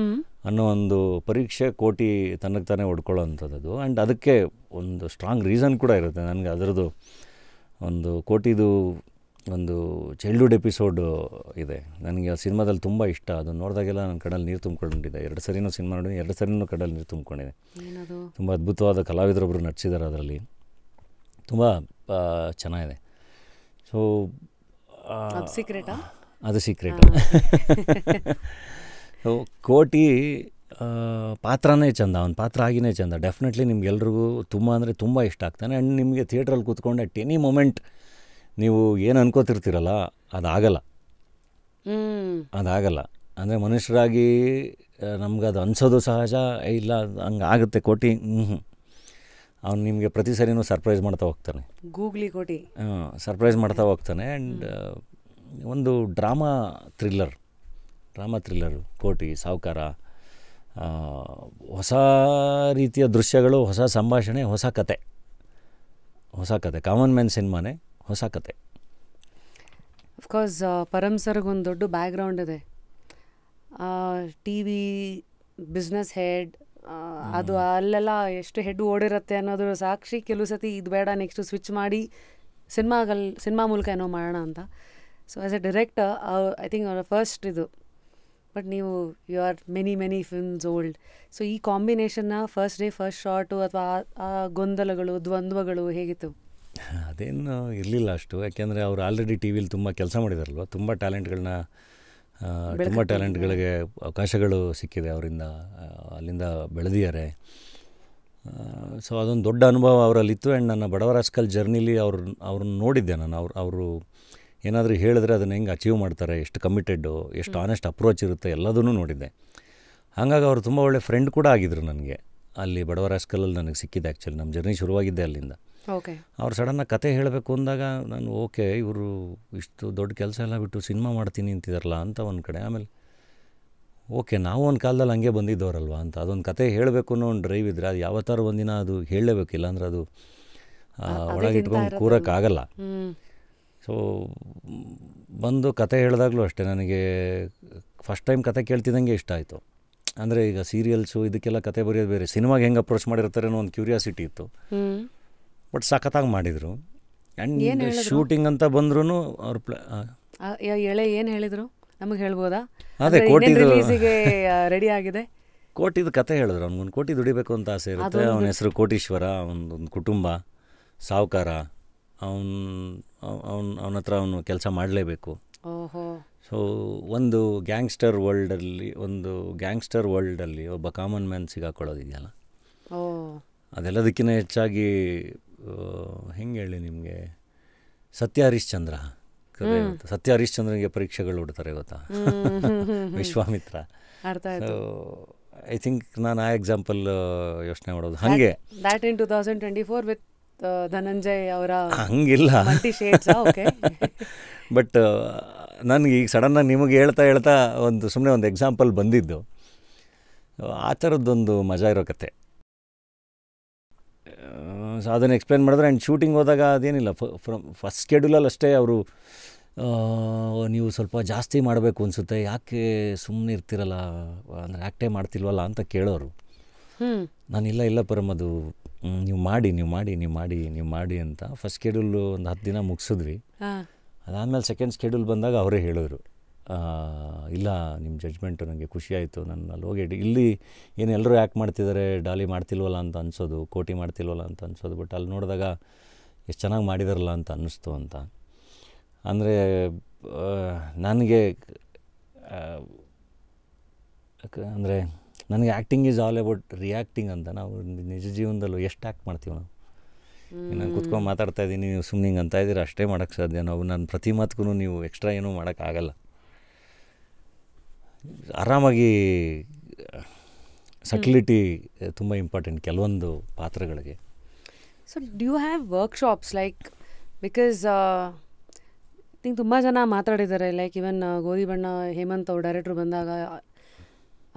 Speaker 1: ಅನ್ನೋ ಒಂದು ಪರೀಕ್ಷೆ ಕೋಟಿ ತನಗೆ ತಾನೇ ಹೊಡ್ಕೊಳ್ಳೋ ಅಂಥದ್ದು. ಆ್ಯಂಡ್ ಅದಕ್ಕೆ ಒಂದು ಸ್ಟ್ರಾಂಗ್ ರೀಸನ್ ಕೂಡ ಇರುತ್ತೆ. ನನಗೆ ಅದರದ್ದು ಒಂದು ಕೋಟಿದು ಒಂದು ಚೈಲ್ಡ್ಹುಡ್ ಎಪಿಸೋಡು ಇದೆ, ನನಗೆ ಆ ಸಿನಿಮಾದಲ್ಲಿ ತುಂಬ ಇಷ್ಟ. ಅದನ್ನು ನೋಡಿದಾಗೆಲ್ಲ ನನ್ನ ಕಣ್ಣಲ್ಲಿ ನೀರು ತುಂಬಿಕೊಂಡಿದ್ದೆ. 2 ಸರಿನೂ ಸಿನಿಮಾ ನೋಡಿ 2 ಸರಿನೂ ಕಣ್ಣಲ್ಲಿ ನೀರು ತುಂಬಿಕೊಂಡಿದೆ. ತುಂಬ ಅದ್ಭುತವಾದ ಕಲಾವಿದರೊಬ್ಬರು ನಟಿಸಿದ್ದಾರೆ ಅದರಲ್ಲಿ, ತುಂಬ ಚೆನ್ನಾಗಿದೆ. ಸೊ ಅದು ಸೀಕ್ರೆಟ್. ಸೊ ಕೋಟಿ ಪಾತ್ರನೇ ಚಂದ, ಅವನ ಪಾತ್ರ ಆಗಿನೇ ಚಂದ. ಡೆಫಿನೆಟ್ಲಿ ನಿಮ್ಗೆಲ್ರಿಗೂ ತುಂಬ ಅಂದರೆ ತುಂಬ ಇಷ್ಟ ಆಗ್ತಾನೆ. ಆ್ಯಂಡ್ ನಿಮಗೆ ಥಿಯೇಟ್ರಲ್ಲಿ ಕೂತ್ಕೊಂಡು ಅಟ್ ಎನಿ ಮೊಮೆಂಟ್ ನೀವು ಏನು ಅನ್ಕೋತಿರ್ತೀರಲ್ಲ ಅದಾಗಲ್ಲ. ಅಂದರೆ ಮನುಷ್ಯರಾಗಿ ನಮ್ಗೆ ಅದು ಅನಿಸೋದು ಸಹಜ. ಇಲ್ಲ ಹಂಗೆ ಆಗುತ್ತೆ. ಕೋಟಿ ಅವ್ನು ನಿಮಗೆ ಪ್ರತಿ ಸರಿನೂ ಸರ್ಪ್ರೈಸ್ ಮಾಡ್ತಾ ಹೋಗ್ತಾನೆ.
Speaker 2: ಗೂಗ್ಲಿ ಕೋಟಿ
Speaker 1: ಸರ್ಪ್ರೈಸ್ ಮಾಡ್ತಾ ಹೋಗ್ತಾನೆ. ಆ್ಯಂಡ್ ಒಂದು ಡ್ರಾಮಾ ಥ್ರಿಲ್ಲರು ಕೋಟಿ ಸಾಹುಕಾರ. ಹೊಸ ರೀತಿಯ ದೃಶ್ಯಗಳು, ಹೊಸ ಸಂಭಾಷಣೆ, ಹೊಸ ಕತೆ, ಹೊಸ ಕತೆ. ಕಾಮನ್ ಮ್ಯಾನ್ ಸಿನಿಮಾನೇ ಹೊಸ ಕತೆ.
Speaker 2: ಅಫ್ಕೋರ್ಸ್ ಪರಮ್ ಸರ್ಗೆ ಒಂದು ದೊಡ್ಡ ಬ್ಯಾಕ್ಗ್ರೌಂಡ್ ಇದೆ. ಟಿ ವಿ ಬಿಸ್ನೆಸ್ ಹೆಡ್, ಅದು ಅಲ್ಲೆಲ್ಲ ಎಷ್ಟು ಹೆಡ್ ಓಡಿರುತ್ತೆ ಅನ್ನೋದ್ರ ಸಾಕ್ಷಿ. ಕೆಲವು ಸತಿ ಇದು ಬೇಡ, ನೆಕ್ಸ್ಟು ಸ್ವಿಚ್ ಮಾಡಿ ಸಿನಿಮಾ ಮೂಲಕ ಏನೋ ಮಾಡೋಣ ಅಂತ. So as a director I think ಅವರ ಫಸ್ಟ್ ಇದು. ಬಟ್ ನೀವು you are many films old. So ಈ ಕಾಂಬಿನೇಷನ್ನ ಫಸ್ಟ್ ಡೇ ಫಸ್ಟ್ ಶಾರ್ಟು ಅಥವಾ ಆ ಗೊಂದಲಗಳು, ದ್ವಂದ್ವಗಳು ಹೇಗಿತ್ತು?
Speaker 1: ಅದೇನು ಇರಲಿಲ್ಲ ಅಷ್ಟು, ಯಾಕೆಂದರೆ ಅವರು ಆಲ್ರೆಡಿ ಟಿ ವಿಲಿ ತುಂಬ ಕೆಲಸ ಮಾಡಿದಾರಲ್ವ. ತುಂಬ ಟ್ಯಾಲೆಂಟ್ಗಳಿಗೆ ಅವಕಾಶಗಳು ಸಿಕ್ಕಿದೆ ಅವರಿಂದ, ಅಲ್ಲಿಂದ ಬೆಳೆದಿದ್ದಾರೆ. ಸೊ ಅದೊಂದು ದೊಡ್ಡ ಅನುಭವ ಅವರಲ್ಲಿತ್ತು. ಆ್ಯಂಡ್ ನನ್ನ ಬಡವರ ರಾಸ್ಕಲ್ ಜರ್ನಿಲಿ ಅವ್ರನ್ನ ನೋಡಿದ್ದೆ ನಾನು. ಅವರು ಏನಾದರೂ ಹೇಳಿದ್ರೆ ಅದನ್ನು ಹೆಂಗೆ ಅಚೀವ್ ಮಾಡ್ತಾರೆ, ಎಷ್ಟು ಕಮಿಟೆಡ್ಡು, ಎಷ್ಟು ಆನೆಸ್ಟ್ ಅಪ್ರೋಚ್ ಇರುತ್ತೆ, ಎಲ್ಲದನ್ನೂ ನೋಡಿದ್ದೆ. ಹಾಗಾಗಿ ಅವರು ತುಂಬ ಒಳ್ಳೆ ಫ್ರೆಂಡ್ ಕೂಡ ಆಗಿದ್ದರು ನನಗೆ. ಅಲ್ಲಿ ಬಡವರ ರಾಸ್ಕಲಲ್ಲಿ ನನಗೆ ಸಿಕ್ಕಿದೆ. ಆ್ಯಕ್ಚುಲಿ ನಮ್ಮ ಜರ್ನಿ ಶುರುವಾಗಿದ್ದೆ ಅಲ್ಲಿಂದ.
Speaker 2: ಓಕೆ.
Speaker 1: ಅವ್ರು ಸಡನ್ನಾಗಿ ಕತೆ ಹೇಳಬೇಕು ಅಂದಾಗ ನಾನು ಓಕೆ, ಇವರು ಇಷ್ಟು ದೊಡ್ಡ ಕೆಲಸ ಎಲ್ಲ ಬಿಟ್ಟು ಸಿನಿಮಾ ಮಾಡ್ತೀನಿ ಅಂತಿದಾರಲ್ಲ ಅಂತ ಒಂದು ಕಡೆ. ಆಮೇಲೆ ಓಕೆ, ನಾವು ಒಂದು ಕಾಲದಲ್ಲಿ ಹಂಗೆ ಬಂದಿದ್ದವರಲ್ವ ಅಂತ. ಅದೊಂದು ಕತೆ ಹೇಳಬೇಕು ಅನ್ನೋ ಒಂದು ಡ್ರೈವ್ ಇದ್ದರೆ ಅದು ಯಾವತ್ತಾರು ಒಂದಿನ ಅದು ಹೇಳಲೇಬೇಕಿಲ್ಲ ಅಂದರೆ ಅದು ಒಳಗಿಟ್ಕೊಂಡು ಕೂರೋಕ್ಕಾಗಲ್ಲ. ಸೊ ಬಂದು ಕತೆ ಹೇಳಿದಾಗಲೂ ಅಷ್ಟೇ, ನನಗೆ ಫಸ್ಟ್ ಟೈಮ್ ಕತೆ ಕೇಳ್ತಿದ್ದಂಗೆ ಇಷ್ಟ ಆಯಿತು. ಅಂದರೆ ಈಗ ಸೀರಿಯಲ್ಸು ಇದಕ್ಕೆಲ್ಲ ಕತೆ ಬರೆಯೋದು ಬೇರೆ, ಸಿನಿಮಾಗೆ ಹೆಂಗೆ ಅಪ್ರೋಚ್ ಮಾಡಿರ್ತಾರೆ ಅನ್ನೋ ಒಂದು ಕ್ಯೂರಿಯಾಸಿಟಿ ಇತ್ತು. ಬಟ್ ಸಖತ್ತಾಗಿ ಮಾಡಿದರು. ಆ್ಯಂಡ್ ಶೂಟಿಂಗ್ ಅಂತ ಬಂದ್ರೂ ಅವ್ರ
Speaker 2: ಎಳೆ ಏನು ಹೇಳಿದರು ನಮಗೆ ಹೇಳ್ಬೋದಾ?
Speaker 1: ಅದೇ ಕೋಟಿದು
Speaker 2: ರೆಡಿ ಆಗಿದೆ.
Speaker 1: ಕೋಟಿದು ಕತೆ ಹೇಳಿದ್ರು. ಅವ್ನಿಗೊಂದು ಕೋಟಿ ದುಡಿಬೇಕು ಅಂತ ಆಸೆ ಇರುತ್ತೆ. ಅವನ ಹೆಸರು ಕೋಟೀಶ್ವರ, ಅವನೊಂದು ಕುಟುಂಬ, ಸಾಹುಕಾರ, ಅವನ ಹತ್ರ ಅವನು ಕೆಲಸ ಮಾಡಲೇಬೇಕು. ಸೊ ಒಂದು ಗ್ಯಾಂಗ್ಸ್ಟರ್ ವರ್ಲ್ಡಲ್ಲಿ ಒಬ್ಬ ಕಾಮನ್ ಮ್ಯಾನ್ ಸಿಗಾಕೊಳ್ಳೋದಿದೆಯಲ್ಲ, ಅದೆಲ್ಲದಕ್ಕಿಂತ ಹೆಚ್ಚಾಗಿ ಹೆಂಗೆ ಹೇಳಿ ನಿಮಗೆ, ಸತ್ಯ ಹರಿಶ್ಚಂದ್ರ ಪರೀಕ್ಷೆಗಳು ಹುಡ್ತಾರೆ ಗೊತ್ತಾ, ವಿಶ್ವಾಮಿತ್ರ. ಸೊ ಐ ಥಿಂಕ್ ನಾನು ಆ ಎಕ್ಸಾಂಪಲ್ ಯೋಚನೆ ಮಾಡೋದು ಹಾಗೆ.
Speaker 2: ದ್ಯಾಟ್ ಇನ್ 2024 ವಿತ್ ಧನಂಜಯ್ ಅವರ
Speaker 1: ಹಂಗಿಲ್ಲ, ಬಟ್ ನನಗೆ ಈಗ ಸಡನ್ನಾಗಿ ನಿಮಗೆ ಹೇಳ್ತಾ ಸುಮ್ಮನೆ ಒಂದು ಎಕ್ಸಾಂಪಲ್ ಬಂದಿದ್ದು. ಆ ಥರದ್ದೊಂದು ಮಜಾ ಇರೋ ಕತೆ. ಸೊ ಅದನ್ನು ಎಕ್ಸ್ಪ್ಲೇನ್ ಮಾಡಿದ್ರೆ. ಆ್ಯಂಡ್ ಶೂಟಿಂಗ್ ಹೋದಾಗ ಅದೇನಿಲ್ಲ, ಫಸ್ಟ್ ಶೆಡ್ಯೂಲಲ್ಲಿ ಅಷ್ಟೇ ಅವರು ನೀವು ಸ್ವಲ್ಪ ಜಾಸ್ತಿ ಮಾಡಬೇಕು ಅನಿಸುತ್ತೆ, ಯಾಕೆ ಸುಮ್ಮನೆ ಇರ್ತಿರಲ್ಲ, ಅಂದರೆ ಆ್ಯಕ್ಟೇ ಮಾಡ್ತಿಲ್ವಲ್ಲ ಅಂತ ಕೇಳೋರು. ನಾನಿಲ್ಲ ಪರಮ್, ಅದು ನೀವು ಮಾಡಿ ಅಂತ ಫಸ್ಟ್ ಶೆಡ್ಯೂಲು ಒಂದು 10 ದಿನ ಮುಗಿಸಿದ್ವಿ. ಅದಾದಮೇಲೆ ಸೆಕೆಂಡ್ ಶೆಡ್ಯೂಲ್ ಬಂದಾಗ ಅವರೇ ಹೇಳಿದ್ರು, ಇಲ್ಲ ನಿಮ್ಮ ಜಡ್ಜ್ಮೆಂಟು ನನಗೆ ಖುಷಿ ಆಯಿತು. ನಾನು ಅಲ್ಲಿ ಹೋಗಿ ಇಲ್ಲಿ ಏನು ಎಲ್ಲರೂ ಆ್ಯಕ್ಟ್ ಮಾಡ್ತಿದ್ದಾರೆ, ಡಾಲಿ ಮಾಡ್ತಿಲ್ವಲ್ಲ ಅಂತ ಅನಿಸೋದು, ಕೋಟಿ ಮಾಡ್ತಿಲ್ವಲ್ಲ ಅಂತ ಅನಿಸೋದು. ಬಟ್ ಅಲ್ಲಿ ನೋಡಿದಾಗ ಎಷ್ಟು ಚೆನ್ನಾಗಿ ಮಾಡಿದಾರಲ್ಲ ಅಂತ ಅನ್ನಿಸ್ತು ಅಂತ. ಅಂದರೆ ನನಗೆ acting is all about reacting ಅಂತ. ನಾವು ನಿಜ ಜೀವನದಲ್ಲೂ ಎಷ್ಟು ಆ್ಯಕ್ಟ್ ಮಾಡ್ತೀವಿ ನಾವು. ನಾನು ಕೂತ್ಕೊಂಡು ಮಾತಾಡ್ತಾ ಇದ್ದೀನಿ, ನೀವು ಸುಮ್ಮನೆ ಹಿಂಗೆ ಅಂತ ಇದ್ದೀರ, ಅಷ್ಟೇ ಮಾಡೋಕ್ಕೆ ಸಾಧ್ಯ. ನಾವು ನನ್ನ ಪ್ರತಿ ಮಾತಕ್ಕೂ ನೀವು ಎಕ್ಸ್ಟ್ರಾ ಏನೂ ಮಾಡೋಕ್ಕಾಗಲ್ಲ. ಆರಾಮಾಗಿ ಸಟ್ಲಿಟಿ ತುಂಬ ಇಂಪಾರ್ಟೆಂಟ್ ಕೆಲವೊಂದು ಪಾತ್ರಗಳಿಗೆ.
Speaker 2: So do you have workshops like, because think ತುಂಬ ಜನ ಮಾತಾಡಿದ್ದಾರೆ, ಲೈಕ್ ಇವನ್ ಗೋಧಿ ಬಣ್ಣ ಹೇಮಂತ್ ಅವ್ರು ಡೈರೆಕ್ಟ್ರು ಬಂದಾಗ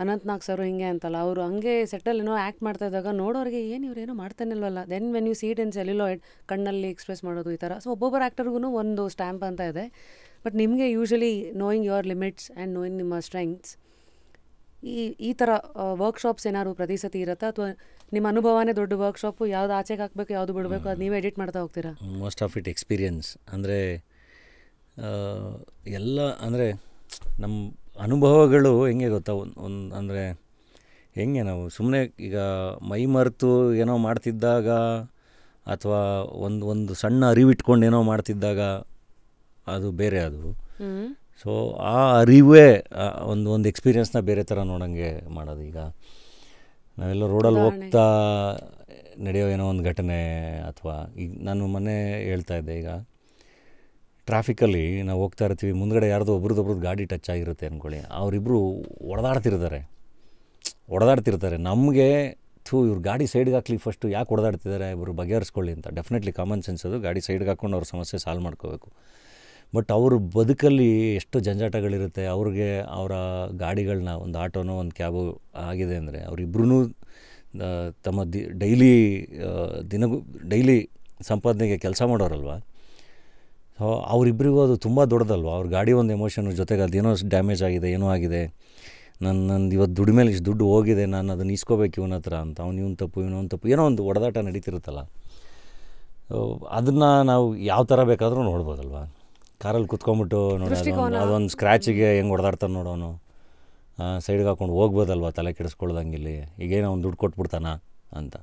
Speaker 2: ಅನಂತ್ನಾಗ್ ಸರು ಹಿಂಗೆ ಅಂತಲ್ಲ, ಅವರು ಹಂಗೆ ಸೆಟ್ಟಲ್ಲಿ ಏನೋ ಆ್ಯಕ್ಟ್ ಮಾಡ್ತಾ ಇದ್ದಾಗ ನೋಡೋರಿಗೆ ಏನು ಇವರೇನೋ ಮಾಡ್ತಾನಿಲ್ವಲ್ಲ. Then when you seat in celluloid ಕಣ್ಣಲ್ಲಿ ಎಕ್ಸ್ಪ್ರೆಸ್ ಮಾಡೋದು ಈ ಥರ. ಸೊ ಒಬ್ಬೊಬ್ಬರು ಆ್ಯಕ್ಟರ್ಗೂ ಒಂದು ಸ್ಟ್ಯಾಂಪ್ ಅಂತ ಇದೆ. ಬಟ್ ನಿಮಗೆ usually knowing your limits and knowing ನಿಮ್ಮ ಸ್ಟ್ರೆಂಗ್ತ್ಸ್, ಈ ಥರ ವರ್ಕ್ಶಾಪ್ಸ್ ಏನಾದ್ರು ಪ್ರತಿ ಸತಿ ಇರುತ್ತಾ, ಅಥವಾ ನಿಮ್ಮ ಅನುಭವನೇ ದೊಡ್ಡ ವರ್ಕ್ಶಾಪು, ಯಾವ್ದು ಆಚೆಗೆ ಹಾಕಬೇಕು ಯಾವುದು ಬಿಡಬೇಕು ಅದು ನೀವೇ ಎಡಿಟ್ ಮಾಡ್ತಾ ಹೋಗ್ತೀರಾ?
Speaker 1: Most of it experience. ಅಂದರೆ ಎಲ್ಲ ಅಂದರೆ ನಮ್ಮ ಅನುಭವಗಳು ಹೆಂಗೆ ಗೊತ್ತಾ, ಅಂದರೆ ಹೆಂಗೆ ನಾವು ಸುಮ್ಮನೆ ಈಗ ಮೈ ಮರೆತು ಏನೋ ಮಾಡ್ತಿದ್ದಾಗ ಅಥವಾ ಒಂದು ಸಣ್ಣ ಅರಿವಿಟ್ಕೊಂಡು ಏನೋ ಮಾಡ್ತಿದ್ದಾಗ ಅದು ಬೇರೆ. ಅದು ಸೊ ಆ ಅರಿವೇ ಒಂದು ಎಕ್ಸ್ಪೀರಿಯನ್ಸ್ನ ಬೇರೆ ಥರ ನೋಡೋಂಗೆ ಮಾಡೋದು. ಈಗ ನಾವೆಲ್ಲ ರೋಡಲ್ಲಿ ಹೋಗ್ತಾ ನಡೆಯೋ ಏನೋ ಒಂದು ಘಟನೆ, ಅಥವಾ ಈಗ ನಾನು ಮೊನ್ನೆ ಹೇಳ್ತಾ ಇದ್ದೆ, ಈಗ ಟ್ರಾಫಿಕಲ್ಲಿ ನಾವು ಹೋಗ್ತಾ ಇರ್ತೀವಿ, ಮುಂದ್ಗಡೆ ಯಾರ್ದೋ ಒಬ್ರದ್ದು ಗಾಡಿ ಟಚ್ ಆಗಿರುತ್ತೆ ಅಂದ್ಕೊಳ್ಳಿ, ಅವರಿಬ್ಬರು ಹೊಡೆದಾಡ್ತಿರ್ತಾರೆ. ನಮಗೆ ಇವ್ರು ಗಾಡಿ ಸೈಡ್ಗೆ ಹಾಕ್ಲಿ, ಫಸ್ಟು ಯಾಕೆ ಹೊಡೆದಾಡ್ತಿದ್ದಾರೆ, ಇವರು ಬಗೆಹರಿಸ್ಕೊಳ್ಳಿ ಅಂತ. ಡೆಫಿನೆಟ್ಲಿ ಕಾಮನ್ ಸೆನ್ಸ್ ಅದು, ಗಾಡಿ ಸೈಡ್ಗೆ ಹಾಕ್ಕೊಂಡು ಅವ್ರ ಸಮಸ್ಯೆ ಸಾಲ್ವ್ ಮಾಡ್ಕೋಬೇಕು. ಬಟ್ ಅವ್ರ ಬದುಕಲ್ಲಿ ಎಷ್ಟು ಜಂಜಾಟಗಳಿರುತ್ತೆ. ಅವ್ರಿಗೆ ಅವರ ಗಾಡಿಗಳನ್ನ, ಒಂದು ಆಟೋನೋ ಒಂದು ಕ್ಯಾಬು ಆಗಿದೆ ಅಂದರೆ ಅವರಿಬ್ಬರೂ ತಮ್ಮ ಡೈಲಿ ಸಂಪಾದನೆಗೆ ಕೆಲಸ ಮಾಡೋರಲ್ವ. ಸೊ ಅವರಿಬ್ಬರಿಗೂ ಅದು ತುಂಬ ದೊಡ್ಡದಲ್ವ. ಅವ್ರ ಗಾಡಿ ಒಂದು ಎಮೋಷನ್ ಜೊತೆಗೆ ಅದೇನೋ ಡ್ಯಾಮೇಜ್ ಆಗಿದೆ, ಏನೋ ಆಗಿದೆ, ನಂದು ಇವತ್ತು ದುಡ್ಡು ಮೇಲೆ ಇಷ್ಟು ದುಡ್ಡು ಹೋಗಿದೆ, ನಾನು ಅದನ್ನು ಇಸ್ಕೋಬೇಕು ಇವನ ಹತ್ರ ಅಂತ. ಇವನು ತಪ್ಪು, ಇವನೊಂದು ತಪ್ಪು, ಏನೋ ಒಂದು ಒಡೆದಾಟ ನಡೀತಿರುತ್ತಲ್ಲ. ಅದನ್ನು ನಾವು ಯಾವ ಥರ ಬೇಕಾದರೂ ನೋಡ್ಬೋದಲ್ವ. ಕಾರಲ್ಲಿ ಕುತ್ಕೊಂಡ್ಬಿಟ್ಟು ನೋಡಿ ಅದೊಂದು ಸ್ಕ್ರ್ಯಾಚಿಗೆ ಹೆಂಗೆ ಹೊಡೆದಾಡ್ತಾನೆ ನೋಡೋನು, ಸೈಡ್ಗೆ ಹಾಕ್ಕೊಂಡು ಹೋಗ್ಬೋದಲ್ವ ತಲೆ ಕೆಡಿಸ್ಕೊಳ್ದಂಗಿಲ್ಲಿ. ಈಗೇನು ಅವ್ನು ದುಡ್ಡು ಕೊಟ್ಬಿಡ್ತಾನ ಅಂತ.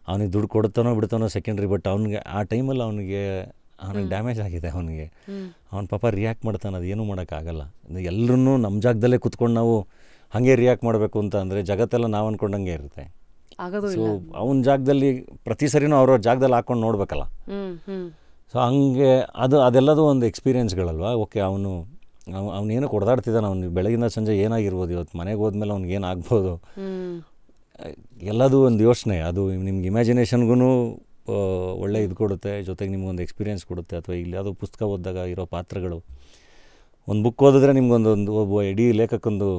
Speaker 1: ಅವನಿಗೆ ದುಡ್ಡು ಕೊಡ್ತಾನೋ ಬಿಡ್ತಾನೋ ಸೆಕೆಂಡ್ರಿ, ಬಟ್ ಅವ್ನಿಗೆ ಆ ಟೈಮಲ್ಲಿ ಅವನಿಗೆ ಡ್ಯಾಮೇಜ್ ಆಗಿದೆ. ಅವನಿಗೆ ಅವ್ನ ಪಾಪ ರಿಯಾಕ್ಟ್ ಮಾಡ್ತಾನೆ, ಅದು ಏನೂ ಮಾಡೋಕ್ಕಾಗಲ್ಲ. ಎಲ್ಲರೂ ನಮ್ಮ ಜಾಗದಲ್ಲೇ ಕುತ್ಕೊಂಡು ನಾವು ಹಾಗೆ ರಿಯಾಕ್ಟ್ ಮಾಡಬೇಕು ಅಂತ ಅಂದರೆ ಜಗತ್ತೆಲ್ಲ ನಾವು ಅಂದ್ಕೊಂಡಂಗೆ ಇರುತ್ತೆ. ಸೊ ಅವನ ಜಾಗದಲ್ಲಿ ಪ್ರತಿ ಸರಿನೂ ಅವ್ರವ್ರ ಜಾಗದಲ್ಲಿ ಹಾಕ್ಕೊಂಡು ನೋಡ್ಬೇಕಲ್ಲ. ಸೊ ಹಂಗೆ ಅದೆಲ್ಲದೂ ಒಂದು ಎಕ್ಸ್ಪೀರಿಯೆನ್ಸ್ಗಳಲ್ವ. ಓಕೆ, ಅವನೇನೋ ಕೊಡ್ದಾಡ್ತಿದ್ದಾನೆ, ಅವ್ನು ಬೆಳಗಿಂದ ಸಂಜೆ ಏನಾಗಿರ್ಬೋದು, ಇವತ್ತು ಮನೆಗೆ ಹೋದ್ಮೇಲೆ ಅವ್ನಿಗೆ ಏನಾಗ್ಬೋದು, ಎಲ್ಲದೂ ಒಂದು ಯೋಚನೆ. ಅದು ನಿಮ್ಗೆ ಇಮ್ಯಾಜಿನೇಷನ್ಗೂ ಒಳ್ಳೆ ಇದು ಕೊಡುತ್ತೆ, ಜೊತೆಗೆ ನಿಮ್ಗೊಂದು ಎಕ್ಸ್ಪೀರಿಯೆನ್ಸ್ ಕೊಡುತ್ತೆ. ಅಥವಾ ಇಲ್ಲಿ ಯಾವುದೋ ಪುಸ್ತಕ ಓದಿದಾಗ ಇರೋ ಪಾತ್ರಗಳು, ಒಂದು ಬುಕ್ ಓದಿದ್ರೆ ನಿಮ್ಗೊಂದೊಂದು ಒಬ್ಬ ಇಡೀ ಲೇಖಕಂದು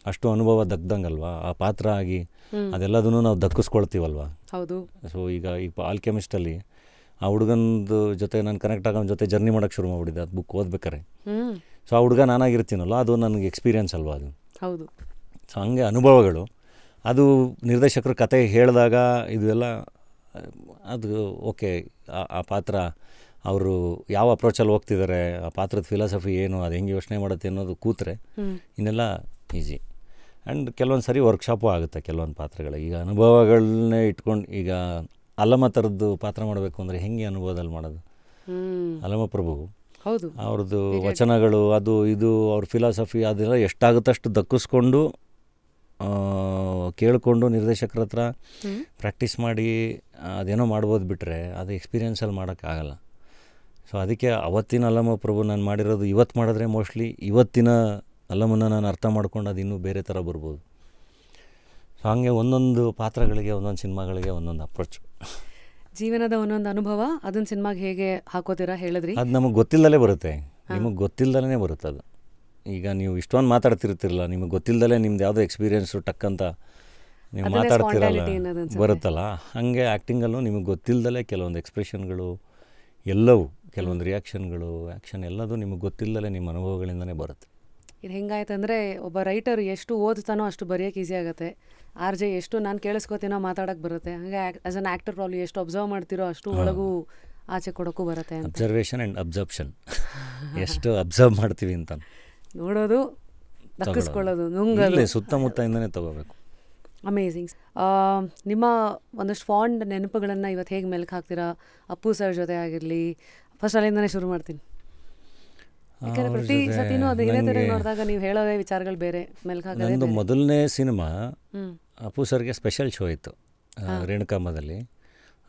Speaker 1: ಅಷ್ಟು ಅನುಭವ ದಗ್ದಂಗಲ್ವ ಆ ಪಾತ್ರ ಆಗಿ ಅದೆಲ್ಲದನ್ನು ನಾವು ದಕ್ಕಿಸ್ಕೊಳ್ತೀವಲ್ವ.
Speaker 2: ಹೌದು.
Speaker 1: ಸೊ ಈಗ ಆಲ್ಕೆಮಿಸ್ಟಲ್ಲಿ ಆ ಹುಡುಗನದು ಜೊತೆ ನಾನು ಕನೆಕ್ಟ್ ಆಗೋನ ಜೊತೆ ಜರ್ನಿ ಮಾಡೋಕ್ಕೆ ಶುರು ಮಾಡಿಬಿಟ್ಟಿದ್ದೆ ಅದು ಬುಕ್ ಓದ್ಬೇಕಾರೆ. ಸೊ ಆ ಹುಡುಗ ನಾನಾಗಿರ್ತೀನಲ್ಲ, ಅದು ನನಗೆ ಎಕ್ಸ್ಪೀರಿಯೆನ್ಸ್ ಅಲ್ವ ಅದು.
Speaker 2: ಹೌದು.
Speaker 1: ಸೊ ಹಂಗೆ ಅನುಭವಗಳು, ಅದು ನಿರ್ದೇಶಕರು ಕತೆ ಹೇಳಿದಾಗ ಇದೆಲ್ಲ ಅದು ಓಕೆ, ಆ ಪಾತ್ರ ಅವರು ಯಾವ ಅಪ್ರೋಚಲ್ಲಿ ಹೋಗ್ತಿದ್ದಾರೆ, ಆ ಪಾತ್ರದ ಫಿಲಾಸಫಿ ಏನು, ಅದು ಹೆಂಗೆ ಯೋಚನೆ ಮಾಡುತ್ತೆ ಅನ್ನೋದು ಕೂತ್ರೆ ಇನ್ನೆಲ್ಲ ಈಸಿ. ಆ್ಯಂಡ್ ಕೆಲವೊಂದು ಸರಿ ವರ್ಕ್ಶಾಪು ಆಗುತ್ತೆ ಕೆಲವೊಂದು ಪಾತ್ರಗಳು. ಈಗ ಅನುಭವಗಳನ್ನೇ ಇಟ್ಕೊಂಡು, ಈಗ ಅಲ್ಲಮ ಥರದ್ದು ಪಾತ್ರ ಮಾಡಬೇಕು ಅಂದರೆ ಹೆಂಗೆ ಅನುಭವದಲ್ಲಿ ಮಾಡೋದು. ಅಲ್ಲಮ ಪ್ರಭು
Speaker 2: ಹೌದು,
Speaker 1: ಅವ್ರದ್ದು ವಚನಗಳು, ಅದು ಇದು ಅವ್ರ ಫಿಲಾಸಫಿ ಅದೆಲ್ಲ ಎಷ್ಟಾಗುತ್ತಷ್ಟು ದಕ್ಕಿಸ್ಕೊಂಡು ಕೇಳಿಕೊಂಡು ನಿರ್ದೇಶಕರ ಹತ್ರ ಪ್ರಾಕ್ಟೀಸ್ ಮಾಡಿ ಅದೇನೋ ಮಾಡ್ಬೋದು. ಬಿಟ್ಟರೆ ಅದು ಎಕ್ಸ್ಪೀರಿಯೆನ್ಸಲ್ಲಿ ಮಾಡೋಕ್ಕಾಗಲ್ಲ. ಸೊ ಅದಕ್ಕೆ ಅವತ್ತಿನ ಅಲ್ಲಮ ಪ್ರಭು ನಾನು ಮಾಡಿರೋದು ಇವತ್ತು ಮಾಡಿದ್ರೆ ಮೋಸ್ಟ್ಲಿ ಇವತ್ತಿನ ಅಲ್ಲಮನ್ನು ನಾನು ಅರ್ಥ ಮಾಡ್ಕೊಂಡು ಅದು ಇನ್ನೂ ಬೇರೆ ಥರ ಬರ್ಬೋದು. ಸೊ ಹಾಗೆ ಒಂದೊಂದು ಪಾತ್ರಗಳಿಗೆ, ಒಂದೊಂದು ಸಿನಿಮಾಗಳಿಗೆ ಒಂದೊಂದು ಅಪ್ರೋಚ್.
Speaker 2: ಜೀವನದ ಒಂದೊಂದು ಅನುಭವ ಅದನ್ನು ಸಿನಿಮಾಗೆ ಹೇಗೆ ಹಾಕೋತೀರಾ ಹೇಳಿದ್ರಿ.
Speaker 1: ಅದು ನಮಗೆ ಗೊತ್ತಿಲ್ಲದಲೇ ಬರುತ್ತೆ, ನಿಮಗೆ ಗೊತ್ತಿಲ್ಲದಲೇ ಬರುತ್ತೆ ಅದು. ಈಗ ನೀವು ಇಷ್ಟೊಂದು ಮಾತಾಡ್ತಿರ್ತಿರಲ್ಲ, ನಿಮಗೆ ಗೊತ್ತಿಲ್ಲದಲೇ ನಿಮ್ದು ಯಾವುದೋ ಎಕ್ಸ್ಪೀರಿಯೆನ್ಸು ಟಕ್ಕಂತ ನೀವು ಮಾತಾಡ್ತಿರಲ್ಲ ಬರುತ್ತಲ್ಲ. ಹಾಗೆ ಆ್ಯಕ್ಟಿಂಗಲ್ಲೂ ನಿಮಗೆ ಗೊತ್ತಿಲ್ಲದಲೇ ಕೆಲವೊಂದು ಎಕ್ಸ್ಪ್ರೆಷನ್ಗಳು ಎಲ್ಲವೂ, ಕೆಲವೊಂದು ರಿಯಾಕ್ಷನ್ಗಳು, ಆ್ಯಕ್ಷನ್ ಎಲ್ಲದೂ ನಿಮಗೆ ಗೊತ್ತಿಲ್ಲದಲೇ ನಿಮ್ಮ ಅನುಭವಗಳಿಂದನೇ ಬರುತ್ತೆ.
Speaker 2: ಇದು ಹೆಂಗಾಯ್ತಂದರೆ, ಒಬ್ಬ ರೈಟರ್ ಎಷ್ಟು ಓದ್ತಾನೋ ಅಷ್ಟು ಬರೆಯೋಕ್ಕೆ ಈಸಿ ಆಗುತ್ತೆ. ಆರ್ ಜೆ ಎಷ್ಟು ನಾನು ಕೇಳಿಸ್ಕೊತೀನೋ ಮಾತಾಡೋಕ್ಕೆ ಬರುತ್ತೆ. ಹಾಗೆ ಆ್ಯಸ್ ಅನ್ ಆ್ಯಕ್ಟರ್ ಪ್ರಾಬ್ಲಿ ಎಷ್ಟು ಅಬ್ಸರ್ವ್ ಮಾಡ್ತಿರೋ ಅಷ್ಟು ಒಳಗೂ ಆಚೆ ಕೊಡೋಕ್ಕೂ ಬರುತ್ತೆ.
Speaker 1: ಅಬ್ಸರ್ವೇಷನ್ ಆ್ಯಂಡ್ ಅಬ್ಸರ್ಪ್ಷನ್, ಎಷ್ಟು ಅಬ್ಸರ್ವ್ ಮಾಡ್ತೀವಿ ಅಂತ
Speaker 2: ನೋಡೋದು, ದಕ್ಕಿಸ್ಕೊಳ್ಳೋದು, ನುಂಗಲು,
Speaker 1: ಸುತ್ತಮುತ್ತದಿಂದನೇ ತಗೋಬೇಕು.
Speaker 2: ಅಮೇಝಿಂಗ್. ನಿಮ್ಮ ಒಂದಷ್ಟು ಫಾಂಡ್ ನೆನಪುಗಳನ್ನು ಇವತ್ತು ಹೇಗೆ ಮೆಲ್ಕು ಹಾಕ್ತೀರಾ? ಅಪ್ಪು ಸರ್ ಜೊತೆ ಆಗಿರಲಿ, ಫಸ್ಟ್ ಅಲ್ಲಿಂದನೇ ಶುರು ಮಾಡ್ತೀನಿ. ಯಾಕಂದರೆ ಪ್ರತಿ ಸತಿನೂ ಅದು ಇದೇ ಥರ ನೋಡಿದಾಗ ನೀವು ಹೇಳೋದೇ ವಿಚಾರಗಳು ಬೇರೆ, ಮೆಲ್ಕು ಹಾಕೋದೇ.
Speaker 1: ನಂದು ಮೊದಲನೇ ಸಿನಿಮಾ ಅಪ್ಪು ಸರ್ಗೆ ಸ್ಪೆಷಲ್ ಶೋ ಇತ್ತು ರೇಣುಕಾಂಬದಲ್ಲಿ.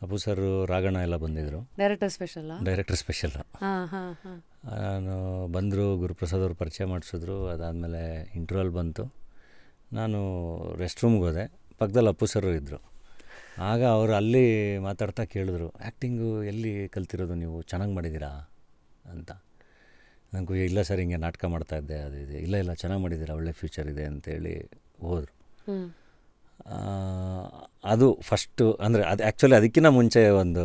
Speaker 1: ಅಪ್ಪು ಸರ್, ರಾಗಣ್ಣ ಎಲ್ಲ ಬಂದಿದ್ದರು. Director special. ನಾನು ಬಂದರು, ಗುರುಪ್ರಸಾದ್ ಅವರು ಪರಿಚಯ ಮಾಡಿಸಿದ್ರು. ಅದಾದಮೇಲೆ ಇಂಟರ್ವಲ್ ಬಂತು, ನಾನು ರೆಸ್ಟ್ ರೂಮ್ಗೆ ಹೋದೆ. ಪಕ್ಕದಲ್ಲಿ ಅಪ್ಪು ಸರ್ ಇದ್ದರು. ಆಗ ಅವರು ಅಲ್ಲಿ ಮಾತಾಡ್ತಾ ಕೇಳಿದ್ರು, ಆ್ಯಕ್ಟಿಂಗು ಎಲ್ಲಿ ಕಲ್ತಿರೋದು ನೀವು, ಚೆನ್ನಾಗಿ ಮಾಡಿದ್ದೀರಾ ಅಂತ. ನನಗೂ ಇಲ್ಲ ಸರ್, ಹಿಂಗೆ ನಾಟಕ ಮಾಡ್ತಾಯಿದ್ದೆ, ಅದು ಇದೆ. ಇಲ್ಲ ಚೆನ್ನಾಗಿ ಮಾಡಿದ್ದೀರಾ, ಒಳ್ಳೆ ಫ್ಯೂಚರ್ ಇದೆ ಅಂತೇಳಿ ಹೋದರು. ಅದು ಫಸ್ಟು. ಅಂದರೆ ಅದು ಆ್ಯಕ್ಚುಲಿ ಅದಕ್ಕಿಂತ ಮುಂಚೆ ಒಂದು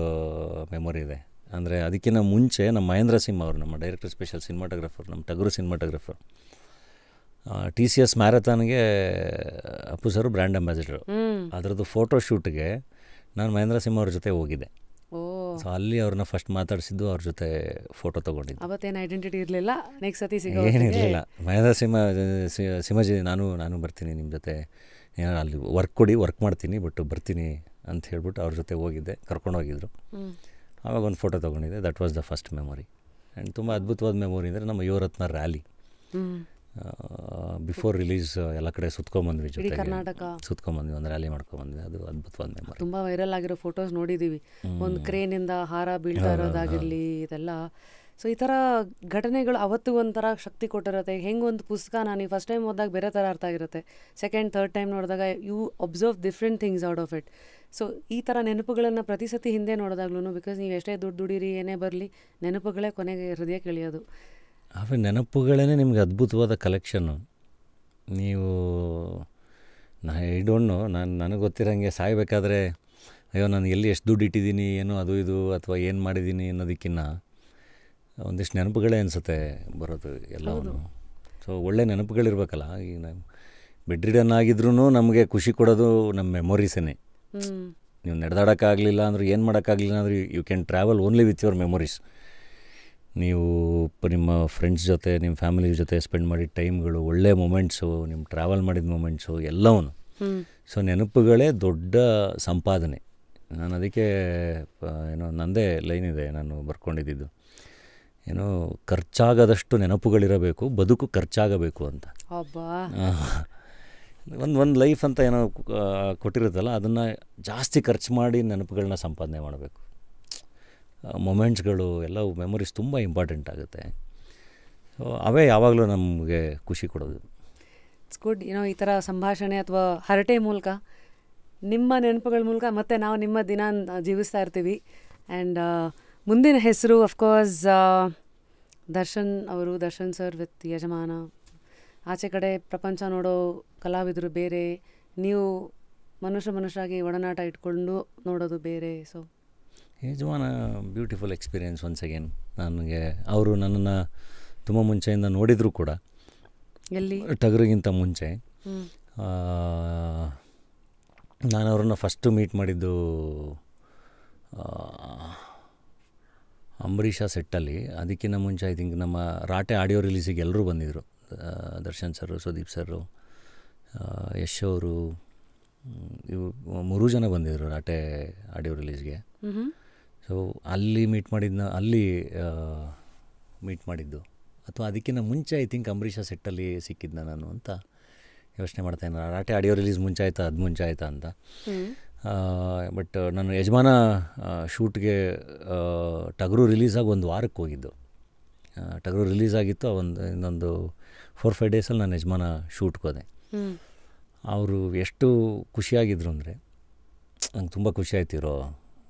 Speaker 1: ಮೆಮೊರಿ ಇದೆ. ಅಂದರೆ ಅದಕ್ಕಿಂತ ಮುಂಚೆ ನಮ್ಮ ಮಹೇಂದ್ರ ಸಿಂಹ ಅವರು, ನಮ್ಮ ಡೈರೆಕ್ಟರ್ ಸ್ಪೆಷಲ್ ಸಿನಿಮಾಟೋಗ್ರಫರ್, ನಮ್ಮ ಟಗರು ಸಿನಿಮಾಟೋಗ್ರಫರ್, TCS ಮ್ಯಾರಥಾನ್ಗೆ ಅಪ್ಪು ಸರು ಬ್ರ್ಯಾಂಡ್ ಅಂಬಾಸಿಡರು. ಅದರದ್ದು ಫೋಟೋ ಶೂಟ್ಗೆ ನಾನು ಮಹೇಂದ್ರ ಸಿಂಹ ಅವ್ರ ಜೊತೆ ಹೋಗಿದ್ದೆ. ಸೊ ಅಲ್ಲಿ ಅವ್ರನ್ನ ಫಸ್ಟ್ ಮಾತಾಡಿಸಿದ್ದು, ಅವ್ರ ಜೊತೆ ಫೋಟೋ ತೊಗೊಂಡಿದ್ದು.
Speaker 2: ಅವತ್ತೇನು ಐಡೆಂಟಿಟಿ ಇರಲಿಲ್ಲ, ನೆಕ್ಸ್ಟ್ ಸತಿ
Speaker 1: ಏನಿರಲಿಲ್ಲ. ಮಹೇಂದ್ರ ಸಿಂಹಜಿ ನಾನು ಬರ್ತೀನಿ ನಿಮ್ಮ ಜೊತೆ, ಏನೋ ಅಲ್ಲಿ ವರ್ಕ್ ಮಾಡ್ತೀನಿ, ಬಟ್ ಬರ್ತೀನಿ ಅಂತ ಹೇಳ್ಬಿಟ್ಟು ಅವ್ರ ಜೊತೆ ಹೋಗಿದ್ದೆ, ಕರ್ಕೊಂಡೋಗಿದ್ರು. ಆವಾಗ ಒಂದು ಫೋಟೋ ತೊಗೊಂಡಿದ್ದೆ. That was the first memory. And ತುಂಬ ಅದ್ಭುತವಾದ ಮೆಮೊರಿ ಅಂದರೆ ನಮ್ಮ ಯುವರತ್ನ ರ್ಯಾಲಿ ಬಿಫೋರ್ ರಿಲೀಸ್ ಎಲ್ಲ ಕಡೆ ಸುತ್ಕೊಂಬಂದ್ವಿ, ಜೊತೆ ಸುತ್ಕೊಂಬಂದ್ವಿ, ಒಂದು ರ್ಯಾಲಿ ಮಾಡ್ಕೊಂಬಂದ್ವಿ. ಅದು ಅದ್ಭುತವಾದ ಮೆಮೊರಿ.
Speaker 2: ತುಂಬ ವೈರಲ್ ಆಗಿರೋ ಫೋಟೋಸ್ ನೋಡಿದ್ದೀವಿ, ಒಂದು ಕ್ರೇನಿಂದ ಹಾರ ಬೀಳ್ತಾ ಇರೋದಾಗಿರಲಿ, ಇದೆಲ್ಲ. ಸೊ ಈ ಥರ ಘಟನೆಗಳು ಅವತ್ತು ಒಂಥರ ಶಕ್ತಿ ಕೊಟ್ಟಿರುತ್ತೆ. ಹೆಂಗೆ ಒಂದು ಪುಸ್ತಕ ನಾನು ಫಸ್ಟ್ ಟೈಮ್ ಓದಿದಾಗ ಬೇರೆ ಥರ ಅರ್ಥ ಆಗಿರುತ್ತೆ, ಸೆಕೆಂಡ್ ಥರ್ಡ್ ಟೈಮ್ ನೋಡಿದಾಗ you observe different things out of it. So ಈ ಥರ ನೆನಪುಗಳನ್ನು ಪ್ರತಿ ಸತಿ ಹಿಂದೆ ನೋಡಿದಾಗ್ಲೂ, ಬಿಕಾಸ್ ನೀವು ಎಷ್ಟೇ ದುಡಿರಿ ಏನೇ ಬರಲಿ, ನೆನಪುಗಳೇ ಕೊನೆಗೆ ಹೃದಯಕ್ಕೆ ಇಳಿಯೋದು.
Speaker 1: ಅವೇ ನೆನಪುಗಳೇ ನಿಮಗೆ ಅದ್ಭುತವಾದ ಕಲೆಕ್ಷನ್ನು. ನೀವು ಐ ಡೋಂಟ್ ನೋ, ನನಗೆ ಗೊತ್ತಿರೋಂಗೆ ಸಾಯಬೇಕಾದ್ರೆ ಅಯ್ಯೋ ನಾನು ಎಲ್ಲಿ ಎಷ್ಟು ದುಡ್ಡು ಇಟ್ಟಿದ್ದೀನಿ ಏನು ಅದು ಇದು ಅಥವಾ ಏನು ಮಾಡಿದ್ದೀನಿ ಅನ್ನೋದಕ್ಕಿಂತ ಒಂದಿಷ್ಟು ನೆನಪುಗಳೇ ಅನಿಸುತ್ತೆ ಬರೋದು ಎಲ್ಲವನ್ನು. ಸೊ ಒಳ್ಳೆ ನೆನಪುಗಳಿರ್ಬೇಕಲ್ಲ. ಈಗ ನಾವು ಬೆಡ್ ರಿಡನ್ ಆಗಿದ್ರೂ ನಮಗೆ ಖುಷಿ ಕೊಡೋದು ನಮ್ಮ ಮೆಮೊರೀಸೇ. ನೀವು ನಡೆದಾಡೋಕ್ಕಾಗಲಿಲ್ಲ ಅಂದ್ರೆ ಏನು ಮಾಡೋಕ್ಕಾಗಲಿಲ್ಲ ಅಂದರೆ you can travel only with your memories. ನೀವು ನಿಮ್ಮ ಫ್ರೆಂಡ್ಸ್ ಜೊತೆ ನಿಮ್ಮ ಫ್ಯಾಮಿಲಿ ಜೊತೆ ಸ್ಪೆಂಡ್ ಮಾಡಿದ ಟೈಮ್ಗಳು, ಒಳ್ಳೆ ಮೂಮೆಂಟ್ಸು, ನಿಮ್ಮ ಟ್ರಾವೆಲ್ ಮಾಡಿದ ಮೂಮೆಂಟ್ಸು ಎಲ್ಲವೂ. ಸೊ ನೆನಪುಗಳೇ ದೊಡ್ಡ ಸಂಪಾದನೆ. ನಾನು ಅದಕ್ಕೆ ಏನೋ ನನ್ನದೇ ಲೈನ್ ಇದೆ ನಾನು ಬರ್ಕೊಂಡಿದ್ದು, ಏನೋ ಖರ್ಚಾಗದಷ್ಟು ನೆನಪುಗಳಿರಬೇಕು, ಬದುಕು ಖರ್ಚಾಗಬೇಕು ಅಂತ. ಒಂದು ಲೈಫ್ ಅಂತ ಏನೋ ಕೊಟ್ಟಿರುತ್ತಲ್ಲ, ಅದನ್ನು ಜಾಸ್ತಿ ಖರ್ಚು ಮಾಡಿ ನೆನಪುಗಳನ್ನ ಸಂಪಾದನೆ ಮಾಡಬೇಕು. ಮೊಮೆಂಟ್ಸ್ಗಳು ಎಲ್ಲವೂ ಮೆಮೊರೀಸ್ ತುಂಬ ಇಂಪಾರ್ಟೆಂಟ್ ಆಗುತ್ತೆ. ಸೊ ಅವೇ ಯಾವಾಗಲೂ ನಮಗೆ ಖುಷಿ ಕೊಡೋದು.
Speaker 2: It's good. ಏನೋ ಈ ಥರ ಸಂಭಾಷಣೆ ಅಥವಾ ಹರಟೆ ಮೂಲಕ ನಿಮ್ಮ ನೆನಪುಗಳ ಮೂಲಕ ಮತ್ತು ನಾವು ನಿಮ್ಮ ದಿನ ಜೀವಿಸ್ತಾ ಇರ್ತೀವಿ. ಆ್ಯಂಡ್ ಮುಂದಿನ ಹೆಸರು ಅಫ್ಕೋರ್ಸ್ ದರ್ಶನ್ ಸರ್ ವಿತ್ ಯಜಮಾನ. ಆಚೆ ಕಡೆ ಪ್ರಪಂಚ ನೋಡೋ ಕಲಾವಿದರು ಬೇರೆ, ನೀವು ಮನುಷ್ಯರಾಗಿ ಒಡನಾಟ ಇಟ್ಕೊಂಡು ನೋಡೋದು ಬೇರೆ. ಸೊ
Speaker 1: ಯಜಮಾನ ಬ್ಯೂಟಿಫುಲ್ ಎಕ್ಸ್ಪೀರಿಯೆನ್ಸ್ ಒನ್ಸ್ ಅಗೇನ್. ನನಗೆ ಅವರು ನನ್ನನ್ನು ತುಂಬ ಮುಂಚೆಯಿಂದ ನೋಡಿದರೂ ಕೂಡ,
Speaker 2: ಎಲ್ಲಿ
Speaker 1: ಟಗರಿಗಿಂತ ಮುಂಚೆ ನಾನು ಅವ್ರನ್ನ ಫಸ್ಟು ಮೀಟ್ ಮಾಡಿದ್ದು ಅಂಬರೀಷ ಸೆಟ್ಟಲ್ಲಿ. ಅದಕ್ಕಿಂತ ಮುಂಚೆ ಐ ಥಿಂಕ್ ನಮ್ಮ ರಾಟೆ ಆಡಿಯೋ ರಿಲೀಸಿಗೆ ಎಲ್ಲರೂ ಬಂದಿದ್ದರು. ದರ್ಶನ್ ಸರು, ಸುದೀಪ್ ಸರು, ಯಶ್ ಅವರು, ಇವು 3 ಜನ ಬಂದಿದ್ದರು ರಾಟೆ ಆಡಿಯೋ ರಿಲೀಸ್ಗೆ. ಸೊ ಅಲ್ಲಿ ಮೀಟ್ ಮಾಡಿದ್ದು ಅಥವಾ ಅದಕ್ಕಿಂತ ಮುಂಚೆ ಐ ಥಿಂಕ್ ಅಂಬರೀಷ ಸೆಟ್ಟಲ್ಲಿ ಸಿಕ್ಕಿದ್ದ ನಾನು ಅಂತ ಯೋಚನೆ ಮಾಡ್ತಾಯಿದ್ದೆ. ರಾಟೆ ಆಡಿಯೋ ರಿಲೀಸ್ ಮುಂಚೆ ಆಯಿತಾ ಅದು ಮುಂಚೆ ಆಯಿತಾ ಅಂತ. ಬಟ್ ನಾನು ಯಜಮಾನ ಶೂಟ್ಗೆ ಟಗರು ರಿಲೀಸಾಗಿ 1 ವಾರಕ್ಕೆ ಹೋಗಿದ್ದು. ಟಗರು ರಿಲೀಸ್ ಆಗಿತ್ತು, ಇನ್ನೊಂದು 4-5 ಡೇಸಲ್ಲಿ ನಾನು ಯಜಮಾನ ಶೂಟ್ಗೆ ಹೋದೆ. ಅವರು ಎಷ್ಟು ಖುಷಿಯಾಗಿದ್ರು ಅಂದರೆ, ನಂಗೆ ತುಂಬ ಖುಷಿ ಆಯ್ತಿರೋ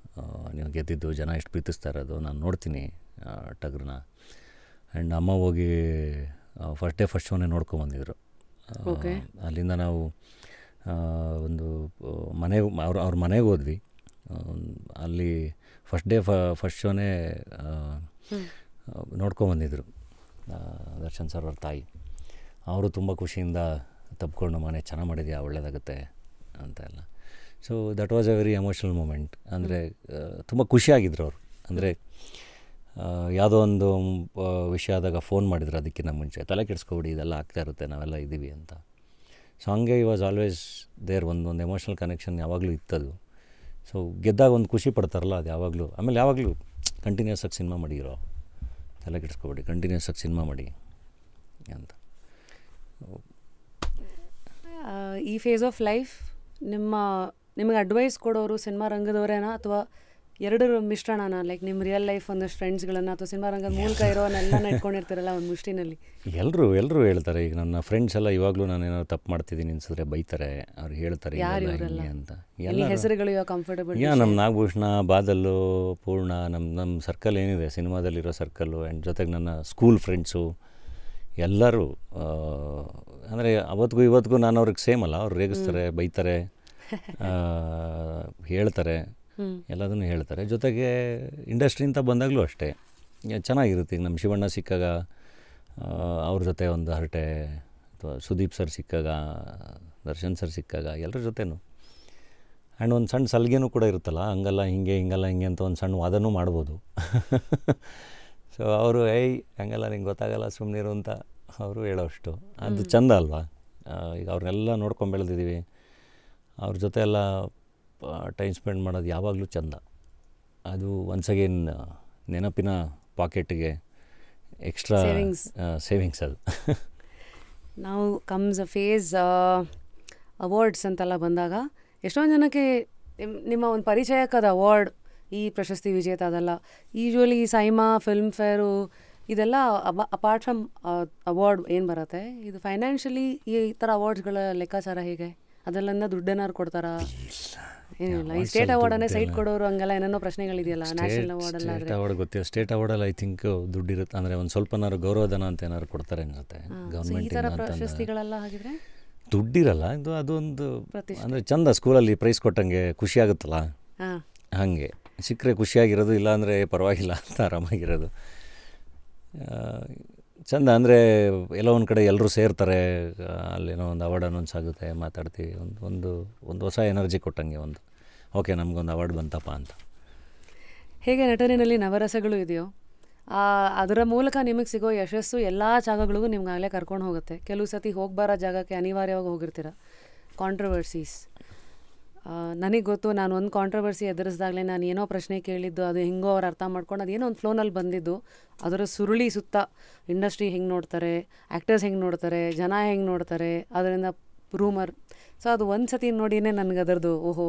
Speaker 1: ನೀವು ಗೆದ್ದಿದ್ದು, ಜನ ಎಷ್ಟು ಪ್ರೀತಿಸ್ತಾ ಇರೋದು, ನಾನು ನೋಡ್ತೀನಿ ಟಗರನ್ನ. ಆ್ಯಂಡ್ ಅಮ್ಮ ಹೋಗಿ ಫಸ್ಟ್ ಶೋನೇ ನೋಡ್ಕೊಂಬಂದಿದ್ರು. ಅಲ್ಲಿಂದ ನಾವು ಒಂದು ಮನೆಗೆ ಅವ್ರ ಮನೆಗೆ ಹೋದ್ವಿ. ಅಲ್ಲಿ ಫಸ್ಟ್ ಶೋನೇ ನೋಡ್ಕೊಂಬಂದಿದ್ರು ದರ್ಶನ್ ಸರ್ ಅವ್ರ ತಾಯಿ. ಅವರು ತುಂಬ ಖುಷಿಯಿಂದ ತಪ್ಪಿಕೊಂಡು, ಮನೆ ಚೆನ್ನಾಗಿ ಮಾಡಿದ್ಯಾ, ಒಳ್ಳೆಯದಾಗುತ್ತೆ ಅಂತ ಎಲ್ಲ. So that was a very emotional moment. ಅಂದರೆ ತುಂಬ ಖುಷಿಯಾಗಿದ್ರು ಅವರು. ಅಂದರೆ ಯಾವುದೋ ಒಂದು ವಿಷಯ ಆದಾಗ ಫೋನ್ ಮಾಡಿದ್ರು ಅದಕ್ಕಿಂತ ಮುಂಚೆ, ತಲೆ ಕೆಡಿಸ್ಕೊಬಿಡಿ, ಇದೆಲ್ಲ ಆಗ್ತಾ ಇರುತ್ತೆ, ನಾವೆಲ್ಲ ಇದ್ದೀವಿ ಅಂತ. ಸೊ ಹಂಗೆ ಈ ವಾಸ್ ಆಲ್ವೇಸ್ ದೇರ್. ಒಂದು ಎಮೋಷ್ನಲ್ ಕನೆಕ್ಷನ್ ಯಾವಾಗಲೂ ಇತ್ತದು. ಸೊ ಗೆದ್ದಾಗ ಒಂದು ಖುಷಿ ಪಡ್ತಾರಲ್ಲ, ಅದು ಯಾವಾಗಲೂ. ಆಮೇಲೆ ಯಾವಾಗಲೂ ಕಂಟಿನ್ಯೂಸ್ ಆಗಿ ಸಿನಿಮಾ ಮಾಡಿರೋ, ತಲೆ ಕೆಡಿಸ್ಕೊಬಿಡಿ, ಕಂಟಿನ್ಯೂಸ್ ಆಗಿ ಸಿನಿಮಾ ಮಾಡಿ ಅಂತ.
Speaker 2: ಈ ಫೇಸ್ ಆಫ್ ಲೈಫ್ ನಿಮಗೆ ಅಡ್ವೈಸ್ ಕೊಡೋರು ಸಿನಿಮಾ ರಂಗದವರೇನಾ ಅಥವಾ ಎರಡರ ಮಿಶ್ರಣನ? ಲೈಕ್ ನಿಮ್ಮ ರಿಯಲ್ ಲೈಫ್ ಒಂದಷ್ಟು ಫ್ರೆಂಡ್ಸ್ಗಳನ್ನು ಅಥವಾ ಸಿನಿಮಾ ರಂಗದ ಮೂಲಕ ಇರೋನೆಲ್ಲ ಇಟ್ಕೊಂಡಿರ್ತಾರಲ್ಲ ಒಂದು ಮುಷ್ಟಿನಲ್ಲಿ.
Speaker 1: ಎಲ್ಲರೂ ಹೇಳ್ತಾರೆ. ಈಗ ನನ್ನ ಫ್ರೆಂಡ್ಸ್ ಎಲ್ಲ ಇವಾಗಲೂ ನಾನು ಏನಾದ್ರು ತಪ್ಪು ಮಾಡ್ತಿದ್ದೀನಿ ಅನ್ಸಿದ್ರೆ ಬೈತಾರೆ, ಅವ್ರು ಹೇಳ್ತಾರೆ ಹಿಂಗೆ ಅಂತ. ಎಲ್ಲ
Speaker 2: ಹೆಸರುಗಳು ಕಂಫರ್ಟಬಲ್.
Speaker 1: ನಮ್ಮ ನಾಗಭೂಷಣ, ಬಾದಲ್ಲು, ಪೂರ್ಣ, ನಮ್ಮ ಸರ್ಕಲ್ ಏನಿದೆ ಸಿನಿಮಾದಲ್ಲಿರೋ ಸರ್ಕಲ್ಲು, ಆ್ಯಂಡ್ ಜೊತೆಗೆ ನನ್ನ ಸ್ಕೂಲ್ ಫ್ರೆಂಡ್ಸು ಎಲ್ಲರೂ. ಅಂದರೆ ಅವತ್ತಿಗೂ ಇವತ್ತಿಗೂ ನಾನು ಅವ್ರಿಗೆ ಸೇಮ್ ಅಲ್ಲ. ಅವ್ರು ರೇಗಿಸ್ತಾರೆ, ಬೈತಾರೆ, ಹೇಳ್ತಾರೆ, ಎಲ್ಲದನ್ನು ಹೇಳ್ತಾರೆ. ಜೊತೆಗೆ ಇಂಡಸ್ಟ್ರಿ ಅಂತ ಬಂದಾಗಲೂ ಅಷ್ಟೇ ಚೆನ್ನಾಗಿರುತ್ತೆ. ಈಗ ನಮ್ಮ ಶಿವಣ್ಣ ಸಿಕ್ಕಾಗ ಅವ್ರ ಜೊತೆ ಒಂದು ಹರಟೆ, ಅಥವಾ ಸುದೀಪ್ ಸರ್ ಸಿಕ್ಕಾಗ, ದರ್ಶನ್ ಸರ್ ಸಿಕ್ಕಾಗ, ಎಲ್ಲರ ಜೊತೆನೂ. ಆ್ಯಂಡ್ ಒಂದು ಸಣ್ಣ ಸಲಿಗೆನೂ ಕೂಡ ಇರುತ್ತಲ್ಲ, ಹಂಗಲ್ಲ ಹಿಂಗೆ, ಹಿಂಗಲ್ಲ ಹಿಂಗೆ ಅಂತ ಒಂದು ಸಣ್ಣ ವಾದನೂ ಮಾಡ್ಬೋದು. ಸೊ ಅವರು ಹಂಗಲ್ಲ ನಿಂಗೆ ಗೊತ್ತಾಗಲ್ಲ ಸುಮ್ಮನಿರು ಅಂತ ಅವರು ಹೇಳೋಷ್ಟು ಅದು ಚೆಂದ ಅಲ್ವಾ. ಈಗ ಅವ್ರನ್ನೆಲ್ಲ ನೋಡ್ಕೊಂಡು ಬೆಳೆದಿದ್ದೀವಿ. ಅವ್ರ ಜೊತೆ ಎಲ್ಲ ಟೈಮ್ ಸ್ಪೆಂಡ್ ಮಾಡೋದು ಯಾವಾಗಲೂ ಚೆಂದ. ಅದು ಒನ್ಸ್ ಅಗೇನ್ ನೆನಪಿನ ಪಾಕೆಟ್ಗೆ ಎಕ್ಸ್ಟ್ರಾ ಸೇವಿಂಗ್ಸ್ ಅದು.
Speaker 2: ನಾವು ಕಮ್ಸ್ ಅ ಫೇಸ್ ಅವಾರ್ಡ್ಸ್ ಅಂತೆಲ್ಲ ಬಂದಾಗ ಎಷ್ಟೊಂದು ಜನಕ್ಕೆ ನಿಮ್ಮ ಒಂದು ಪರಿಚಯಕ್ಕದ ಅವಾರ್ಡ್, ಈ ಪ್ರಶಸ್ತಿ ವಿಜೇತ ಅದಲ್ಲ. ಯೂಶ್ವಲಿ ಸೈಮಾ, ಫಿಲ್ಮ್ ಫೇರು ಇದೆಲ್ಲ ಅಪಾರ್ಟ್ ಫ್ರಮ್ ಅವಾರ್ಡ್ ಏನು ಬರುತ್ತೆ, ಇದು ಫೈನಾನ್ಷಿಯಲಿ ಈ ಥರ ಅವಾರ್ಡ್ಸ್ಗಳ ಲೆಕ್ಕಾಚಾರ ಹೇಗೆ? ಅದೆಲ್ಲ ದುಡ್ಡೇನಾದ್ರು ಕೊಡ್ತಾರಾ? ಏನಿಲ್ಲ, ಈ ಸ್ಟೇಟ್ ಅವಾರ್ಡನ್ನೇ ಸೈಟ್ ಕೊಡೋರು ಹಂಗೆಲ್ಲ ಏನೇನೋ ಪ್ರಶ್ನೆಗಳಿದೆಯಲ್ಲ. ನ್ಯಾಷನಲ್ ಅವಾರ್ಡ್ ಅಲ್ಲ,
Speaker 1: ಸ್ಟೇಟ್ ಅವಾರ್ಡ್ ಗೊತ್ತಿಲ್ಲ. ಸ್ಟೇಟ್ ಅವಾರ್ಡಲ್ಲಿ ಐ ಥಿಂಕ್ ದುಡ್ಡಿರುತ್ತೆ. ಅಂದರೆ ಒಂದು ಸ್ವಲ್ಪನಾದ್ರು ಗೌರವಧನ ಅಂತ ಏನಾದ್ರು ಕೊಡ್ತಾರೆ ಅನ್ಸುತ್ತೆ ಗೌರ್ಮೆಂಟ್.
Speaker 2: ಈ ಥರ ಪ್ರಶಸ್ತಿಗಳೆಲ್ಲ ಹಾಗಿದ್ರೆ
Speaker 1: ದುಡ್ಡಿರಲ್ಲ. ಅದೊಂದು ಅಂದರೆ ಚಂದ, ಸ್ಕೂಲಲ್ಲಿ ಪ್ರೈಸ್ ಕೊಟ್ಟಂಗೆ ಖುಷಿ ಆಗುತ್ತಲ್ಲ.
Speaker 2: ಹಾಂ,
Speaker 1: ಹಾಗೆ ಸಿಕ್ಕರೆ ಖುಷಿಯಾಗಿರೋದು, ಇಲ್ಲಾಂದರೆ ಪರವಾಗಿಲ್ಲ ಅಂತ ಆರಾಮಾಗಿರೋದು. ಚೆಂದ ಅಂದರೆ ಎಲ್ಲೋ ಒಂದು ಕಡೆ ಎಲ್ಲರೂ ಸೇರ್ತಾರೆ, ಅಲ್ಲೇನೋ ಒಂದು ಅವಾರ್ಡ್ ಅನೌನ್ಸ್ ಆಗುತ್ತೆ, ಮಾತಾಡ್ತೀವಿ, ಒಂದು ಹೊಸ ಎನರ್ಜಿ ಕೊಟ್ಟಂಗೆ, ಓಕೆ ನಮಗೊಂದು ಅವಾರ್ಡ್ ಬಂತಪ್ಪ ಅಂತ.
Speaker 2: ಹೇಗೆ ನಟನೆಯಲ್ಲಿ ನವರಸಗಳು ಇದೆಯೋ ಅದರ ಮೂಲಕ ನಿಮಗೆ ಸಿಗೋ ಯಶಸ್ಸು ಎಲ್ಲ ಜಾಗಗಳಿಗೂ ನಿಮ್ಗಾಗಲೇ ಕರ್ಕೊಂಡು ಹೋಗುತ್ತೆ. ಕೆಲವು ಸತಿ ಹೋಗ್ಬಾರೋ ಜಾಗಕ್ಕೆ ಅನಿವಾರ್ಯವಾಗಿ ಹೋಗಿರ್ತೀರ. ಕಾಂಟ್ರವರ್ಸೀಸ್ ನನಗೆ ಗೊತ್ತು, ನಾನು ಒಂದು ಕಾಂಟ್ರವರ್ಸಿ ಎದುರಿಸಿದಾಗಲೇ ನಾನು ಏನೋ ಪ್ರಶ್ನೆ ಕೇಳಿದ್ದು, ಅದು ಹೆಂಗೋ ಅವ್ರು ಅರ್ಥ ಮಾಡ್ಕೊಂಡು ಅದೇನೋ ಒಂದು ಫ್ಲೋನಲ್ಲಿ ಬಂದಿದ್ದು, ಅದರ ಸುರುಳಿ ಸುತ್ತ ಇಂಡಸ್ಟ್ರಿ ಹೆಂಗೆ ನೋಡ್ತಾರೆ, ಆ್ಯಕ್ಟರ್ಸ್ ಹೆಂಗೆ ನೋಡ್ತಾರೆ, ಜನ ಹೆಂಗೆ ನೋಡ್ತಾರೆ, ಅದರಿಂದ ರೂಮರ್. ಸೊ ಅದು ಒಂದು ಸತಿ ನೋಡಿನೇ ನನಗೆ ಅದರದ್ದು ಓಹೋ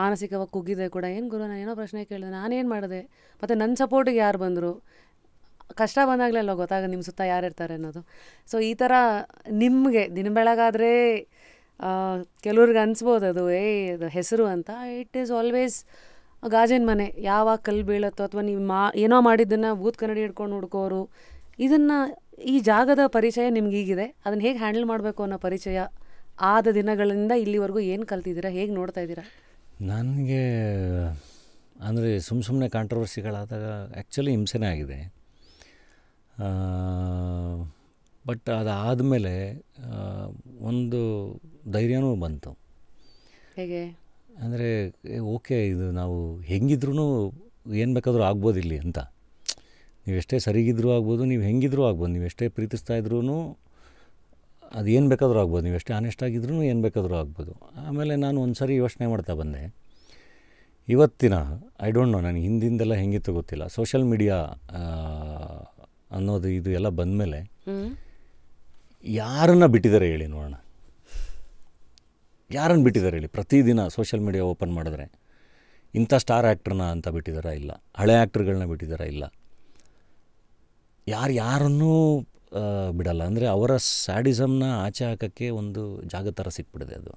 Speaker 2: ಮಾನಸಿಕವಾಗಿ ಕುಗ್ಗಿದೆ ಕೂಡ. ಏನು ಗುರು ನಾನು ಏನೋ ಪ್ರಶ್ನೆ ಕೇಳಿದೆ, ನಾನೇನು ಮಾಡಿದೆ, ಮತ್ತು ನನ್ನ ಸಪೋರ್ಟಿಗೆ ಯಾರು ಬಂದರು, ಕಷ್ಟ ಬಂದಾಗಲೆಲ್ಲ ಗೊತ್ತಾಗ ನಿಮ್ಮ ಸುತ್ತ ಯಾರು ಇರ್ತಾರೆ ಅನ್ನೋದು. ಸೊ ಈ ಥರ ನಿಮಗೆ ದಿನ ಬೆಳಗಾದರೆ ಕೆಲವ್ರಿಗೆ ಅನಿಸ್ಬೋದು ಅದು ಅದು ಹೆಸರು ಅಂತ. ಇಟ್ ಈಸ್ ಆಲ್ವೇಸ್ ಗಾಜಿನ ಮನೆ, ಯಾವಾಗ ಕಲ್ಲು ಬೀಳುತ್ತೋ ಅಥವಾ ನೀವು ಏನೋ ಮಾಡಿದ್ದನ್ನು ಬೂತ್ ಕನ್ನಡಿ ಹಿಡ್ಕೊಂಡು ಹುಡ್ಕೋರು. ಇದನ್ನು ಈ ಜಾಗದ ಪರಿಚಯ ನಿಮ್ಗೆ ಈಗಿದೆ, ಅದನ್ನು ಹೇಗೆ ಹ್ಯಾಂಡಲ್ ಮಾಡಬೇಕು ಅನ್ನೋ ಪರಿಚಯ ಆದ ದಿನಗಳಿಂದ ಇಲ್ಲಿವರೆಗೂ ಏನು ಕಲ್ತಿದ್ದೀರಾ, ಹೇಗೆ ನೋಡ್ತಾ ಇದ್ದೀರಾ?
Speaker 1: ನನಗೆ ಅಂದರೆ ಸುಮ್ಮನೆ ಕಾಂಟ್ರವರ್ಸಿಗಳಾದಾಗ ಆ್ಯಕ್ಚುಲಿ ಹಿಂಸೆನೇ ಆಗಿದೆ. ಬಟ್ ಅದಾದಮೇಲೆ ಒಂದು ಧೈರ್ಯನೂ ಬಂತು.
Speaker 2: ಹೇಗೆ
Speaker 1: ಅಂದರೆ ಓಕೆ ಇದು ನಾವು ಹೆಂಗಿದ್ರೂ ಏನು ಬೇಕಾದರೂ ಆಗ್ಬೋದು ಇಲ್ಲಿ ಅಂತ. ನೀವೆಷ್ಟೇ ಸರಿಗಿದ್ರೂ ಆಗ್ಬೋದು, ನೀವು ಹೆಂಗಿದ್ರೂ ಆಗ್ಬೋದು, ನೀವೆಷ್ಟೇ ಪ್ರೀತಿಸ್ತಾ ಇದ್ರೂ ಅದು ಏನು ಬೇಕಾದರೂ ಆಗ್ಬೋದು, ನೀವೆಷ್ಟೇ ಆನೆಸ್ಟಾಗಿದ್ರೂ ಏನು ಬೇಕಾದರೂ ಆಗ್ಬೋದು. ಆಮೇಲೆ ನಾನು ಒಂದು ಸರಿ ಯೋಚನೆ ಮಾಡ್ತಾ ಬಂದೆ, ಇವತ್ತಿನ ಐ ಡೋಂಟ್ ನೋ, ನನಗೆ ಹಿಂದಿಂದೆಲ್ಲ ಹೆಂಗಿತ್ತು ಗೊತ್ತಿಲ್ಲ, ಸೋಷಿಯಲ್ ಮೀಡಿಯಾ ಅನ್ನೋದು ಇದು ಎಲ್ಲ ಬಂದಮೇಲೆ ಯಾರನ್ನು ಬಿಟ್ಟಿದ್ದಾರೆ ಹೇಳಿ ನೋಡೋಣ, ಯಾರನ್ನು ಬಿಟ್ಟಿದ್ದಾರೆ ಹೇಳಿ? ಪ್ರತಿದಿನ ಸೋಷಿಯಲ್ ಮೀಡಿಯಾ ಓಪನ್ ಮಾಡಿದ್ರೆ ಇಂಥ ಸ್ಟಾರ್ ಆ್ಯಕ್ಟ್ರನ್ನ ಅಂತ ಬಿಟ್ಟಿದ್ದಾರಾ? ಇಲ್ಲ. ಹಳೆ ಆ್ಯಕ್ಟ್ರ್ಗಳನ್ನ ಬಿಟ್ಟಿದ್ದಾರಾ? ಇಲ್ಲ. ಯಾರನ್ನೂ ಬಿಡಲ್ಲ. ಅಂದರೆ ಅವರ ಸ್ಯಾಡಿಸಮ್ನ ಆಚೆ ಹಾಕೋಕ್ಕೆ ಒಂದು ಜಾಗ ಥರ ಸಿಕ್ಬಿಡಿದೆ ಅದು.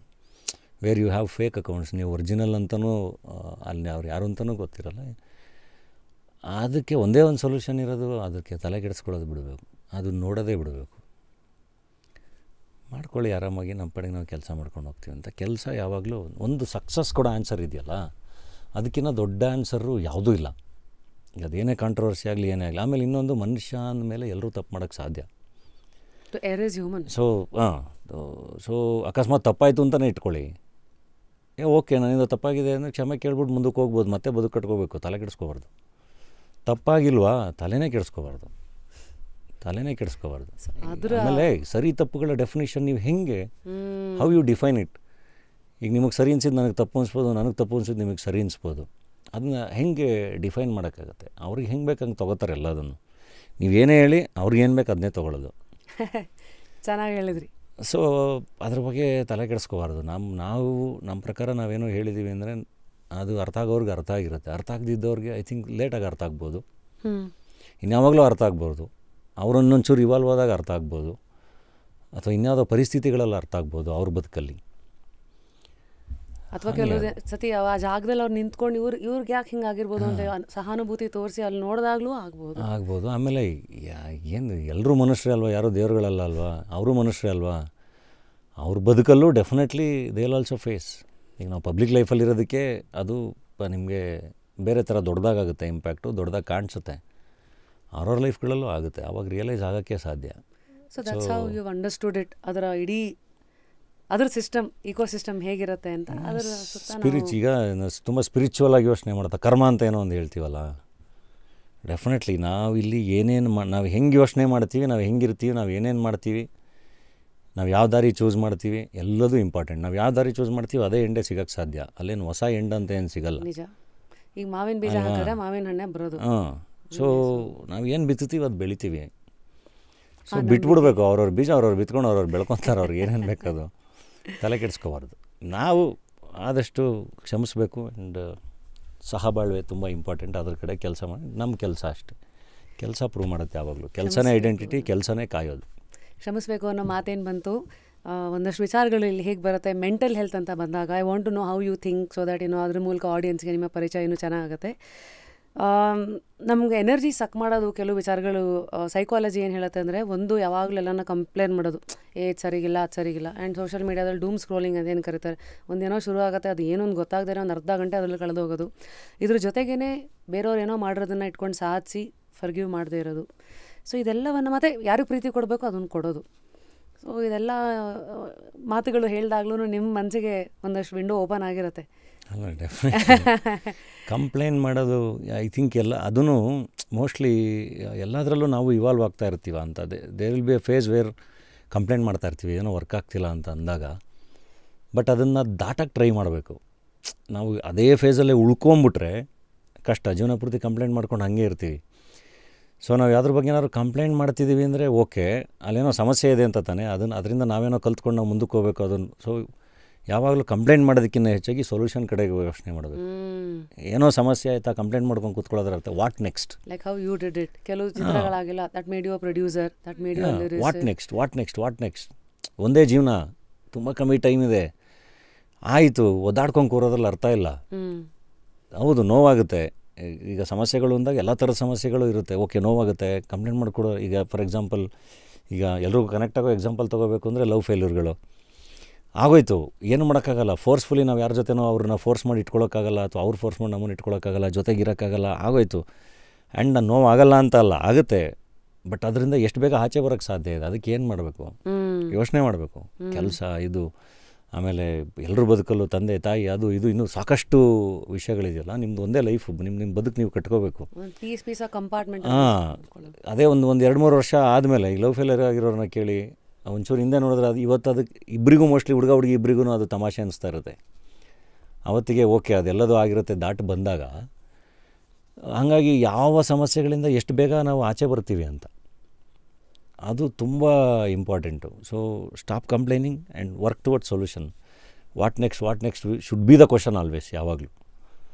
Speaker 1: Where you have fake accounts, ನೀವು ಒರಿಜಿನಲ್ ಅಂತಲೂ ಅಲ್ಲಿ ಅವ್ರು ಯಾರು ಅಂತಲೂ ಗೊತ್ತಿರಲ್ಲ. ಅದಕ್ಕೆ ಒಂದೇ ಒಂದು ಸೊಲ್ಯೂಷನ್ ಇರೋದು, ಅದಕ್ಕೆ ತಲೆ ಕೆಡಿಸ್ಕೊಳ್ಳೋದು ಬಿಡಬೇಕು, ಅದನ್ನು ನೋಡೋದೇ ಬಿಡಬೇಕು. ಮಾಡ್ಕೊಳ್ಳಿ ಆರಾಮಾಗಿ, ನಮ್ಮ ಪಡೆಗೆ ನಾವು ಕೆಲಸ ಮಾಡ್ಕೊಂಡು ಹೋಗ್ತೀವಿ ಅಂತ. ಕೆಲಸ ಯಾವಾಗಲೂ ಒಂದು ಸಕ್ಸಸ್ ಕೊಡೋ ಆನ್ಸರ್ ಇದೆಯಲ್ಲ, ಅದಕ್ಕಿಂತ ದೊಡ್ಡ ಆನ್ಸರು ಯಾವುದೂ ಇಲ್ಲ. ಈಗ ಅದೇನೇ ಕಾಂಟ್ರವರ್ಸಿ ಆಗಲಿ ಏನೇ ಆಗಲಿ. ಆಮೇಲೆ ಇನ್ನೊಂದು, ಮನುಷ್ಯ ಅಂದಮೇಲೆ ಎಲ್ಲರೂ ತಪ್ಪು ಮಾಡೋಕ್ಕೆ ಸಾಧ್ಯ. ಸೊ ಅಕಸ್ಮಾತ್ ತಪ್ಪಾಯಿತು ಅಂತಲೇ ಇಟ್ಕೊಳ್ಳಿ, ಓಕೆ ನನ್ನಿಂದ ತಪ್ಪಾಗಿದೆ ಅಂದರೆ ಕ್ಷಮೆ ಕೇಳ್ಬಿಟ್ಟು ಮುಂದಕ್ಕೆ ಹೋಗ್ಬೋದು, ಮತ್ತೆ ಬದುಕು ಕಟ್ಕೋಬೇಕು, ತಲೆ ಕೆಡಿಸ್ಕೋಬಾರ್ದು. ತಪ್ಪಾಗಿಲ್ವಾ, ತಲೆನೇ ಕೆಡಿಸ್ಕೋಬಾರ್ದು. ಆಮೇಲೆ ಸರಿ ತಪ್ಪುಗಳ ಡೆಫಿನೇಷನ್ ನೀವು ಹೆಂಗೆ, ಹೌ ಯು ಡಿಫೈನ್ ಇಟ್. ಈಗ ನಿಮಗೆ ಸರಿ ಅನ್ಸಿದ್ದು ನನಗೆ ತಪ್ಪು ಅನಿಸ್ಬೋದು, ನನಗೆ ತಪ್ಪು ಅನ್ಸಿದ್ದು ನಿಮಗೆ ಸರಿ ಅನಿಸ್ಬೋದು. ಅದನ್ನ ಹೆಂಗೆ ಡಿಫೈನ್ ಮಾಡೋಕ್ಕಾಗತ್ತೆ? ಅವ್ರಿಗೆ ಹೆಂಗೆ ಬೇಕು ಹಂಗೆ ತೊಗೋತಾರೆ ಎಲ್ಲದನ್ನು. ನೀವೇನೇ ಹೇಳಿ ಅವ್ರಿಗೆ ಏನು ಬೇಕು ಅದನ್ನೇ ತೊಗೊಳ್ಳೋದು.
Speaker 2: ಚೆನ್ನಾಗಿ ಹೇಳಿದ್ರಿ.
Speaker 1: ಸೊ ಅದ್ರ ಬಗ್ಗೆ ತಲೆ ಕೆಡಿಸ್ಕೋಬಾರ್ದು. ನಮ್ಮ ಪ್ರಕಾರ ನಾವೇನೋ ಹೇಳಿದ್ದೀವಿ ಅಂದರೆ ಅದು ಅರ್ಥ ಆಗೋರಿಗೆ ಅರ್ಥ ಆಗಿರುತ್ತೆ, ಅರ್ಥ ಆಗದಿದ್ದವ್ರಿಗೆ ಐ ಥಿಂಕ್ ಲೇಟಾಗಿ ಅರ್ಥ ಆಗ್ಬೋದು, ಇನ್ಯಾವಾಗಲೂ ಅರ್ಥ ಆಗ್ಬೋದು, ಅವರು ಇನ್ನೊಂಚೂರು ಇವಾಲ್ವ್ ಆದಾಗ ಅರ್ಥ ಆಗ್ಬೋದು, ಅಥವಾ ಇನ್ಯಾವುದೋ ಪರಿಸ್ಥಿತಿಗಳಲ್ಲಿ ಅರ್ಥ ಆಗ್ಬೋದು ಅವ್ರ ಬದುಕಲ್ಲಿ.
Speaker 2: ಅಥವಾ ಕೆಲವು ಸತಿ ಆ ಜಾಗದಲ್ಲಿ ಅವ್ರು ನಿಂತ್ಕೊಂಡು ಇವ್ರಿಗೆ ಯಾಕೆ ಹಿಂಗೆ ಆಗಿರ್ಬೋದು ಅಂತ ಸಹಾನುಭೂತಿ ತೋರಿಸಿ ಅಲ್ಲಿ ನೋಡಿದಾಗಲೂ ಆಗ್ಬೋದು.
Speaker 1: ಆಮೇಲೆ ಏನು ಎಲ್ಲರೂ ಮನುಷ್ಯರೇ ಅಲ್ವಾ, ಯಾರೋ ದೇವ್ರುಗಳಲ್ಲ ಅಲ್ವಾ, ಅವರು ಮನುಷ್ಯರೇ ಅಲ್ವಾ. ಅವ್ರ ಬದುಕಲ್ಲೂ definitely they will also face. ಈಗ ನಾವು ಪಬ್ಲಿಕ್ ಲೈಫಲ್ಲಿರೋದಕ್ಕೆ ಅದು ನಿಮಗೆ ಬೇರೆ ಥರ ದೊಡ್ಡದಾಗುತ್ತೆ, ಇಂಪ್ಯಾಕ್ಟು ದೊಡ್ಡದಾಗಿ ಕಾಣಿಸುತ್ತೆ. ಅವ್ರವ್ರ ಲೈಫ್ಗಳಲ್ಲೂ ಆಗುತ್ತೆ, ಆವಾಗ ರಿಯಲೈಸ್ ಆಗೋಕ್ಕೆ ಸಾಧ್ಯ.
Speaker 2: So that's how you understood it. ಅದರ ಸಿಸ್ಟಮ್, ಇಕೋಸಿಸ್ಟಮ್ ಹೇಗಿರುತ್ತೆ ಅಂತ. ಅದರ
Speaker 1: ಈಗ ತುಂಬ ಸ್ಪಿರಿಚುವಲ್ ಆಗಿ ಯೋಚನೆ ಮಾಡ್ತಾ ಕರ್ಮ ಅಂತ ಏನೋ ಒಂದು ಹೇಳ್ತೀವಲ್ಲ, ಡೆಫಿನೆಟ್ಲಿ ನಾವಿಲ್ಲಿ ಏನೇನು ನಾವು ಹೆಂಗೆ ಯೋಚನೆ ಮಾಡ್ತೀವಿ, ನಾವು ಹೆಂಗಿರ್ತೀವಿ, ನಾವು ಏನೇನು ಮಾಡ್ತೀವಿ, ನಾವು ಯಾವ ದಾರಿ ಚೂಸ್ ಮಾಡ್ತೀವಿ, ಎಲ್ಲದೂ ಇಂಪಾರ್ಟೆಂಟ್. ನಾವು ಯಾವ ದಾರಿ ಚೂಸ್ ಮಾಡ್ತೀವಿ ಅದೇ ಎಂಡೇ ಸಿಗೋಕ್ಕೆ ಸಾಧ್ಯ. ಅಲ್ಲೇನು ಹೊಸ ಎಂಡ್ ಅಂತ ಏನು ಸಿಗಲ್ಲ.
Speaker 2: ನಿಜ. ಈಗ ಮಾವಿನ ಬೀಜ ಹಾಕಿದ್ರೆ ಮಾವಿನ ಹಣ್ಣೆ ಬರೋದು.
Speaker 1: ಸೊ ನಾವು ಏನು ಬಿತ್ತೀವಿ ಅದು ಬೆಳಿತೀವಿ. ಸೊ ಬಿಟ್ಬಿಡ್ಬೇಕು, ಅವ್ರವ್ರ ಬೀಜ ಅವ್ರವ್ರು ಬಿತ್ಕೊಂಡು ಅವ್ರವ್ರು ಬೆಳ್ಕೊತಾರೆ, ಅವ್ರಿಗೆ ಏನೇನು ಬೇಕದು. ತಲೆ ಕೆಡಿಸ್ಕೋಬಾರ್ದು. ನಾವು ಆದಷ್ಟು ಕ್ಷಮಿಸಬೇಕು. ಆ್ಯಂಡ್ ಸಹಬಾಳ್ವೆ ತುಂಬ ಇಂಪಾರ್ಟೆಂಟ್. ಅದ್ರ ಕಡೆ ಕೆಲಸ ಮಾಡಿ, ನಮ್ಮ ಕೆಲಸ ಅಷ್ಟೇ. ಕೆಲಸ ಪ್ರೂವ್ ಮಾಡುತ್ತೆ ಯಾವಾಗಲೂ. ಕೆಲಸನೇ ಐಡೆಂಟಿಟಿ, ಕೆಲಸನೇ ಕಾಯೋದು.
Speaker 2: ಕ್ಷಮಿಸಬೇಕು ಅನ್ನೋ ಮಾತೇನು ಬಂತು. ಒಂದಷ್ಟು ವಿಚಾರಗಳು ಇಲ್ಲಿ ಹೇಗೆ ಬರುತ್ತೆ, ಮೆಂಟಲ್ ಹೆಲ್ತ್ ಅಂತ ಬಂದಾಗ I want to know how you think, so that ಅದ್ರ ಮೂಲಕ ಆಡಿಯನ್ಸ್ಗೆ ನಿಮ್ಮ ಪರಿಚಯ ಇನ್ನೂ ಚೆನ್ನಾಗುತ್ತೆ. ನಮ್ಗೆ ಎನರ್ಜಿ ಸಕ್ ಮಾಡೋದು ಕೆಲವು ವಿಚಾರಗಳು. ಸೈಕಾಲಜಿ ಏನು ಹೇಳುತ್ತೆ ಅಂದರೆ, ಒಂದು ಯಾವಾಗಲೂ ಎಲ್ಲನ ಕಂಪ್ಲೇಂಟ್ ಮಾಡೋದು, ಇದು ಸರಿಗಿಲ್ಲ ಅದು ಸರಿಗಿಲ್ಲ. ಆ್ಯಂಡ್ ಸೋಷಿಯಲ್ ಮೀಡಿಯಾದಲ್ಲಿ ಡೂಮ್ ಸ್ಕ್ರೋಲಿಂಗ್ ಅದೇನು ಕರೀತಾರೆ, ಒಂದೇನೋ ಶುರು ಆಗುತ್ತೆ, ಅದು ಏನೊಂದು ಗೊತ್ತಾಗದೇ ಒಂದು ಅರ್ಧ ಗಂಟೆ ಅದರಲ್ಲಿ ಕಳೆದೋಗೋದು. ಇದ್ರ ಜೊತೆಗೇ ಬೇರೆಯವ್ರು ಏನೋ ಮಾಡಿರೋದನ್ನು ಇಟ್ಕೊಂಡು ಸಾಧಿಸಿ ಫರ್ಗಿವ್ ಮಾಡದೇ ಇರೋದು. ಸೊ ಇದೆಲ್ಲವನ್ನು ಮತ್ತೆ ಯಾರಿಗೆ ಪ್ರೀತಿ ಕೊಡಬೇಕು ಅದನ್ನು ಕೊಡೋದು. ಸೊ ಇದೆಲ್ಲ ಮಾತುಗಳು ಹೇಳಿದಾಗ್ಲೂ ನಿಮ್ಮ ಮನಸ್ಸಿಗೆ ಒಂದಷ್ಟು ವಿಂಡೋ ಓಪನ್ ಆಗಿರುತ್ತೆ.
Speaker 1: ಅಲ್ಲ, ಡೆಫಿನೆಟ್ ಕಂಪ್ಲೇಂಟ್ ಮಾಡೋದು ಐ ಥಿಂಕ್ ಎಲ್ಲ ಅದೂ ಮೋಸ್ಟ್ಲಿ ಎಲ್ಲದರಲ್ಲೂ ನಾವು ಇವಾಲ್ವ್ ಆಗ್ತಾ ಇರ್ತೀವ ಅಂತ. There will be a phase where complaint ಮಾಡ್ತಾ ಇರ್ತೀವಿ, ಏನೋ ವರ್ಕ್ ಆಗ್ತಿಲ್ಲ ಅಂತ ಅಂದಾಗ. ಬಟ್ ಅದನ್ನು ದಾಟಕ್ಕೆ ಟ್ರೈ ಮಾಡಬೇಕು. ನಾವು ಅದೇ ಫೇಸಲ್ಲೇ ಉಳ್ಕೊಂಬಿಟ್ರೆ ಕಷ್ಟ. ಜೀವನ ಪೂರ್ತಿ ಕಂಪ್ಲೇಂಟ್ ಮಾಡ್ಕೊಂಡು ಹಾಗೆ ಇರ್ತೀವಿ. ಸೊ ನಾವು ಯಾವ್ದ್ರ ಬಗ್ಗೆ ಏನಾದ್ರು ಕಂಪ್ಲೇಂಟ್ ಮಾಡ್ತಿದ್ದೀವಿ ಅಂದರೆ ಓಕೆ, ಅಲ್ಲೇನೋ ಸಮಸ್ಯೆ ಇದೆ ಅಂತ ತಾನೆ, ಅದರಿಂದ ನಾವೇನೋ ಕಲ್ತ್ಕೊಂಡು ನಾವು ಮುಂದಕ್ಕೆ ಹೋಗ್ಬೇಕು. ಅದನ್ನು ಸೊ ಯಾವಾಗಲೂ ಕಂಪ್ಲೇಂಟ್ ಮಾಡೋದಕ್ಕಿಂತ ಹೆಚ್ಚಾಗಿ ಸೊಲ್ಯೂಷನ್ ಕಡೆಗೆ ಯೋಚನೆ ಮಾಡಬೇಕು. ಏನೋ ಸಮಸ್ಯೆ ಆಯಿತಾ ಕಂಪ್ಲೇಂಟ್ ಮಾಡ್ಕೊಂಡು ಕೂತ್ಕೊಳ್ಳೋದ್ರ ಅರ್ಥ what next.
Speaker 2: Like how you did it. ಕೆಲವು ಚಿತ್ರಗಳಾಗಿಲ್ಲ, that made you a producer, that made you a lyricist.
Speaker 1: What next. ಒಂದೇ ಜೀವನ, ತುಂಬ ಕಮ್ಮಿ ಟೈಮ್ ಇದೆ, ಆಯಿತು ಒದ್ದಾಡ್ಕೊಂಡು ಕೂರೋದ್ರಲ್ಲಿ ಅರ್ಥ ಇಲ್ಲ. ಹೌದು, ನೋವಾಗುತ್ತೆ. ಈಗ ಸಮಸ್ಯೆಗಳು ಅಂದಾಗ ಎಲ್ಲ ಥರದ ಸಮಸ್ಯೆಗಳು ಇರುತ್ತೆ. ಓಕೆ, ನೋವಾಗುತ್ತೆ, ಕಂಪ್ಲೇಂಟ್ ಮಾಡಿಕೊಡೋ. ಈಗ ಫಾರ್ ಎಕ್ಸಾಂಪಲ್, ಈಗ ಎಲ್ರಿಗೂ ಕನೆಕ್ಟ್ ಆಗೋ ಎಕ್ಸಾಂಪಲ್ ತೊಗೋಬೇಕು ಅಂದರೆ ಲವ್ ಫೇಲ್ಯೂರ್ಗಳು ಆಗೋಯ್ತು. ಏನು ಮಾಡೋಕ್ಕಾಗಲ್ಲ. ಫೋರ್ಸ್ಫುಲಿ ನಾವು ಯಾರ ಜೊತೆನೋ ಅವ್ರನ್ನ ಫೋರ್ಸ್ ಮಾಡಿ ಇಟ್ಕೊಳ್ಳೋಕ್ಕಾಗಲ್ಲ, ಅಥವಾ ಅವ್ರು ಫೋರ್ಸ್ ಮಾಡಿ ನಮ್ಮನ್ನು ಇಟ್ಕೊಳ್ಳೋಕ್ಕಾಗಲ್ಲ, ಜೊತೆಗಿರೋಕ್ಕಾಗಲ್ಲ, ಆಗೋಯ್ತು. ಆ್ಯಂಡ್ ನಾನು ನೋವು ಆಗಲ್ಲ ಅಂತ ಅಲ್ಲ, ಆಗುತ್ತೆ. ಬಟ್ ಅದರಿಂದ ಎಷ್ಟು ಬೇಗ ಆಚೆ ಬರೋಕ್ಕೆ ಸಾಧ್ಯ ಇದೆ, ಅದಕ್ಕೆ ಏನು ಮಾಡಬೇಕು, ಯೋಚನೆ ಮಾಡಬೇಕು. ಕೆಲಸ ಇದು, ಆಮೇಲೆ ಎಲ್ಲರೂ ಬದುಕಲು ತಂದೆ ತಾಯಿ ಅದು ಇದು ಇನ್ನೂ ಸಾಕಷ್ಟು ವಿಷಯಗಳಿದೆಯಲ್ಲ. ನಿಮ್ದು ಒಂದೇ ಲೈಫು, ನಿಮ್ಮ ಬದುಕು ನೀವು ಕಟ್ಕೋಬೇಕು. ಅದೇ ಒಂದು 2-3 ವರ್ಷ ಆದಮೇಲೆ ಈ ಲವ್ ಫೇಲಿಯರ್ ಆಗಿರೋರನ್ನ ಕೇಳಿ ಒಂಚೂರು ಹಿಂದೆ ನೋಡಿದ್ರೆ ಅದು ಇವತ್ತು ಅದಕ್ಕೆ ಇಬ್ಬರಿಗೂ ಮೋಸ್ಟ್ಲಿ ಹುಡುಗ ಹುಡುಗಿ ಇಬ್ಬರಿಗೂ ಅದು ತಮಾಷೆ ಅನಿಸ್ತಾ ಇರುತ್ತೆ. ಅವತ್ತಿಗೆ ಓಕೆ ಅದೆಲ್ಲದೂ ಆಗಿರುತ್ತೆ ದಾಟ್ ಬಂದಾಗ. ಹಾಗಾಗಿ ಯಾವ ಸಮಸ್ಯೆಗಳಿಂದ ಎಷ್ಟು ಬೇಗ ನಾವು ಆಚೆ ಬರ್ತೀವಿ ಅಂತ ಅದು ತುಂಬ important. So stop complaining and work towards solution. What next should be the question always. ಯಾವಾಗಲೂ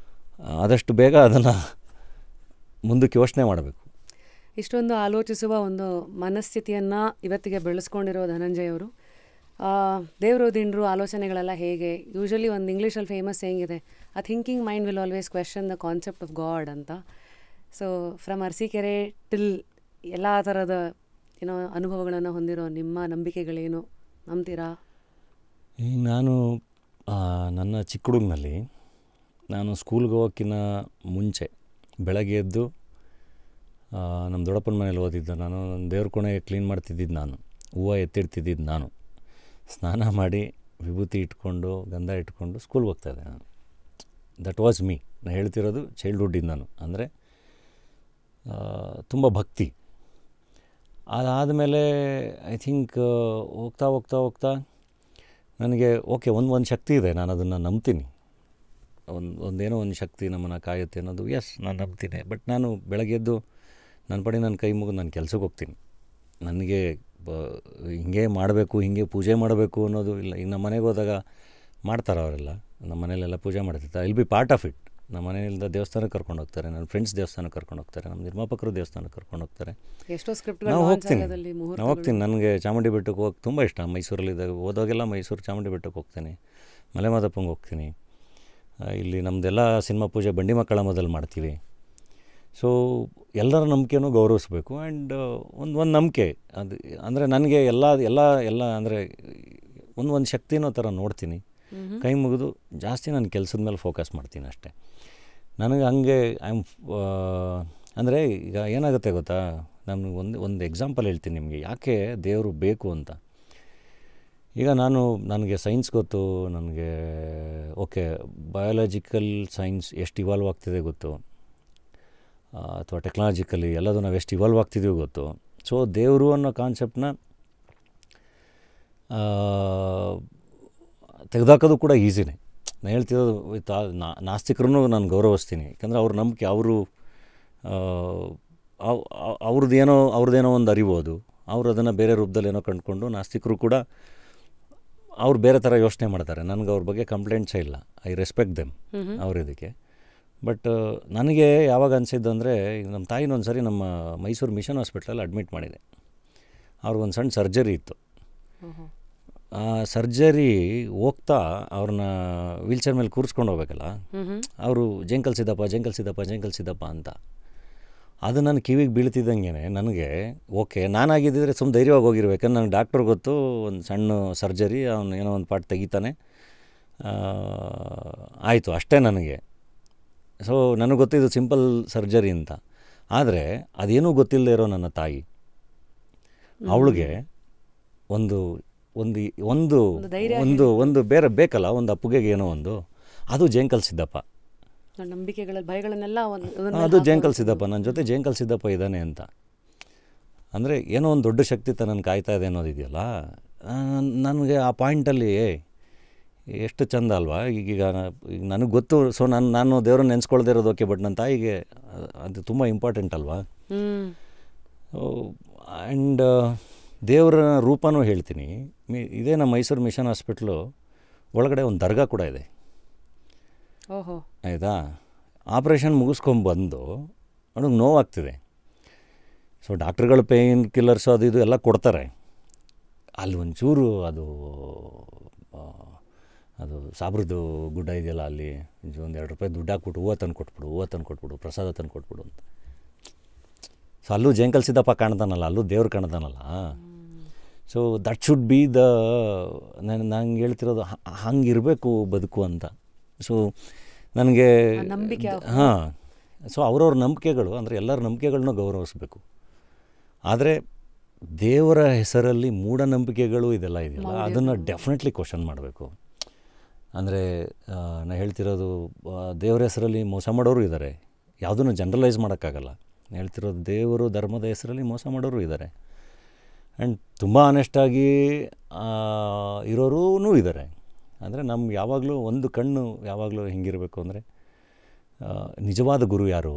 Speaker 1: ಆದಷ್ಟು ಬೇಗ ಅದನ್ನು ಮುಂದಕ್ಕೆ ಯೋಚನೆ ಮಾಡಬೇಕು.
Speaker 2: ಇಷ್ಟೊಂದು ಆಲೋಚಿಸುವ ಒಂದು ಮನಸ್ಥಿತಿಯನ್ನು ಇವತ್ತಿಗೆ ಬೆಳೆಸ್ಕೊಂಡಿರೋ ಧನಂಜಯ್ ಅವರು. ದೇವರು ದಿಂಡ್ರು ಆಲೋಚನೆಗಳೆಲ್ಲ ಹೇಗೆ, ಯೂಶ್ವಲಿ ಒಂದು ಇಂಗ್ಲೀಷಲ್ಲಿ ಫೇಮಸ್ ಹೆಂಗಿದೆ, a thinking mind will always question the concept of god ಅಂತ. ಸೊ ಫ್ರಮ್ ಅರಸೀಕೆರೆ ಟಿಲ್ ಎಲ್ಲ ಥರದ ಏನೋ ಅನುಭವಗಳನ್ನು ಹೊಂದಿರೋ ನಿಮ್ಮ ನಂಬಿಕೆಗಳೇನು, ನಂಬ್ತೀರಾ?
Speaker 1: ಈಗ ನಾನು ನನ್ನ ಚಿಕ್ಕ ಹುಡುಗನಲ್ಲಿ ನಾನು ಸ್ಕೂಲ್ಗೆ ಹೋಗೋಕ್ಕಿಂತ ಮುಂಚೆ ಬೆಳಗ್ಗೆ ಎದ್ದು ನಮ್ಮ ದೊಡ್ಡಪ್ಪನ ಮನೇಲಿ ಓದಿದ್ದು ನಾನು. ದೇವ್ರ ಕೋಣೆ ಕ್ಲೀನ್ ಮಾಡ್ತಿದ್ದಿದ್ದು ನಾನು, ಹೂವು ಎತ್ತಿಡ್ತಿದ್ದಿದ್ದು ನಾನು, ಸ್ನಾನ ಮಾಡಿ ವಿಭೂತಿ ಇಟ್ಕೊಂಡು ಗಂಧ ಇಟ್ಕೊಂಡು ಸ್ಕೂಲ್ಗೆ ಹೋಗ್ತಾಯಿದ್ದೆ ನಾನು. That was me. ನಾನು ಹೇಳ್ತಿರೋದು ಚೈಲ್ಡ್ಹುಡ್ಡಿಂದ ನಾನು. ಅಂದರೆ ತುಂಬ ಭಕ್ತಿ. ಅದಾದಮೇಲೆ ಐ ಥಿಂಕ್ ಹೋಗ್ತಾ ನನಗೆ ಓಕೆ ಒಂದು ಶಕ್ತಿ ಇದೆ, ನಾನು ಅದನ್ನು ನಂಬ್ತೀನಿ. ಒಂದೇನೋ ಒಂದು ಶಕ್ತಿ ನಮ್ಮನ್ನು ಕಾಯುತ್ತೆ ಅನ್ನೋದು ಎಸ್ ನಾನು ನಂಬ್ತೀನಿ. ಬಟ್ ನಾನು ಬೆಳಗ್ಗೆ ಎದ್ದು ನನ್ನ ಪಡೆ ನನ್ನ ಕೈ ಮುಗಿದು ನಾನು ಕೆಲ್ಸಕ್ಕೆ ಹೋಗ್ತೀನಿ. ನನಗೆ ಹಿಂಗೆ ಮಾಡಬೇಕು, ಹಿಂಗೆ ಪೂಜೆ ಮಾಡಬೇಕು ಅನ್ನೋದು ಇಲ್ಲ. ಈಗ ನಮ್ಮ ಮನೆಗೆ ಹೋದಾಗ ಮಾಡ್ತಾರೆ ಅವರೆಲ್ಲ, ನಮ್ಮ ಮನೇಲೆಲ್ಲ ಪೂಜೆ ಮಾಡ್ತಿರ್ತಾರೆ. Will be part of it. ನಮ್ಮ ಮನೆಯಿಂದ ದೇವಸ್ಥಾನಕ್ಕೆ ಕರ್ಕೊಂಡು ಹೋಗ್ತಾರೆ, ನನ್ನ ಫ್ರೆಂಡ್ಸ್ ದೇವಸ್ಥಾನಕ್ಕೆ ಕರ್ಕೊಂಡು ಹೋಗ್ತಾರೆ, ನಮ್ಮ ನಿರ್ಮಾಪಕರು ದೇವಸ್ಥಾನಕ್ಕೆ ಕರ್ಕೊಂಡು ಹೋಗ್ತಾರೆ. ನಾವು ಹೋಗ್ತೀನಿ. ನನಗೆ ಚಾಮುಂಡಿ ಬೆಟ್ಟಕ್ಕೆ ಹೋಗಿ ತುಂಬ ಇಷ್ಟ. ಮೈಸೂರಲ್ಲಿದ್ದಾಗ ಹೋದಾಗೆಲ್ಲ ಮೈಸೂರು ಚಾಮುಂಡಿ ಬೆಟ್ಟಕ್ಕೆ ಹೋಗ್ತೀನಿ, ಮಲೆಮಾದಪ್ಪಂಗೆ ಹೋಗ್ತೀನಿ. ಇಲ್ಲಿ ನಮ್ಮದೆಲ್ಲ ಸಿನಿಮಾ ಪೂಜೆ ಬಂಡಿ ಮಕ್ಕಳ ಮೊದಲು ಮಾಡ್ತೀವಿ. ಸೊ ಎಲ್ಲರ ನಂಬಿಕೆನೂ ಗೌರವಿಸ್ಬೇಕು. ಆ್ಯಂಡ್ ಒಂದು ನಂಬಿಕೆ ಅದು ಅಂದರೆ ನನಗೆ ಎಲ್ಲ ಅಂದರೆ ಒಂದು ಶಕ್ತಿನೋ ಥರ ನೋಡ್ತೀನಿ. ಕೈ ಮುಗಿದು ಜಾಸ್ತಿ ನಾನು ಕೆಲಸದ ಮೇಲೆ ಫೋಕಸ್ ಮಾಡ್ತೀನಿ ಅಷ್ಟೇ. ನನಗೆ ಹಂಗೆ ಅಂದರೆ ಈಗ ಏನಾಗುತ್ತೆ ಗೊತ್ತಾ, ನಾನು ಒಂದು ಎಕ್ಸಾಂಪಲ್ ಹೇಳ್ತೀನಿ ನಿಮಗೆ ಯಾಕೆ ದೇವರು ಬೇಕು ಅಂತ. ಈಗ ನನಗೆ ಸೈನ್ಸ್ ಗೊತ್ತು, ನನಗೆ ಓಕೆ ಬಯಾಲಜಿಕಲ್ ಸೈನ್ಸ್ ಎಷ್ಟು ಇವಾಲ್ವ್ ಆಗ್ತಿದೆ ಗೊತ್ತು, ಅಥವಾ ಟೆಕ್ನಾಲಜಿಕಲಿ ಎಲ್ಲದು ನಾವು ಎಷ್ಟು ಇವಾಲ್ವ್ ಆಗ್ತಿದ್ದೀವಿ ಗೊತ್ತು. ಸೊ ದೇವರು ಅನ್ನೋ ಕಾನ್ಸೆಪ್ಟನ್ನ ತೆಗೆದಾಕೋದು ಕೂಡ ಈಸಿನೇ. ನಾನು ಹೇಳ್ತಿರೋದು ನಾಸ್ತಿಕರನ್ನು ನಾನು ಗೌರವಿಸ್ತೀನಿ. ಯಾಕಂದರೆ ಅವ್ರ ನಂಬಿಕೆ, ಅವ್ರದ್ದೇನೋ ಒಂದು ಅರಿವು ಅದು. ಅವರು ಅದನ್ನು ಬೇರೆ ರೂಪದಲ್ಲಿ ಏನೋ ಕಂಡುಕೊಂಡು, ನಾಸ್ತಿಕರು ಕೂಡ ಅವ್ರು ಬೇರೆ ಥರ ಯೋಚನೆ ಮಾಡ್ತಾರೆ. ನನಗೆ ಅವ್ರ ಬಗ್ಗೆ ಕಂಪ್ಲೇಂಟ್ಸೇ ಇಲ್ಲ. ಐ ರೆಸ್ಪೆಕ್ಟ್ ದೆಮ್ ಅವ್ರ ಇದಕ್ಕೆ. ಬಟ್ ನನಗೆ ಯಾವಾಗ ಅನಿಸಿದ್ದು ಅಂದರೆ, ಈಗ ನಮ್ಮ ತಾಯಿನೊಂದು ಸರಿ ನಮ್ಮ ಮೈಸೂರು ಮಿಷನ್ ಹಾಸ್ಪಿಟ್ಲಲ್ಲಿ ಅಡ್ಮಿಟ್ ಮಾಡಿದೆ. ಅವ್ರಿಗೊಂದು ಸಣ್ಣ ಸರ್ಜರಿ ಇತ್ತು. ಸರ್ಜರಿ ಹೋಗ್ತಾ ಅವ್ರನ್ನ ವೀಲ್ಚೇರ್ ಮೇಲೆ ಕೂರಿಸ್ಕೊಂಡು ಹೋಗ್ಬೇಕಲ್ಲ, ಅವರು ಜಂಕಲ್ ಸಿದ್ದಪ್ಪ ಅಂತ. ಅದು ನನ್ನ ಕಿವಿಗೆ ಬೀಳ್ತಿದ್ದಂಗೆ ನನಗೆ ಓಕೆ, ನಾನಾಗಿದ್ದಿದ್ರೆ ಸುಮ್ಮನೆ ಧೈರ್ಯವಾಗಿ ಹೋಗಿರ್ಬೇಕಂದ್ರೆ ನನಗೆ ಡಾಕ್ಟ್ರ್ ಗೊತ್ತು, ಒಂದು ಸಣ್ಣ ಸರ್ಜರಿ, ಅವನು ಏನೋ ಒಂದು ಪಾರ್ಟ್ ತೆಗಿತಾನೆ, ಆಯಿತು ಅಷ್ಟೇ ನನಗೆ. ಸೊ ನನಗೆ ಗೊತ್ತಿದ್ದು ಸಿಂಪಲ್ ಸರ್ಜರಿ ಅಂತ. ಆದರೆ ಅದೇನೂ ಗೊತ್ತಿಲ್ಲದೆ ಇರೋ ನನ್ನ ತಾಯಿ, ಅವಳಿಗೆ ಒಂದು ಒಂದು ಒಂದು ಒಂದು ಒಂದು ಬೇರೆ ಬೇಕಲ್ಲ, ಒಂದು ಅಪ್ಪುಗೆಗೆ ಏನೋ ಒಂದು, ಅದು ಜೇಂಕಲ್ ಸಿದ್ದಪ್ಪ.
Speaker 2: ನಂಬಿಕೆಗಳ ಭಯಗಳನ್ನೆಲ್ಲ
Speaker 1: ಅದು ಜೇಂಕಲ್ ಸಿದ್ದಪ್ಪ, ನನ್ನ ಜೊತೆ ಜೇಂಕಲ್ ಸಿದ್ದಪ್ಪ ಇದ್ದಾನೆ ಅಂತ. ಅಂದರೆ ಏನೋ ಒಂದು ದೊಡ್ಡ ಶಕ್ತಿ ತನ್ನನ್ನು ಕಾಯ್ತಾ ಇದೆ ಅನ್ನೋದಿದೆಯಲ್ಲ, ನನಗೆ ಆ ಪಾಯಿಂಟಲ್ಲಿ ಎಷ್ಟು ಚಂದ ಅಲ್ವಾ. ಈಗ ನನಗೆ ಗೊತ್ತು, ಸೊ ನಾನು ದೇವ್ರನ್ನ ನೆನೆಸ್ಕೊಳ್ದೇ ಇರೋದು ಓಕೆ, ಬಟ್ ನನ್ನ ತಾಯಿಗೆ ಅದು ತುಂಬ ಇಂಪಾರ್ಟೆಂಟ್ ಅಲ್ವಾ. ಆ್ಯಂಡ್ ದೇವರ ರೂಪನೂ ಹೇಳ್ತೀನಿ. ಇದೇ ನಮ್ಮ ಮೈಸೂರು ಮಿಷನ್ ಹಾಸ್ಪಿಟ್ಲು ಒಳಗಡೆ ಒಂದು ದರ್ಗಾ ಕೂಡ ಇದೆ.
Speaker 2: ಓಹೋ,
Speaker 1: ಆಯಿತಾ. ಆಪ್ರೇಷನ್ ಮುಗಿಸ್ಕೊಂಬಂದು ಅವನಿಗೆ ನೋವಾಗ್ತಿದೆ. ಸೊ ಡಾಕ್ಟ್ರುಗಳು ಪೇಯ್ನ್ ಕಿಲ್ಲರ್ಸು ಅದು ಇದು ಎಲ್ಲ ಕೊಡ್ತಾರೆ. ಅಲ್ಲಿ ಒಂಚೂರು ಅದು ಸಾಬ್ರದ್ದು ಗುಡ್ಡ ಇದೆಯಲ್ಲ, ಅಲ್ಲಿ ಒಂದು $2 ದುಡ್ಡು ಹಾಕ್ಬಿಟ್ಟು ಹೂವು ತಂದು ಕೊಟ್ಬಿಡು, ಪ್ರಸಾದ ತಂದು ಕೊಟ್ಬಿಡು ಅಂತ. ಸೊ ಅಲ್ಲೂ ಜೇಂಕಲ್ ಸಿದ್ದಪ್ಪ ಕಾಣ್ತಾನಲ್ಲ, ಅಲ್ಲೂ ದೇವ್ರು ಕಾಣ್ತಾನಲ್ಲ. So that should be the, ನಂಗೆ ಹೇಳ್ತಿರೋದು ಹಂಗಿರಬೇಕು ಬದುಕು ಅಂತ. ಸೊ ನನಗೆ ಹಾಂ, ಸೊ ಅವ್ರವ್ರ ನಂಬಿಕೆಗಳು ಅಂದರೆ ಎಲ್ಲರ ನಂಬಿಕೆಗಳನ್ನೂ ಗೌರವಿಸಬೇಕು. ಆದರೆ ದೇವರ ಹೆಸರಲ್ಲಿ ಮೂಢನಂಬಿಕೆಗಳು ಇದೆಲ್ಲ ಇದೆಯಲ್ಲ, ಅದನ್ನು ಡೆಫಿನೆಟ್ಲಿ ಕ್ವಶನ್ ಮಾಡಬೇಕು. ಅಂದರೆ ನಾನು ಹೇಳ್ತಿರೋದು, ದೇವರ ಹೆಸರಲ್ಲಿ ಮೋಸ ಮಾಡೋರು ಇದ್ದಾರೆ, ಯಾವುದನ್ನು ಜನರಲೈಸ್ ಮಾಡೋಕ್ಕಾಗಲ್ಲ. ನಾನು ಹೇಳ್ತಿರೋದು ದೇವರು ಧರ್ಮದ ಹೆಸರಲ್ಲಿ ಮೋಸ ಮಾಡೋರು ಇದ್ದಾರೆ, ಆ್ಯಂಡ್ ತುಂಬ ಆನೆಸ್ಟಾಗಿ ಇರೋರೂ ಇದ್ದಾರೆ. ಅಂದರೆ ನಮ್ಗೆ ಯಾವಾಗಲೂ ಒಂದು ಕಣ್ಣು ಯಾವಾಗಲೂ ಹೆಂಗಿರಬೇಕು ಅಂದರೆ, ನಿಜವಾದ ಗುರು ಯಾರು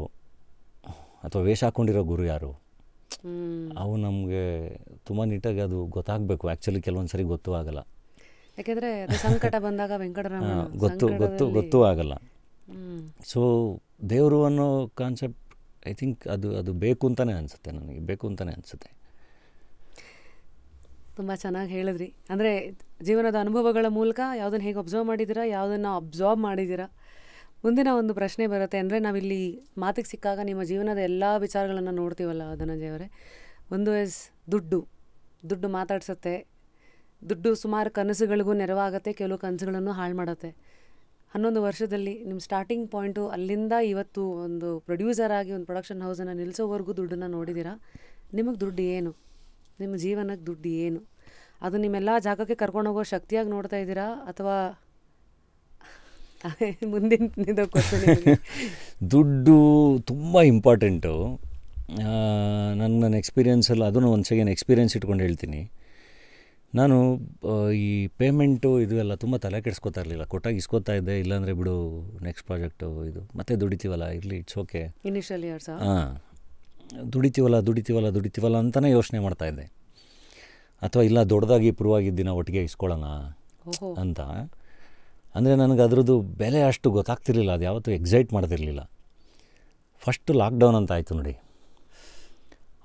Speaker 1: ಅಥವಾ ವೇಷ ಹಾಕ್ಕೊಂಡಿರೋ ಗುರು ಯಾರು, ಅವು ನಮಗೆ ತುಂಬ ನೀಟಾಗಿ ಅದು ಗೊತ್ತಾಗಬೇಕು. ಆ್ಯಕ್ಚುಲಿ ಕೆಲವೊಂದು ಸರಿ ಗೊತ್ತೂ ಆಗಲ್ಲ,
Speaker 2: ಯಾಕೆಂದರೆ ಸಂಕಟ ಬಂದಾಗ ವೆಂಕಟರಮಣ
Speaker 1: ಗೊತ್ತೂ ಆಗಲ್ಲ. ಸೊ ದೇವರು ಅನ್ನೋ ಕಾನ್ಸೆಪ್ಟ್ ಐ ಥಿಂಕ್ ಅದು ಬೇಕು ಅಂತಲೇ ಅನಿಸುತ್ತೆ, ನನಗೆ ಬೇಕು ಅಂತಲೇ ಅನಿಸುತ್ತೆ.
Speaker 2: ತುಂಬ ಚೆನ್ನಾಗಿ ಹೇಳಿದ್ರಿ. ಅಂದರೆ ಜೀವನದ ಅನುಭವಗಳ ಮೂಲಕ ಯಾವುದನ್ನು ಹೇಗೆ ಅಬ್ಸರ್ವ್ ಮಾಡಿದ್ದೀರಾ, ಯಾವುದನ್ನು ಅಬ್ಸಾರ್ಬ್ ಮಾಡಿದ್ದೀರಾ. ಮುಂದಿನ ಒಂದು ಪ್ರಶ್ನೆ ಬರುತ್ತೆ. ಅಂದರೆ ನಾವಿಲ್ಲಿ ಮಾತಿಗೆ ಸಿಕ್ಕಾಗ ನಿಮ್ಮ ಜೀವನದ ಎಲ್ಲ ವಿಚಾರಗಳನ್ನು ನೋಡ್ತೀವಲ್ಲ ಧನಂಜಯ ಅವರೇ. ಒಂದು ಇಸ್ ದುಡ್ಡು ಮಾತಾಡ್ಸುತ್ತೆ. ದುಡ್ಡು ಸುಮಾರು ಕನಸುಗಳಿಗೂ ನೆರವಾಗುತ್ತೆ, ಕೆಲವು ಕನಸುಗಳನ್ನು ಹಾಳು ಮಾಡುತ್ತೆ. 11 ವರ್ಷದಲ್ಲಿ ನಿಮ್ಮ ಸ್ಟಾರ್ಟಿಂಗ್ ಪಾಯಿಂಟು ಅಲ್ಲಿಂದ ಇವತ್ತು ಒಂದು ಪ್ರೊಡ್ಯೂಸರ್ ಆಗಿ ಒಂದು ಪ್ರೊಡಕ್ಷನ್ ಹೌಸನ್ನು ನಿಲ್ಲಿಸೋವರೆಗೂ ದುಡ್ಡನ್ನು ನೋಡಿದ್ದೀರಾ. ನಿಮಗೆ ದುಡ್ಡು ಏನು, ನಿಮ್ಮ ಜೀವನಕ್ಕೆ ದುಡ್ಡು ಏನು, ಅದು ನಿಮ್ಮೆಲ್ಲ ಜಾಗಕ್ಕೆ ಕರ್ಕೊಂಡೋಗೋ ಶಕ್ತಿಯಾಗಿ ನೋಡ್ತಾ ಇದ್ದೀರಾ ಅಥವಾ ಮುಂದಿನ
Speaker 1: ದುಡ್ಡು ತುಂಬ ಇಂಪಾರ್ಟೆಂಟು. ನನ್ನ ಎಕ್ಸ್ಪೀರಿಯೆನ್ಸಲ್ಲಿ ಅದನ್ನು ಒಂದು ಸೆಕೆಂಡ್ ಎಕ್ಸ್ಪೀರಿಯೆನ್ಸ್ ಇಟ್ಕೊಂಡು ಹೇಳ್ತೀನಿ. ನಾನು ಈ ಪೇಮೆಂಟು ಇದು ಎಲ್ಲ ತುಂಬ ತಲೆ ಕೆಡಿಸ್ಕೊತಾ ಇರಲಿಲ್ಲ. ಕೊಟ್ಟಾಗ ಇಸ್ಕೊತಾ ಇದ್ದೆ, ಇಲ್ಲಾಂದರೆ ಬಿಡು ನೆಕ್ಸ್ಟ್ ಪ್ರಾಜೆಕ್ಟು ಇದು ಮತ್ತೆ ದುಡಿತೀವಲ್ಲ, ಇರಲಿ ಇಟ್ಸ್ ಓಕೆ.
Speaker 2: ಇನಿಷಿಯಲ್ ಇಯರ್ಸ್
Speaker 1: ದುಡಿತೀವಲ್ಲ ಅಂತಲೇ ಯೋಚನೆ ಮಾಡ್ತಾಯಿದ್ದೆ. ಅಥವಾ ಇಲ್ಲ ದೊಡ್ಡದಾಗಿ ಪ್ರೂವ್ ಆಗಿದ್ದಿನ ಒಟ್ಟಿಗೆ ಇಸ್ಕೊಳ್ಳೋಣ ಅಂತ. ಅಂದರೆ ನನಗೆ ಅದರದ್ದು ಬೆಲೆ ಅಷ್ಟು ಗೊತ್ತಾಗ್ತಿರ್ಲಿಲ್ಲ, ಅದು ಯಾವತ್ತೂ ಎಕ್ಸೈಟ್ ಮಾಡ್ತಿರ್ಲಿಲ್ಲ. ಫಸ್ಟ್ ಲಾಕ್ಡೌನ್ ಅಂತ ಆಯಿತು ನೋಡಿ,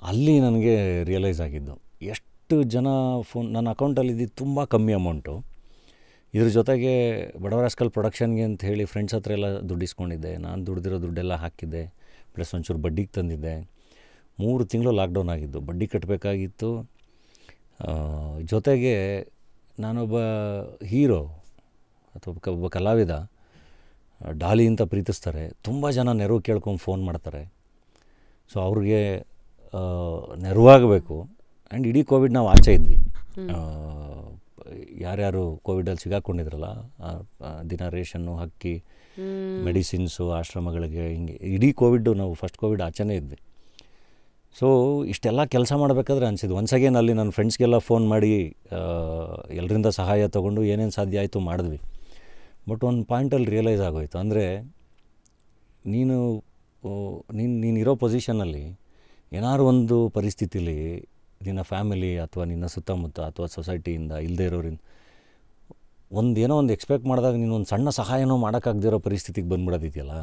Speaker 1: ಅಲ್ಲಿ ನನಗೆ ರಿಯಲೈಸ್ ಆಗಿದ್ದು ಎಷ್ಟು ಜನ ಫೋನ್ ನನ್ನ ಅಕೌಂಟಲ್ಲಿ ಇದ್ದಿದ್ದು ತುಂಬ ಕಮ್ಮಿ ಅಮೌಂಟು. ಇದ್ರ ಜೊತೆಗೆ ಬಡವರಾಸ್ಕಲ್ ಪ್ರೊಡಕ್ಷನ್ಗೆ ಅಂತ ಹೇಳಿ ಫ್ರೆಂಡ್ಸ್ ಹತ್ರ ಎಲ್ಲ ದುಡ್ಡು ಇಸ್ಕೊಂಡಿದ್ದೆ. ನಾನು ದುಡ್ದಿರೋ ದುಡ್ಡೆಲ್ಲ ಹಾಕಿದ್ದೆ, ಪ್ಲಸ್ ಒಂಚೂರು ಬಡ್ಡಿಗೆ ತಂದಿದ್ದೆ. 3 ತಿಂಗಳು ಲಾಕ್ಡೌನ್ ಆಗಿದ್ದು, ಬಡ್ಡಿ ಕಟ್ಟಬೇಕಾಗಿತ್ತು. ಜೊತೆಗೆ ನಾನೊಬ್ಬ ಹೀರೋ ಅಥವಾ ಒಬ್ಬ ಕಲಾವಿದ, ಡಾಲಿ ಅಂತ ಪ್ರೀತಿಸ್ತಾರೆ, ತುಂಬ ಜನ ನೆರವು ಕೇಳ್ಕೊಂಡು ಫೋನ್ ಮಾಡ್ತಾರೆ. ಸೊ ಅವ್ರಿಗೆ ನೆರವಾಗಬೇಕು. ಆ್ಯಂಡ್ ಇಡೀ ಕೋವಿಡ್ ನಾವು ಆಚೆ ಇದ್ವಿ. ಯಾರ್ಯಾರು ಕೋವಿಡಲ್ಲಿ ಸಿಗಾಕೊಂಡಿದ್ರಲ್ಲ, ದಿನ ರೇಷನ್ನು, ಅಕ್ಕಿ, ಮೆಡಿಸಿನ್ಸು, ಆಶ್ರಮಗಳಿಗೆ, ಹಿಂಗೆ ಇಡೀ ಕೋವಿಡ್ಡು ನಾವು ಫಸ್ಟ್ ಕೋವಿಡ್ ಆಚೆನೇ ಇದ್ವಿ. ಸೊ ಇಷ್ಟೆಲ್ಲ ಕೆಲಸ ಮಾಡಬೇಕಾದ್ರೆ ಅನಿಸಿದ್ದು ಒನ್ಸ್ ಅಗೇನ್ ಅಲ್ಲಿ ನನ್ನ ಫ್ರೆಂಡ್ಸ್ಗೆಲ್ಲ ಫೋನ್ ಮಾಡಿ ಎಲ್ಲರಿಂದ ಸಹಾಯ ತೊಗೊಂಡು ಏನೇನು ಸಾಧ್ಯ ಆಯಿತು ಮಾಡಿದ್ವಿ. ಬಟ್ ಒಂದು ಪಾಯಿಂಟಲ್ಲಿ ರಿಯಲೈಸ್ ಆಗೋಯ್ತು, ಅಂದರೆ ನೀನಿರೋ ಪೊಸಿಷನಲ್ಲಿ ಏನಾದ್ರು ಒಂದು ಪರಿಸ್ಥಿತಿಲಿ ನಿನ್ನ ಫ್ಯಾಮಿಲಿ ಅಥವಾ ನಿನ್ನ ಸುತ್ತಮುತ್ತ ಅಥವಾ ಸೊಸೈಟಿಯಿಂದ ಇಲ್ಲದೇ ಇರೋರಿಂದ ಏನೋ ಒಂದು ಎಕ್ಸ್ಪೆಕ್ಟ್ ಮಾಡಿದಾಗ ನೀನು ಒಂದು ಸಣ್ಣ ಸಹಾಯನೂ ಮಾಡೋಕ್ಕಾಗದಿರೋ ಪರಿಸ್ಥಿತಿಗೆ ಬಂದ್ಬಿಡೋದಿದೆಯಲ್ಲ.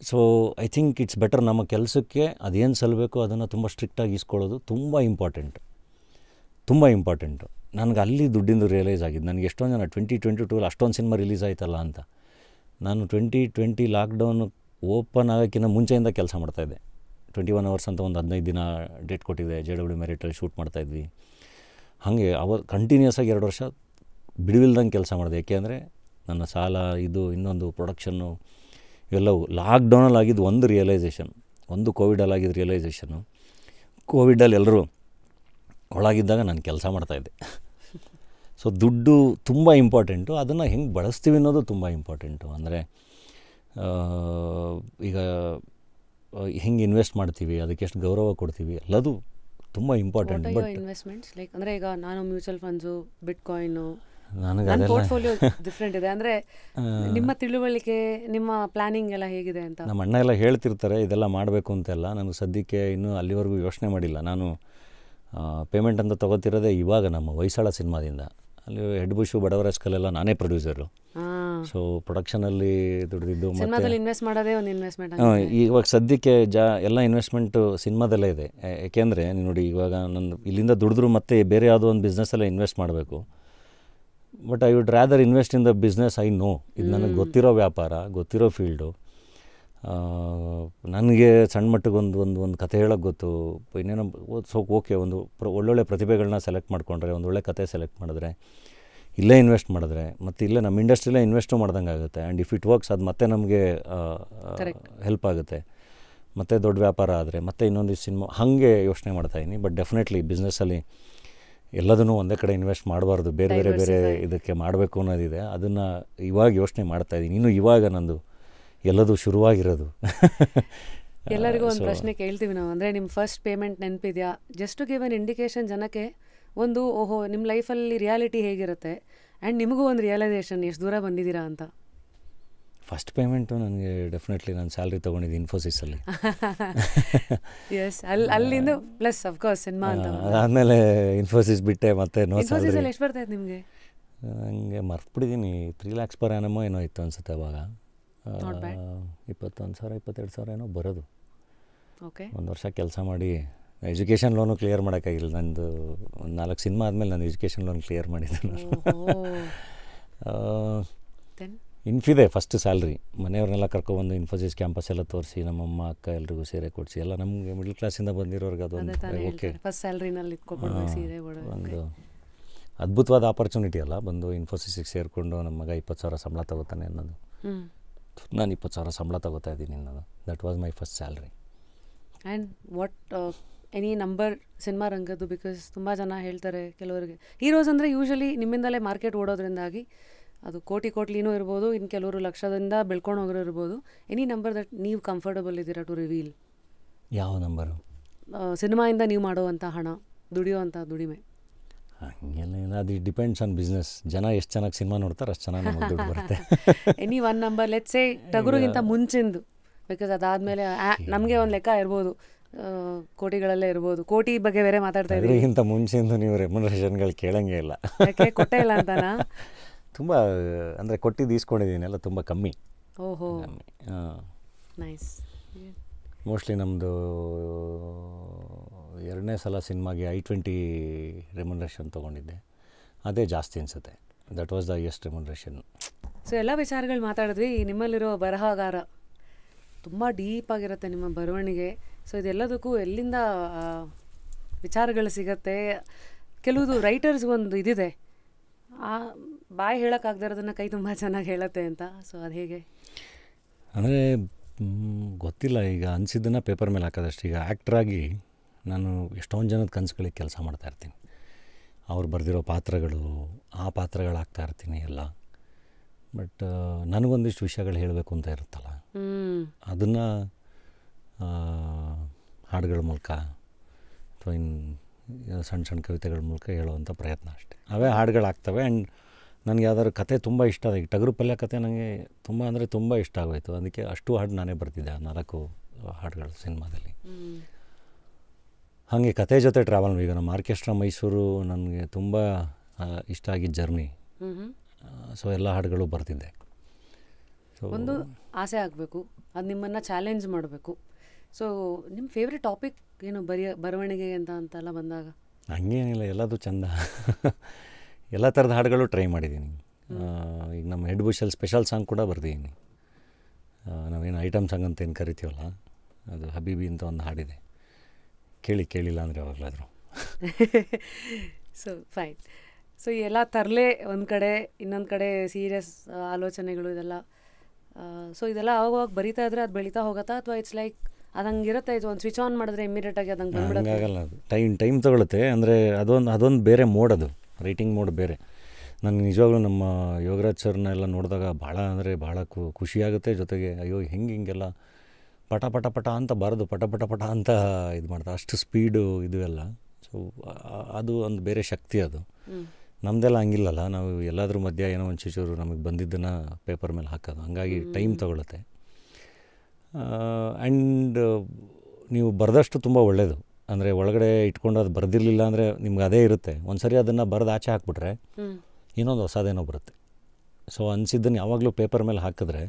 Speaker 1: So I think it's better ನಮ್ಮ ಕೆಲಸಕ್ಕೆ ಅದೇನು ಸಲ್ಲಬೇಕು ಅದನ್ನು ತುಂಬ ಸ್ಟ್ರಿಕ್ಟಾಗಿ ಇಸ್ಕೊಳ್ಳೋದು ತುಂಬ ಇಂಪಾರ್ಟೆಂಟು. ನನಗೆ ಅಲ್ಲಿ ದುಡ್ಡಿಂದು ರಿಯಲೈಸ್ ಆಗಿದ್ದು. ನನಗೆ ಎಷ್ಟೊಂದು ಜನ 2022 ಅಷ್ಟೊಂದು ಸಿನಿಮಾ ರಿಲೀಸ್ ಆಯ್ತಲ್ಲ ಅಂತ. ನಾನು 2020 ಲಾಕ್ಡೌನ್ ಓಪನ್ ಆಗೋಕ್ಕಿಂತ ಮುಂಚೆಯಿಂದ ಕೆಲಸ ಮಾಡ್ತಾಯಿದ್ದೆ. 21 ಅವರ್ಸ್ ಅಂತ ಒಂದು 15 ದಿನ ಡೇಟ್ ಕೊಟ್ಟಿದ್ದೆ, JW ಮೆರಿಟಲ್ಲಿ ಶೂಟ್ ಮಾಡ್ತಾಯಿದ್ವಿ. ಹಾಗೆ ಕಂಟಿನ್ಯೂಸ್ ಆಗಿ 2 ವರ್ಷ ಬಿಡುವಿಲ್ದಂಗೆ ಕೆಲಸ ಮಾಡಿದೆ. ಏಕೆಂದರೆ ನನ್ನ ಸಾಲ, ಇದು ಇನ್ನೊಂದು ಪ್ರೊಡಕ್ಷನ್ನು ಇವೆಲ್ಲವು ಲಾಕ್ಡೌನಲ್ಲಿ ಆಗಿದ್ದು ಒಂದು ರಿಯಲೈಸೇಷನ್, ಒಂದು ಕೋವಿಡಲ್ಲಿ ಆಗಿದ್ದು ರಿಯಲೈಸೇಷನ್ನು. ಕೋವಿಡಲ್ಲಿ ಎಲ್ಲರೂ ಒಳಗಿದ್ದಾಗ ನಾನು ಕೆಲಸ ಮಾಡ್ತಾಯಿದ್ದೆ. ಸೊ ದುಡ್ಡು ತುಂಬ ಇಂಪಾರ್ಟೆಂಟು, ಅದನ್ನು ಹೆಂಗೆ ಬಳಸ್ತೀವಿ ಅನ್ನೋದು ತುಂಬ ಇಂಪಾರ್ಟೆಂಟು. ಅಂದರೆ ಈಗ ಹೆಂಗೆ ಇನ್ವೆಸ್ಟ್ ಮಾಡ್ತೀವಿ, ಅದಕ್ಕೆ ಎಷ್ಟು ಗೌರವ ಕೊಡ್ತೀವಿ, ಎಲ್ಲದು ತುಂಬ ಇಂಪಾರ್ಟೆಂಟ್. ಬಟ್
Speaker 2: ಇನ್ವೆಸ್ಟ್ಮೆಂಟ್ಸ್ ಲೈಕ್ ಅಂದರೆ ಈಗ ನಾನು ಮ್ಯೂಚುವಲ್ ಫಂಡ್ಸು, ಬಿಟ್ಕಾಯಿನು,
Speaker 1: ನನಗೆ
Speaker 2: ನನ್ನ
Speaker 1: ಅದೆಲ್ಲ
Speaker 2: ಪೋರ್ಟ್ಫೋಲಿಯೋ ಡಿಫ್ರೆಂಟ್ ಇದೆ. ಅಂದರೆ ನಿಮ್ಮ ತಿಳುವಳಿಕೆ, ನಿಮ್ಮ ಪ್ಲಾನಿಂಗ್ ಎಲ್ಲ ಹೇಗಿದೆ ಅಂತ?
Speaker 1: ನಮ್ಮ ಅಣ್ಣ ಎಲ್ಲ ಹೇಳ್ತಿರ್ತಾರೆ ಇದೆಲ್ಲ ಮಾಡಬೇಕು ಅಂತೆಲ್ಲ. ನನಗೆ ಸದ್ಯಕ್ಕೆ ಇನ್ನೂ ಅಲ್ಲಿವರೆಗೂ ಯೋಚನೆ ಮಾಡಿಲ್ಲ. ನಾನು ಪೇಮೆಂಟ್ ಅಂತ ತೊಗೋತಿರೋದೇ ಇವಾಗ ನಮ್ಮ ಹೊಯ್ಸಳ ಸಿನಿಮಾದಿಂದ. ಅಲ್ಲಿ ಹೆಡ್ ಬುಷು, ಬಡವರ ಸ್ಕಲೆಲ್ಲ ನಾನೇ ಪ್ರೊಡ್ಯೂಸರು. ಸೊ ಪ್ರೊಡಕ್ಷನಲ್ಲಿ ದುಡಿದಿದ್ದು
Speaker 2: ಸಿನಿಮಾದಲ್ಲಿ ಇನ್ವೆಸ್ಟ್ ಮಾಡೋದೇ ಒಂದು ಇನ್ವೆಸ್ಟ್ಮೆಂಟ್.
Speaker 1: ಇವಾಗ ಸದ್ಯಕ್ಕೆ ಎಲ್ಲ ಇನ್ವೆಸ್ಟ್ಮೆಂಟು ಸಿನಿಮಾದಲ್ಲೇ ಇದೆ. ಏಕೆಂದರೆ ನೋಡಿ, ಇವಾಗ ನನ್ನ ಇಲ್ಲಿಂದ ದುಡಿದ್ರು ಮತ್ತೆ ಬೇರೆ ಯಾವುದೋ ಒಂದು ಬಿಸ್ನೆಸ್ಸಲ್ಲೇ ಇನ್ವೆಸ್ಟ್ ಮಾಡಬೇಕು. But I would rather invest in the business I know. ಇದು ನನಗೆ ಗೊತ್ತಿರೋ ವ್ಯಾಪಾರ, ಗೊತ್ತಿರೋ ಫೀಲ್ಡು. ನನಗೆ ಸಣ್ಣ ಮಟ್ಟಿಗೆ ಒಂದು ಕತೆ ಹೇಳೋಕ್ಕೆ ಗೊತ್ತು. ಇನ್ನೇನೋ ಓಕೆ, ಒಳ್ಳೊಳ್ಳೆ ಪ್ರತಿಭೆಗಳನ್ನ ಸೆಲೆಕ್ಟ್ ಮಾಡಿಕೊಂಡ್ರೆ, ಒಂದು ಒಳ್ಳೆ ಕತೆ ಸೆಲೆಕ್ಟ್ ಮಾಡಿದ್ರೆ, ಇಲ್ಲೇ ಇನ್ವೆಸ್ಟ್ ಮಾಡಿದ್ರೆ, ಮತ್ತು ಇಲ್ಲೇ ನಮ್ಮ ಇಂಡಸ್ಟ್ರಿಲೇ ಇನ್ವೆಸ್ಟು ಮಾಡ್ದಂಗೆ ಆಗುತ್ತೆ. ಆ್ಯಂಡ್ ಇಫ್ ಇಟ್ ವರ್ಕ್ಸ್ ಅದು ಮತ್ತೆ ನಮಗೆ ಹೆಲ್ಪ್ ಆಗುತ್ತೆ. ಮತ್ತು ದೊಡ್ಡ ವ್ಯಾಪಾರ ಆದರೆ ಮತ್ತೆ ಇನ್ನೊಂದು ಸಿನಿಮಾ ಹಾಗೆ ಯೋಚನೆ ಮಾಡ್ತಾಯಿದ್ದೀನಿ. ಬಟ್ ಡೆಫಿನೆಟ್ಲಿ ಬಿಸ್ನೆಸ್ಸಲ್ಲಿ ಎಲ್ಲದನ್ನೂ ಒಂದೇ ಕಡೆ ಇನ್ವೆಸ್ಟ್ ಮಾಡಬಾರ್ದು, ಬೇರೆ ಬೇರೆ ಬೇರೆ ಇದಕ್ಕೆ ಮಾಡಬೇಕು ಅನ್ನೋದಿದೆ. ಅದನ್ನು ಇವಾಗ ಯೋಚನೆ ಮಾಡ್ತಾಯಿದ್ದೀನಿ. ಇನ್ನು ಇವಾಗ ನಂದು ಎಲ್ಲದೂ ಶುರುವಾಗಿರೋದು.
Speaker 2: ಎಲ್ಲರಿಗೂ ಒಂದು ಪ್ರಶ್ನೆ ಕೇಳ್ತೀವಿ ನಾವು, ಅಂದರೆ ನಿಮ್ಮ ಫಸ್ಟ್ ಪೇಮೆಂಟ್ ನೆನಪಿದೆಯಾ? Just to give an indication ಜನಕ್ಕೆ, ಒಂದು ಓಹೋ ನಿಮ್ಮ ಲೈಫಲ್ಲಿ ರಿಯಾಲಿಟಿ ಹೇಗಿರುತ್ತೆ, ಆ್ಯಂಡ್ ನಿಮಗೂ ಒಂದು ರಿಯಲೈಸೇಷನ್ ಎಷ್ಟು ದೂರ ಬಂದಿದ್ದೀರಾ ಅಂತ.
Speaker 1: ಫಸ್ಟ್ ಪೇಮೆಂಟು ನನಗೆ ಡೆಫಿನೆಟ್ಲಿ ನಾನು ಸ್ಯಾಲ್ರಿ ತೊಗೊಂಡಿದ್ದು ಇನ್ಫೋಸಿಸಲ್ಲಿ.
Speaker 2: ಎಸ್, ಅಲ್ಲಿಂದ ಪ್ಲಸ್ ಅಫ್ಕೋರ್ಸ್ ಸಿನಿಮಾ ಅಂತ.
Speaker 1: ಅದಾದಮೇಲೆ ಇನ್ಫೋಸಿಸ್ ಬಿಟ್ಟೆ, ಮತ್ತೆ ನೋ ಸ್ಯಾಲ್ರಿ.
Speaker 2: ಇನ್ಫೋಸಿಸಲ್ಲಿ ಎಷ್ಟು ಬರ್ತಾಯಿತ್ತು ನಿಮಗೆ?
Speaker 1: ನನಗೆ ಮರ್ತ್ಬಿಟ್ಟಿದ್ದೀನಿ, 3 lakhs ಪರ್ ಆ್ಯನಮೋ ಏನೋ ಇತ್ತು ಅನಿಸುತ್ತೆ ಅವಾಗ. 21,000 22,000 ಏನೋ ಬರೋದು.
Speaker 2: ಓಕೆ,
Speaker 1: ಒಂದು ವರ್ಷ ಕೆಲಸ ಮಾಡಿ ಎಜುಕೇಷನ್ ಲೋನು ಕ್ಲಿಯರ್ ಮಾಡೋಕ್ಕಾಗಿಲ್ಲ. ನಂದು ಒಂದು 4 ಸಿನಿಮಾ ಆದಮೇಲೆ ನಾನು ಎಜುಕೇಷನ್ ಲೋನ್ ಕ್ಲಿಯರ್ ಮಾಡಿದ್ದೆ. ಇನ್ಫಿದೆ ಫಸ್ಟ್ ಸ್ಯಾಲ್ರಿ. ಮನೆಯವ್ರನ್ನೆಲ್ಲ ಕರ್ಕೊಬಂದು ಇನ್ಫೋಸಿಸ್ ಕ್ಯಾಂಪಸ್ ಎಲ್ಲ ತೋರಿಸಿ, ನಮ್ಮಮ್ಮ ಅಕ್ಕ ಎಲ್ರಿಗೂ ಸೀರೆ ಕೊಡಿಸಿ, ಎಲ್ಲ ನಮಗೆ ಮಿಡ್ಲ್ ಕ್ಲಾಸಿಂದ ಬಂದಿರೋರ್ಗೆ ಅದೊಂದು ಓಕೆ,
Speaker 2: ಫಸ್ಟ್ ಸ್ಯಾಲ್ರಿನಲ್ಲಿ
Speaker 1: ಒಂದು ಅದ್ಭುತವಾದ ಆಪರ್ಚುನಿಟಿ ಅಲ್ಲ. ಬಂದು ಇನ್ಫೋಸಿಸಿಗೆ ಸೇರಿಕೊಂಡು ನಮ್ಮ ಮಗ 20,000 ಸಂಬಳ ತಗೋತಾನೆ ಅನ್ನೋದು. ನಾನು 20,000 ಸಂಬಳ ತಗೋತಾ ಇದ್ದೀನಿ ಅನ್ನೋದು. That was my first salary.
Speaker 2: And what any number cinema ರಂಗದ್ದು? ಬಿಕಾಸ್ ತುಂಬ ಜನ ಹೇಳ್ತಾರೆ, ಕೆಲವರಿಗೆ ಹೀರೋಸ್ ಅಂದರೆ ಯೂಶಲಿ ನಿಮ್ಮಿಂದಲೇ ಮಾರ್ಕೆಟ್ ಓಡೋದ್ರಿಂದಾಗಿ ಅದು ಕೋಟಿನೂ ಇರ್ಬೋದು, ಇನ್ನು ಕೆಲವರು ಲಕ್ಷದಿಂದ ಬೆಳ್ಕೊಂಡು ಹೋಗೋರು ಇರ್ಬೋದು. ಎನಿ ನಂಬರ್ ದಟ್ ನೀವು ಕಂಫರ್ಟಬಲ್ ಇದ್ದೀರಾ ಟು ರಿವೀಲ್?
Speaker 1: ಯಾವ ನಂಬರು?
Speaker 2: ಸಿನಿಮಾಯಿಂದ ನೀವು ಮಾಡುವಂಥ ಹಣ, ದುಡಿಯುವಂಥ ದುಡಿಮೆ.
Speaker 1: ಹಂಗೆಲ್ಲ ಅದು ಡಿಪೆಂಡ್ಸ್ ಆನ್ ಬಿಸ್ನೆಸ್. ಜನ ಎಷ್ಟು ಚೆನ್ನಾಗಿ ಸಿನಿಮಾ ನೋಡ್ತಾರೆ ಅಷ್ಟು ಚೆನ್ನಾಗಿ ನಮಗೆ ದುಡ್ಡು ಬರುತ್ತೆ.
Speaker 2: Any one number, let's say ಟಗರುಗಿಂತ ಮುಂಚಿಂದು, ಬಿಕಾಸ್ ಅದಾದಮೇಲೆ ನಮಗೆ ಒಂದು ಲೆಕ್ಕ ಇರ್ಬೋದು, ಕೋಟಿಗಳಲ್ಲೇ ಇರ್ಬೋದು. ಕೋಟಿ ಬಗ್ಗೆ ಬೇರೆ ಮಾತಾಡ್ತಾ ಇದ್ದೀವಿ.
Speaker 1: ಇದಕ್ಕಿಂತ ಮುಂಚೆಂದು ನೀವು ರೆಮ್ಯುನರೇಷನ್ಗಳು ಕೇಳಂಗೇ ಇಲ್ಲ.
Speaker 2: ಯಾಕೆ ಕೊಟ್ಟೇ ಇಲ್ಲ ಅಂತನಾ?
Speaker 1: ತುಂಬ ಅಂದರೆ ಕೊಟ್ಟಿದ್ದು ಈಸ್ಕೊಂಡಿದ್ದೀನಿ ಎಲ್ಲ ತುಂಬ ಕಮ್ಮಿ.
Speaker 2: ಓಹೋ, ನೈಸ್.
Speaker 1: ಮೋಸ್ಟ್ಲಿ ನಮ್ಮದು 2ನೇ ಸಲ ಸಿನಿಮಾಗೆ I-20 ರೆಮ್ಯುನರೇಷನ್ ತೊಗೊಂಡಿದ್ದೆ, ಅದೇ ಜಾಸ್ತಿ ಅನಿಸುತ್ತೆ. That was the highest remuneration.
Speaker 2: So ಎಲ್ಲ ವಿಚಾರಗಳು ಮಾತಾಡಿದ್ವಿ. ನಿಮ್ಮಲ್ಲಿರೋ ಬರಹಗಾರ ತುಂಬ ಡೀಪಾಗಿರುತ್ತೆ ನಿಮ್ಮ ಬರವಣಿಗೆ. ಸೊ ಇದೆಲ್ಲದಕ್ಕೂ ಎಲ್ಲಿಂದ ವಿಚಾರಗಳು ಸಿಗತ್ತೆ? ಕೆಲವುದು ರೈಟರ್ಸ್ಗೊಂದು ಇದಿದೆ, ಬಾಯಿ ಹೇಳೋಕ್ಕಾಗದೇ ಇರೋದನ್ನು ಕೈ ತುಂಬ ಚೆನ್ನಾಗಿ ಹೇಳುತ್ತೆ ಅಂತ. ಸೊ ಅದು ಹೇಗೆ?
Speaker 1: ಅಂದರೆ ಗೊತ್ತಿಲ್ಲ, ಈಗ ಅನಿಸಿದ್ದನ್ನು ಪೇಪರ್ ಮೇಲೆ ಹಾಕೋದಷ್ಟು. ಈಗ ಆ್ಯಕ್ಟ್ರಾಗಿ ನಾನು ಎಷ್ಟೊಂದು ಜನದ ಕನಸುಗಳಿಗೆ ಕೆಲಸ ಮಾಡ್ತಾಯಿರ್ತೀನಿ. ಅವ್ರು ಬರೆದಿರೋ ಪಾತ್ರಗಳು, ಆ ಪಾತ್ರಗಳಾಗ್ತಾ ಇರ್ತೀನಿ ಎಲ್ಲ. ಬಟ್ ನನಗೊಂದಿಷ್ಟು ವಿಷಯಗಳು ಹೇಳಬೇಕು ಅಂತ ಇರುತ್ತಲ್ಲ, ಅದನ್ನು ಹಾಡುಗಳ ಮೂಲಕ ಅಥವಾ ಸಣ್ಣ ಸಣ್ಣ ಕವಿತೆಗಳ ಮೂಲಕ ಹೇಳುವಂಥ ಪ್ರಯತ್ನ ಅಷ್ಟೇ. ಅವೇ ಹಾಡುಗಳಾಗ್ತವೆ. ಆ್ಯಂಡ್ ನನಗೆ ಯಾವ್ದಾದ್ರು ಕತೆ ತುಂಬ ಇಷ್ಟ ಆದ, ಈಗ ಟಗರು ಪಲ್ಯ ಕತೆ ನನಗೆ ತುಂಬ ಅಂದರೆ ತುಂಬ ಇಷ್ಟ ಆಗೋಯಿತು. ಅದಕ್ಕೆ ಅಷ್ಟು ಹಾಡು ನಾನೇ ಬರ್ತಿದ್ದೆ, 4 ಹಾಡುಗಳು ಸಿನಿಮಾದಲ್ಲಿ. ಹಾಗೆ ಕತೆ ಜೊತೆ ಟ್ರಾವೆಲ್. ಈಗ ನಮ್ಮ ಆರ್ಕೆಸ್ಟ್ರಾ ಮೈಸೂರು ನನಗೆ ತುಂಬ ಇಷ್ಟ ಆಗಿದ್ದ ಜರ್ನಿ. ಸೊ ಎಲ್ಲ ಹಾಡುಗಳು ಬರ್ತಿದ್ದೆ. ಸೊ
Speaker 2: ಒಂದು ಆಸೆ ಆಗಬೇಕು, ಅದು ನಿಮ್ಮನ್ನು ಚಾಲೆಂಜ್ ಮಾಡಬೇಕು. ಸೊ ನಿಮ್ಮ ಫೇವ್ರೆಟ್ ಟಾಪಿಕ್ ಏನು ಬರವಣಿಗೆ ಅಂತೆಲ್ಲ ಬಂದಾಗ?
Speaker 1: ಹಂಗೇನಿಲ್ಲ, ಎಲ್ಲದು ಚೆಂದ. ಎಲ್ಲ ಥರದ ಹಾಡುಗಳು ಟ್ರೈ ಮಾಡಿದ್ದೀನಿ. ಈಗ ನಮ್ಮ ಹೆಡ್ ಬುಷಲ್ಲಿ ಸ್ಪೆಷಲ್ ಸಾಂಗ್ ಕೂಡ ಬರ್ದಿದ್ದೀನಿ. ನಾವೇನು ಐಟಮ್ ಸಾಂಗ್ ಅಂತ ಏನು ಕರಿತೀವಲ್ಲ, ಅದು ಹಬೀಬಿ ಅಂತ ಒಂದು ಹಾಡಿದೆ, ಕೇಳಿಲ್ಲ ಅಂದರೆ ಯಾವಾಗಲಾದರೂ.
Speaker 2: So fine. ಸೊ ಎಲ್ಲ ತರಲೆ ಒಂದು ಕಡೆ, ಇನ್ನೊಂದು ಕಡೆ ಸೀರಿಯಸ್ ಆಲೋಚನೆಗಳು ಇದೆಲ್ಲ. ಸೊ ಇದೆಲ್ಲ ಆವಾಗ ಬರಿತಾ ಇದ್ರೆ ಅದು ಬೆಳೀತಾ ಹೋಗುತ್ತಾ, ಅಥವಾ ಇಟ್ಸ್ ಲೈಕ್ ಅದು ಹಂಗಿರುತ್ತೆ, ಇದು ಒಂದು ಸ್ವಿಚ್ ಆನ್ ಮಾಡಿದ್ರೆ ಇಮ್ಮಿಡಿಯೇಟಾಗಿ ಅದು ಹಂಗೆ ಬಂದ್ಬಿಡುತ್ತೆ?
Speaker 1: ಹಂಗಾಗಲ್ಲ, ಅದು ಟೈಮ್ ತೊಗೊಳುತ್ತೆ. ಅಂದರೆ ಅದೊಂದು ಬೇರೆ ಮೋಡ್, ಅದು ರೈಟಿಂಗ್ ಮೋಡ್ ಬೇರೆ. ನನಗೆ ನಿಜವಾಗ್ಲೂ ನಮ್ಮ ಯೋಗರಾಜ್ ಸರ್ನ ಎಲ್ಲ ನೋಡಿದಾಗ ಭಾಳ ಖುಷಿಯಾಗುತ್ತೆ. ಜೊತೆಗೆ ಅಯ್ಯೋ ಹಿಂಗೆಲ್ಲ ಪಟ ಪಟ ಪಟ ಅಂತ ಬರೋದು, ಪಟ ಪಟ ಪಟ ಅಂತ ಇದು ಮಾಡ್ತಾರೆ, ಅಷ್ಟು ಸ್ಪೀಡು ಇದು ಎಲ್ಲ. ಸೊ ಅದು ಒಂದು ಬೇರೆ ಶಕ್ತಿ ಅದು. ನಮ್ಮದೆಲ್ಲ ಹಂಗಿಲ್ಲಲ್ಲ, ನಾವು ಎಲ್ಲಾದ್ರ ಮಧ್ಯೆ ಏನೋ ಒಂದು ಚೂಚೂರು ನಮಗೆ ಬಂದಿದ್ದನ್ನು ಪೇಪರ್ ಮೇಲೆ ಹಾಕೋದು, ಹಂಗಾಗಿ ಟೈಮ್ ತೊಗೊಳುತ್ತೆ. ಆ್ಯಂಡ್ ನೀವು ಬರೆದಷ್ಟು ತುಂಬ ಒಳ್ಳೆಯದು. ಅಂದರೆ ಒಳಗಡೆ ಇಟ್ಕೊಂಡು ಅದು ಬರೆದಿರಲಿಲ್ಲ ಅಂದರೆ ನಿಮ್ಗೆ ಅದೇ ಇರುತ್ತೆ. ಒಂದು ಸರಿ ಅದನ್ನು ಬರೆದು ಆಚೆ ಹಾಕ್ಬಿಟ್ರೆ ಇನ್ನೊಂದು ಹೊಸದೇನೋ ಬರುತ್ತೆ. ಸೊ ಅನಿಸಿದ್ದನ್ನು ಯಾವಾಗಲೂ ಪೇಪರ್ ಮೇಲೆ ಹಾಕಿದ್ರೆ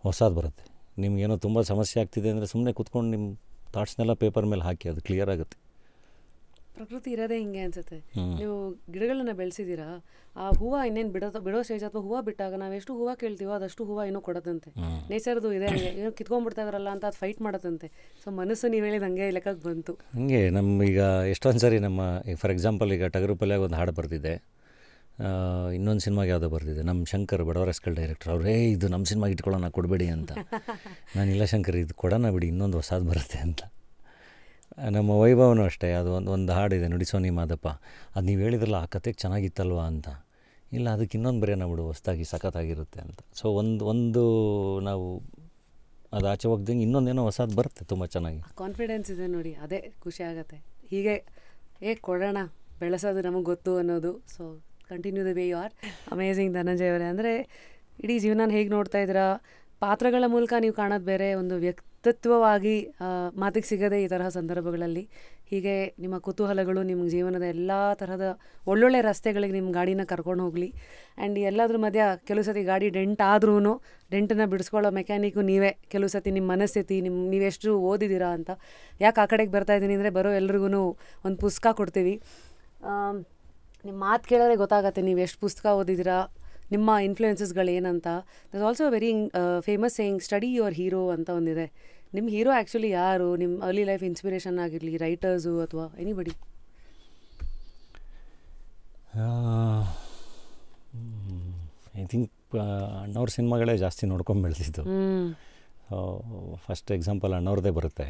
Speaker 1: ಹೊಸದು ಬರುತ್ತೆ. ನಿಮಗೇನೋ ತುಂಬ ಸಮಸ್ಯೆ ಆಗ್ತಿದೆ ಅಂದರೆ ಸುಮ್ಮನೆ ಕೂತ್ಕೊಂಡು ನಿಮ್ಮ ಥಾಟ್ಸ್ನೆಲ್ಲ ಪೇಪರ್ ಮೇಲೆ ಹಾಕಿ, ಅದು ಕ್ಲಿಯರ್ ಆಗುತ್ತೆ.
Speaker 2: ಪ್ರಕೃತಿ ಇರೋದೇ ಹಿಂಗೆ ಅನಿಸುತ್ತೆ. ನೀವು ಗಿಡಗಳನ್ನ ಬೆಳೆಸಿದ್ದೀರಾ, ಆ ಹೂವು ಇನ್ನೇನು ಬಿಡೋ ಸ್ಟೇಜ್ ಅಥವಾ ಹೂವು ಬಿಟ್ಟಾಗ ನಾವು ಎಷ್ಟು ಹೂವು ಕೇಳ್ತೀವೋ ಅದಷ್ಟು ಹೂವು ಏನೋ ಕೊಡೋದಂತೆ. ನೇಚರ್ದು ಇದೆ ಹಂಗೆ, ಏನೋ ಕಿತ್ಕೊಂಡ್ಬಿಡ್ತಾ ಇದಾರಲ್ಲ ಅಂತ ಅದು ಫೈಟ್ ಮಾಡೋದಂತೆ. ಸೊ ಮನಸ್ಸು ನೀವು ಹೇಳಿದ ಹಂಗೆ ಲೆಕ್ಕಕ್ಕೆ ಬಂತು.
Speaker 1: ಹಂಗೆ ಈಗ ಎಷ್ಟೊಂದು ಸರಿ ಫಾರ್ ಎಕ್ಸಾಂಪಲ್ ಈಗ ಟಗರು ಪಲ್ಯಾಗ ಒಂದು ಹಾಡು ಬರ್ತಿದ್ದೆ, ಇನ್ನೊಂದು ಸಿನಿಮಾಗೆ ಯಾವುದೋ ಬರ್ತಿದ್ದೆ, ನಮ್ಮ ಶಂಕರ್ ಬಡವರ ಎಸ್ಕಲ್ ಡೈರೆಕ್ಟರ್ ಅವರೇ ಇದು ನಮ್ಮ ಸಿನಿಮಾಗೆ ಇಟ್ಕೊಳ್ಳೋಣ, ಕೊಡಬೇಡಿ ಅಂತ. ನಾನಿಲ್ಲ ಶಂಕರ್, ಇದು ಕೊಡೋಣ ಬಿಡಿ, ಇನ್ನೊಂದು ಹೊಸದು ಬರುತ್ತೆ ಅಂತ. ನಮ್ಮ ವೈಭವನೂ ಅಷ್ಟೇ, ಅದು ಒಂದು ಹಾಡಿದೆ, ನುಡಿಸೋನಿ ಮಾದಪ್ಪ, ಅದು ನೀವು ಹೇಳಿದ್ರಲ್ಲ ಆ ಕತೆಗೆ ಚೆನ್ನಾಗಿತ್ತಲ್ವಾ ಅಂತ. ಇಲ್ಲ, ಅದಕ್ಕೆ ಇನ್ನೊಂದು ಬರೆಯೋಣ ಬಿಡು, ಹೊಸ್ದಾಗಿ ಸಖತ್ತಾಗಿರುತ್ತೆ ಅಂತ. ಸೊ ಒಂದು ನಾವು ಅದು ಆಚೆ ಹೋಗ್ದಂಗೆ ಇನ್ನೊಂದೇನೋ ಹೊಸದು ಬರುತ್ತೆ, ತುಂಬ ಚೆನ್ನಾಗಿ
Speaker 2: ಕಾನ್ಫಿಡೆನ್ಸ್ ಇದೆ ನೋಡಿ, ಅದೇ ಖುಷಿ ಆಗುತ್ತೆ. ಹೀಗೆ ಕೊಡೋಣ, ಬೆಳೆಸೋದು ನಮಗೆ ಗೊತ್ತು ಅನ್ನೋದು. So continue the way you are. Amazing Dhananjay ಅವರೇ. ಅಂದರೆ ಇಡೀ ಜೀವನ ಹೇಗೆ ನೋಡ್ತಾ ಇದ್ದೀರಾ, ಪಾತ್ರಗಳ ಮೂಲಕ ನೀವು ಕಾಣೋದು ಬೇರೆ, ಒಂದು ವ್ಯಕ್ತಿತ್ವವಾಗಿ ಮಾತಿಗೆ ಸಿಗದೆ ಈ ತರಹ ಸಂದರ್ಭಗಳಲ್ಲಿ ಹೀಗೆ ನಿಮ್ಮ ಕುತೂಹಲಗಳು ನಿಮ್ಮ ಜೀವನದ ಎಲ್ಲ ತರಹದ ಒಳ್ಳೊಳ್ಳೆ ರಸ್ತೆಗಳಿಗೆ ನಿಮ್ಮ ಗಾಡಿನ ಕರ್ಕೊಂಡು ಹೋಗಲಿ. ಆ್ಯಂಡ್ ಎಲ್ಲದ್ರ ಮಧ್ಯ ಕೆಲವು ಸತಿ ಗಾಡಿ ಡೆಂಟ್ ಆದ್ರೂ ಡೆಂಟನ್ನು ಬಿಡಿಸ್ಕೊಳ್ಳೋ ಮೆಕ್ಯಾನಿಕ್ಕು ನೀವೇ. ಕೆಲವು ಸತಿ ನಿಮ್ಮ ಮನಸ್ಥಿತಿ, ನೀವೆಷ್ಟು ಓದಿದ್ದೀರಾ ಅಂತ. ಯಾಕೆ ಆ ಕಡೆಗೆ ಬರ್ತಾ ಇದ್ದೀನಿ ಅಂದರೆ, ಬರೋ ಎಲ್ರಿಗೂ ಒಂದು ಪುಸ್ತಕ ಕೊಡ್ತೀವಿ, ನಿಮ್ಮ ಮಾತು ಕೇಳಿದ್ರೆ ಗೊತ್ತಾಗತ್ತೆ ನೀವು ಎಷ್ಟು ಪುಸ್ತಕ ಓದಿದ್ದೀರಾ, ನಿಮ್ಮ ಇನ್ಫ್ಲೂಯೆನ್ಸಸ್ಗಳು ಏನಂತ. Thus also very famous saying, study your hero ಅಂತ ಒಂದಿದೆ. ನಿಮ್ಮ ಹೀರೋ ಆ್ಯಕ್ಚುಲಿ ಯಾರು? ನಿಮ್ಮ ಅರ್ಲಿ ಲೈಫ್ ಇನ್ಸ್ಪಿರೇಷನ್ ಆಗಿರಲಿ, ರೈಟರ್ಸು ಅಥವಾ ಎನಿಬಡಿ?
Speaker 1: ಐ ಥಿಂಕ್ ಅಣ್ಣವ್ರ ಸಿನಿಮಾಗಳೇ ಜಾಸ್ತಿ ನೋಡ್ಕೊಂಡು ಬೆಳೆದಿದ್ದು. ಫಸ್ಟ್ ಎಕ್ಸಾಂಪಲ್ ಅಣ್ಣವ್ರದ್ದೇ ಬರುತ್ತೆ.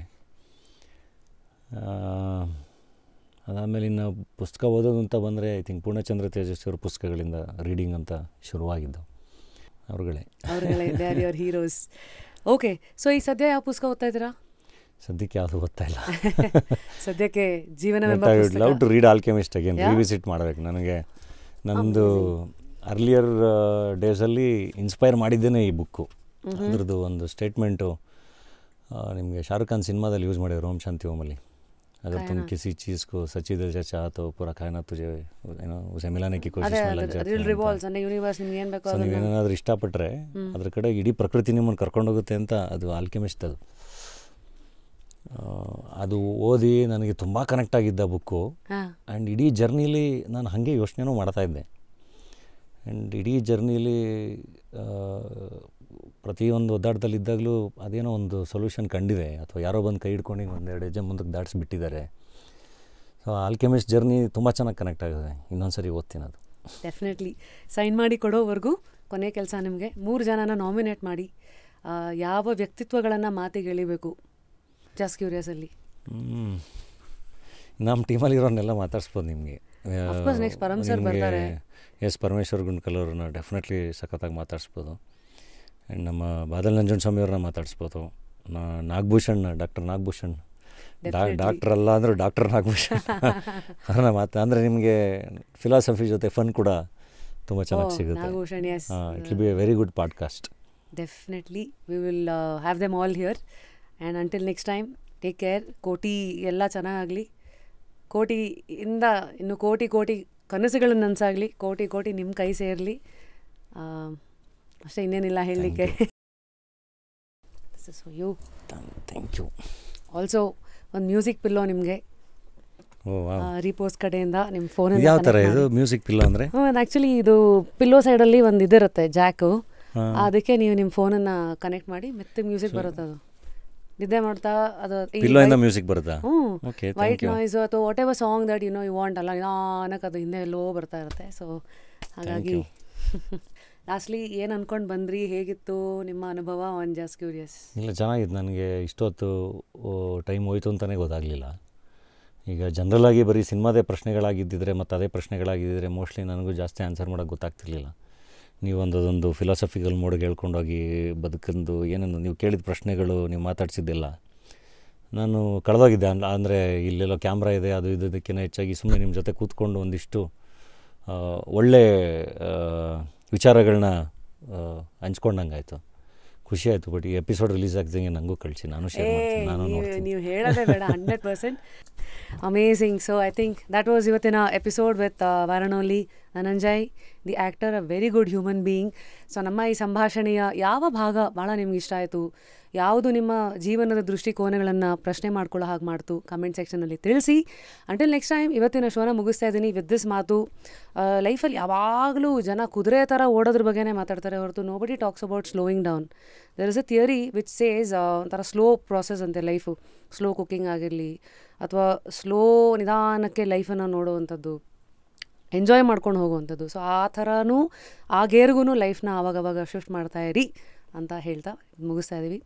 Speaker 1: ಅದಾದಮೇಲೆ ಇನ್ನು ಪುಸ್ತಕ ಓದೋದು ಅಂತ ಬಂದರೆ ಐ ಥಿಂಕ್ ಪೂರ್ಣಚಂದ್ರ ತೇಜಸ್ವಿ ಅವ್ರ ಪುಸ್ತಕಗಳಿಂದ ರೀಡಿಂಗ್ ಅಂತ ಶುರುವಾಗಿದ್ದು ಅವ್ರುಗಳೇ
Speaker 2: they are your heroes. Okay, so ಈ ಸದ್ಯ ಯಾವ ಪುಸ್ತಕ ಓದ್ತಾ ಇದ್ದೀರಾ?
Speaker 1: ಸದ್ಯಕ್ಕೆ ಯಾವುದು ಓದ್ತಾ ಇಲ್ಲ.
Speaker 2: ಸದ್ಯಕ್ಕೆ ಜೀವನ
Speaker 1: love to read Alchemist again, revisit ಮಾಡಬೇಕು. ನನಗೆ ನಂದು ಅರ್ಲಿಯರ್ ಡೇಸಲ್ಲಿ ಇನ್ಸ್ಪೈರ್ ಮಾಡಿದ್ದೇನೆ ಈ ಬುಕ್ಕು. ಅದ್ರದ್ದು ಒಂದು ಸ್ಟೇಟ್ಮೆಂಟು ನಿಮಗೆ ಶಾರುಖ್ ಖಾನ್ ಸಿನಿಮಾದಲ್ಲಿ ಯೂಸ್ ಮಾಡಿದ್ರು, ಓಂ ಶಾಂತಿ ಓಮಲ್ಲಿ. अगर तुम किसी चीज़ को सच्ची दिल से चाहो तो पूरा कायनात तुझे उसे मिलाने की कोशिश में लग जाती है. ನೀವೇನಾದರೂ ಇಷ್ಟಪಟ್ಟರೆ ಅದ್ರ ಕಡೆ ಇಡೀ ಪ್ರಕೃತಿ ನಿಮ್ಮನ್ನು ಕರ್ಕೊಂಡೋಗುತ್ತೆ ಅಂತ. ಅದು ಆಲ್ಕೆಮಿಸ್ಟ್. ಅದು ಓದಿ ನನಗೆ ತುಂಬ ಕನೆಕ್ಟ್ ಆಗಿದ್ದ ಬುಕ್ಕು. ಆ್ಯಂಡ್ ಇಡೀ ಜರ್ನಿಲಿ ನಾನು ಹಾಗೆ ಯೋಚನೆನೂ ಮಾಡ್ತಾಯಿದ್ದೆ. ಆ್ಯಂಡ್ ಇಡೀ ಜರ್ನಿಲಿ ಪ್ರತಿಯೊಂದು ಒದ್ದಾಟದಲ್ಲಿದ್ದಾಗಲೂ ಅದೇನೋ ಒಂದು ಸೊಲ್ಯೂಷನ್ ಕಂಡಿದೆ, ಅಥವಾ ಯಾರೋ ಬಂದು ಕೈ ಹಿಡ್ಕೊಂಡು ಒಂದೆರಡು ಹೆಜ್ಜೆ ಮುಂದಕ್ಕೆ ದಾಟಿಸ್ಬಿಟ್ಟಿದ್ದಾರೆ. ಸೊ ಆಲ್ಕೆಮಿಸ್ಟ್ ಜರ್ನಿ ತುಂಬ ಚೆನ್ನಾಗಿ ಕನೆಕ್ಟ್ ಆಗಿದೆ. ಇನ್ನೊಂದು ಸರಿ ಓದ್ತೀನಿ ಅದು.
Speaker 2: ಡೆಫಿನೆಟ್ಲಿ. ಸೈನ್ ಮಾಡಿ ಕೊಡೋವರೆಗೂ ಕೊನೆ ಕೆಲಸ ನಿಮಗೆ 3 ಜನನ ನಾಮಿನೇಟ್ ಮಾಡಿ. ಯಾವ ವ್ಯಕ್ತಿತ್ವಗಳನ್ನು ಮಾತಿಗೆ ಎಳಿಬೇಕು? ಜಸ್ಟ್ ಕ್ಯೂರಿಯಸಲ್ಲಿ
Speaker 1: ನಮ್ಮ ಟೀಮಲ್ಲಿರೋನೆಲ್ಲ ಮಾತಾಡ್ಸ್ಬೋದು ನಿಮಗೆ.
Speaker 2: ನೆಕ್ಸ್ಟ್ ಪರಮ್ ಸರ್ ಬರ್ತಾರೆ.
Speaker 1: ಎಸ್, ಪರಮೇಶ್ವರ್ ಗುಂಡ್ಕಲ್ ಅವ್ರನ್ನ ಡೆಫಿನೆಟ್ಲಿ ಸಖತ್ತಾಗಿ ಮಾತಾಡಿಸ್ಬೋದು. ಆ್ಯಂಡ್ ನಮ್ಮ ಬಾದಲ್ ನಂಜುಂಡಸ್ವಾಮಿ ಅವ್ರನ್ನ ಮಾತಾಡಿಸ್ಬೋದು. ನಾಗಭೂಷಣ್, ಡಾಕ್ಟರ್ ನಾಗಭೂಷಣ್, ಡಾಕ್ಟರ್ ಅಲ್ಲ ಅಂದರೂ ಡಾಕ್ಟರ್ ನಾಗಭೂಷಣ್ ಅವ್ರನ್ನ ಅಂದರೆ ನಿಮಗೆ ಫಿಲಾಸಫಿ ಜೊತೆ ಫನ್ ಕೂಡ ತುಂಬ ಚೆನ್ನಾಗಿ ಸಿಗುತ್ತೆ. It will be A very good podcast.
Speaker 2: Definitely we will have them all here. And until next time, take care. ಕೋಟಿ ಎಲ್ಲ ಚೆನ್ನಾಗಲಿ. ಕೋಟಿಯಿಂದ ಇನ್ನು ಕೋಟಿ ಕನಸುಗಳನ್ನು ನನಸಾಗಲಿ. ಕೋಟಿ ನಿಮ್ಮ ಕೈ ಸೇರಲಿ. ಅಷ್ಟೇ, ಇನ್ನೇನಿಲ್ಲ ಹೇಳಲಿಕ್ಕೆ. So you
Speaker 1: thank you.
Speaker 2: Also ಒಂದು ಮ್ಯೂಸಿಕ್ ಪಿಲ್ಲೋ ನಿಮಗೆ. ರೀಪೋಸ್ ಕಡೆಯಿಂದ ನಿಮ್ಮ
Speaker 1: ಇದು
Speaker 2: ಫೋನಲ್ಲಿ
Speaker 1: ಯಾವ ಥರ ಇದು ಮ್ಯೂಸಿಕ್ ಪಿಲ್ಲೋ ಅಂದರೆ?
Speaker 2: ಆ್ಯಕ್ಚುಲಿ ಇದು ಪಿಲ್ಲೋ ಸೈಡಲ್ಲಿ ಒಂದು ಇದಿರುತ್ತೆ ಜಾಕು, ಅದಕ್ಕೆ ನೀವು ನಿಮ್ಮ ಫೋನನ್ನು ಕನೆಕ್ಟ್ ಮಾಡಿ ಮತ್ತೆ ಮ್ಯೂಸಿಕ್ ಬರುತ್ತೆ. ಅದು ನಿದ್ದೆ ಮಾಡ್ತಾ ಅದು
Speaker 1: ಪಿಲ್ಲೋಯಿಂದ ಮ್ಯೂಸಿಕ್ ಬರುತ್ತಾ?
Speaker 2: ಓಕೆ, ವೈಟ್ ನಾಯ್ಸು ಅಥವಾ whatever song that you want ಅಲ್ಲ ನಿಧಾನಕ್ಕೆ ಅದು ಹಿಂದೆ ಎಲ್ಲೋ ಬರ್ತಾ ಇರುತ್ತೆ. ಸೊ ಹಾಗಾಗಿ ಲಾಸ್ಟ್ಲಿ ಏನು ಅಂದ್ಕೊಂಡು ಬಂದ್ರಿ, ಹೇಗಿತ್ತು ನಿಮ್ಮ ಅನುಭವ ಆನ್ ಜಸ್ಟ್ ಕ್ಯೂರಿಯಸ್?
Speaker 1: ಇಲ್ಲ, ಚೆನ್ನಾಗಿತ್ತು. ನನಗೆ ಇಷ್ಟೊತ್ತು ಟೈಮ್ ಹೋಯ್ತು ಅಂತಲೇ ಗೊತ್ತಾಗಲಿಲ್ಲ. ಈಗ ಜನರಲಾಗಿ ಬರೀ ಸಿನಿಮಾದೇ ಪ್ರಶ್ನೆಗಳಾಗಿದ್ದಿದ್ರೆ ಮತ್ತು ಅದೇ ಪ್ರಶ್ನೆಗಳಾಗಿದ್ದಿದ್ರೆ ಮೋಸ್ಟ್ಲಿ ನನಗೂ ಜಾಸ್ತಿ ಆನ್ಸರ್ ಮಾಡೋಕ್ಕೆ ಗೊತ್ತಾಗ್ತಿರ್ಲಿಲ್ಲ. ನೀವು ಅದೊಂದು ಫಿಲಾಸಫಿಕಲ್ ಮೋಡಿಗೆ ಹೇಳ್ಕೊಂಡೋಗಿ ಬದುಕಂದು ಏನೇನು ನೀವು ಕೇಳಿದ ಪ್ರಶ್ನೆಗಳು ನೀವು ಮಾತಾಡ್ಸಿದ್ದಿಲ್ಲ, ನಾನು ಕಳೆದೋಗಿದ್ದೆ. ಅಂದರೆ ಇಲ್ಲೆಲ್ಲೋ ಕ್ಯಾಮ್ರಾ ಇದೆ, ಅದು ಇದಕ್ಕಿಂತ ಹೆಚ್ಚಾಗಿ ಸುಮ್ಮನೆ ನಿಮ್ಮ ಜೊತೆ ಕೂತ್ಕೊಂಡು ಒಂದಿಷ್ಟು ಒಳ್ಳೆ ವಿಚಾರಗಳನ್ನ ಹಂಚ್ಕೊಂಡಂಗೆ ಆಯಿತು. ಖುಷಿ ಆಯಿತು. ಬಟ್ ಈ ಎಪಿಸೋಡ್ ರಿಲೀಸ್ ಆಗ್ದಂಗೆ ನನಗೂ ಕಳಿಸಿ, ನಾನು ಶೇರ್ ಮಾಡ್ತೀನಿ, ನಾನು ನೋಡ್ತೀನಿ.
Speaker 2: ನೀವು ಹೇಳೋದೇ ಬೇಡ, 100% amazing. So I think that was ಇವತ್ತಿನ ಎಪಿಸೋಡ್ ವಿತ್ ವಾರಣೋಲಿ Dhananjay, the actor, a very good human being. So ನಮ್ಮ ಈ ಸಂಭಾಷಣೆಯ ಯಾವ ಭಾಗ ಭಾಳ ನಿಮ್ಗೆ ಇಷ್ಟ ಆಯಿತು, ಯಾವುದು ನಿಮ್ಮ ಜೀವನದ ದೃಷ್ಟಿಕೋನಗಳನ್ನು ಪ್ರಶ್ನೆ ಮಾಡ್ಕೊಳ್ಳೋ ಹಾಗೆ ಮಾಡ್ತು, ಕಮೆಂಟ್ ಸೆಕ್ಷನಲ್ಲಿ ತಿಳಿಸಿ. ಅಂಟಿಲ್ ನೆಕ್ಸ್ಟ್ ಟೈಮ್, ಇವತ್ತಿನ ಶೋನ ಮುಗಿಸ್ತಾ ಇದ್ದೀನಿ ವಿತ್ ದಿಸ್ ಮಾತು. ಲೈಫಲ್ಲಿ ಯಾವಾಗಲೂ ಜನ ಕುದುರೆ ಥರ ಓಡೋದ್ರ ಬಗ್ಗೆನೇ ಮಾತಾಡ್ತಾರೆ ಹೊರತು nobody talks about slowing down. There is a theory which says ಒಂಥರ ಸ್ಲೋ ಪ್ರಾಸೆಸ್ ಅಂತೆ ಲೈಫು. ಸ್ಲೋ ಕುಕ್ಕಿಂಗ್ ಆಗಿರಲಿ ಅಥವಾ ಸ್ಲೋ ನಿಧಾನಕ್ಕೆ ಲೈಫನ್ನು ನೋಡುವಂಥದ್ದು, ಎಂಜಾಯ್ ಮಾಡ್ಕೊಂಡು ಹೋಗುವಂಥದ್ದು. ಸೊ ಆ ಥರನೂ ಆ ಗೇರ್ಗೂ ಲೈಫ್ನ ಆವಾಗವಾಗ ಶಿಫ್ಟ್ ಮಾಡ್ತಾಯಿರಿ ಅಂತ ಹೇಳ್ತಾ ಮುಗಿಸ್ತಾ ಇದ್ದೀವಿ.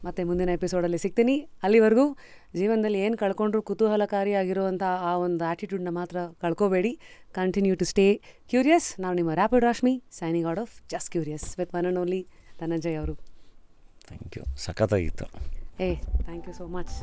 Speaker 2: ಮತ್ತು ಮುಂದಿನ ಎಪಿಸೋಡಲ್ಲಿ ಸಿಗ್ತೀನಿ. ಅಲ್ಲಿವರೆಗೂ ಜೀವನದಲ್ಲಿ ಏನು ಕಳ್ಕೊಂಡ್ರೂ ಕುತೂಹಲಕಾರಿಯಾಗಿರುವಂಥ ಆ ಒಂದು ಆ್ಯಟಿಟ್ಯೂಡ್ನ ಮಾತ್ರ ಕಳ್ಕೋಬೇಡಿ. Continue to stay curious. ನಾವು ನಿಮ್ಮ rapid Rashmi, signing out of just curious with one and only Dhananjay ಅವರು.
Speaker 1: ಥ್ಯಾಂಕ್ ಯು, ಸಖತ್ತಾಗಿತ್ತು.
Speaker 2: Thank you so much.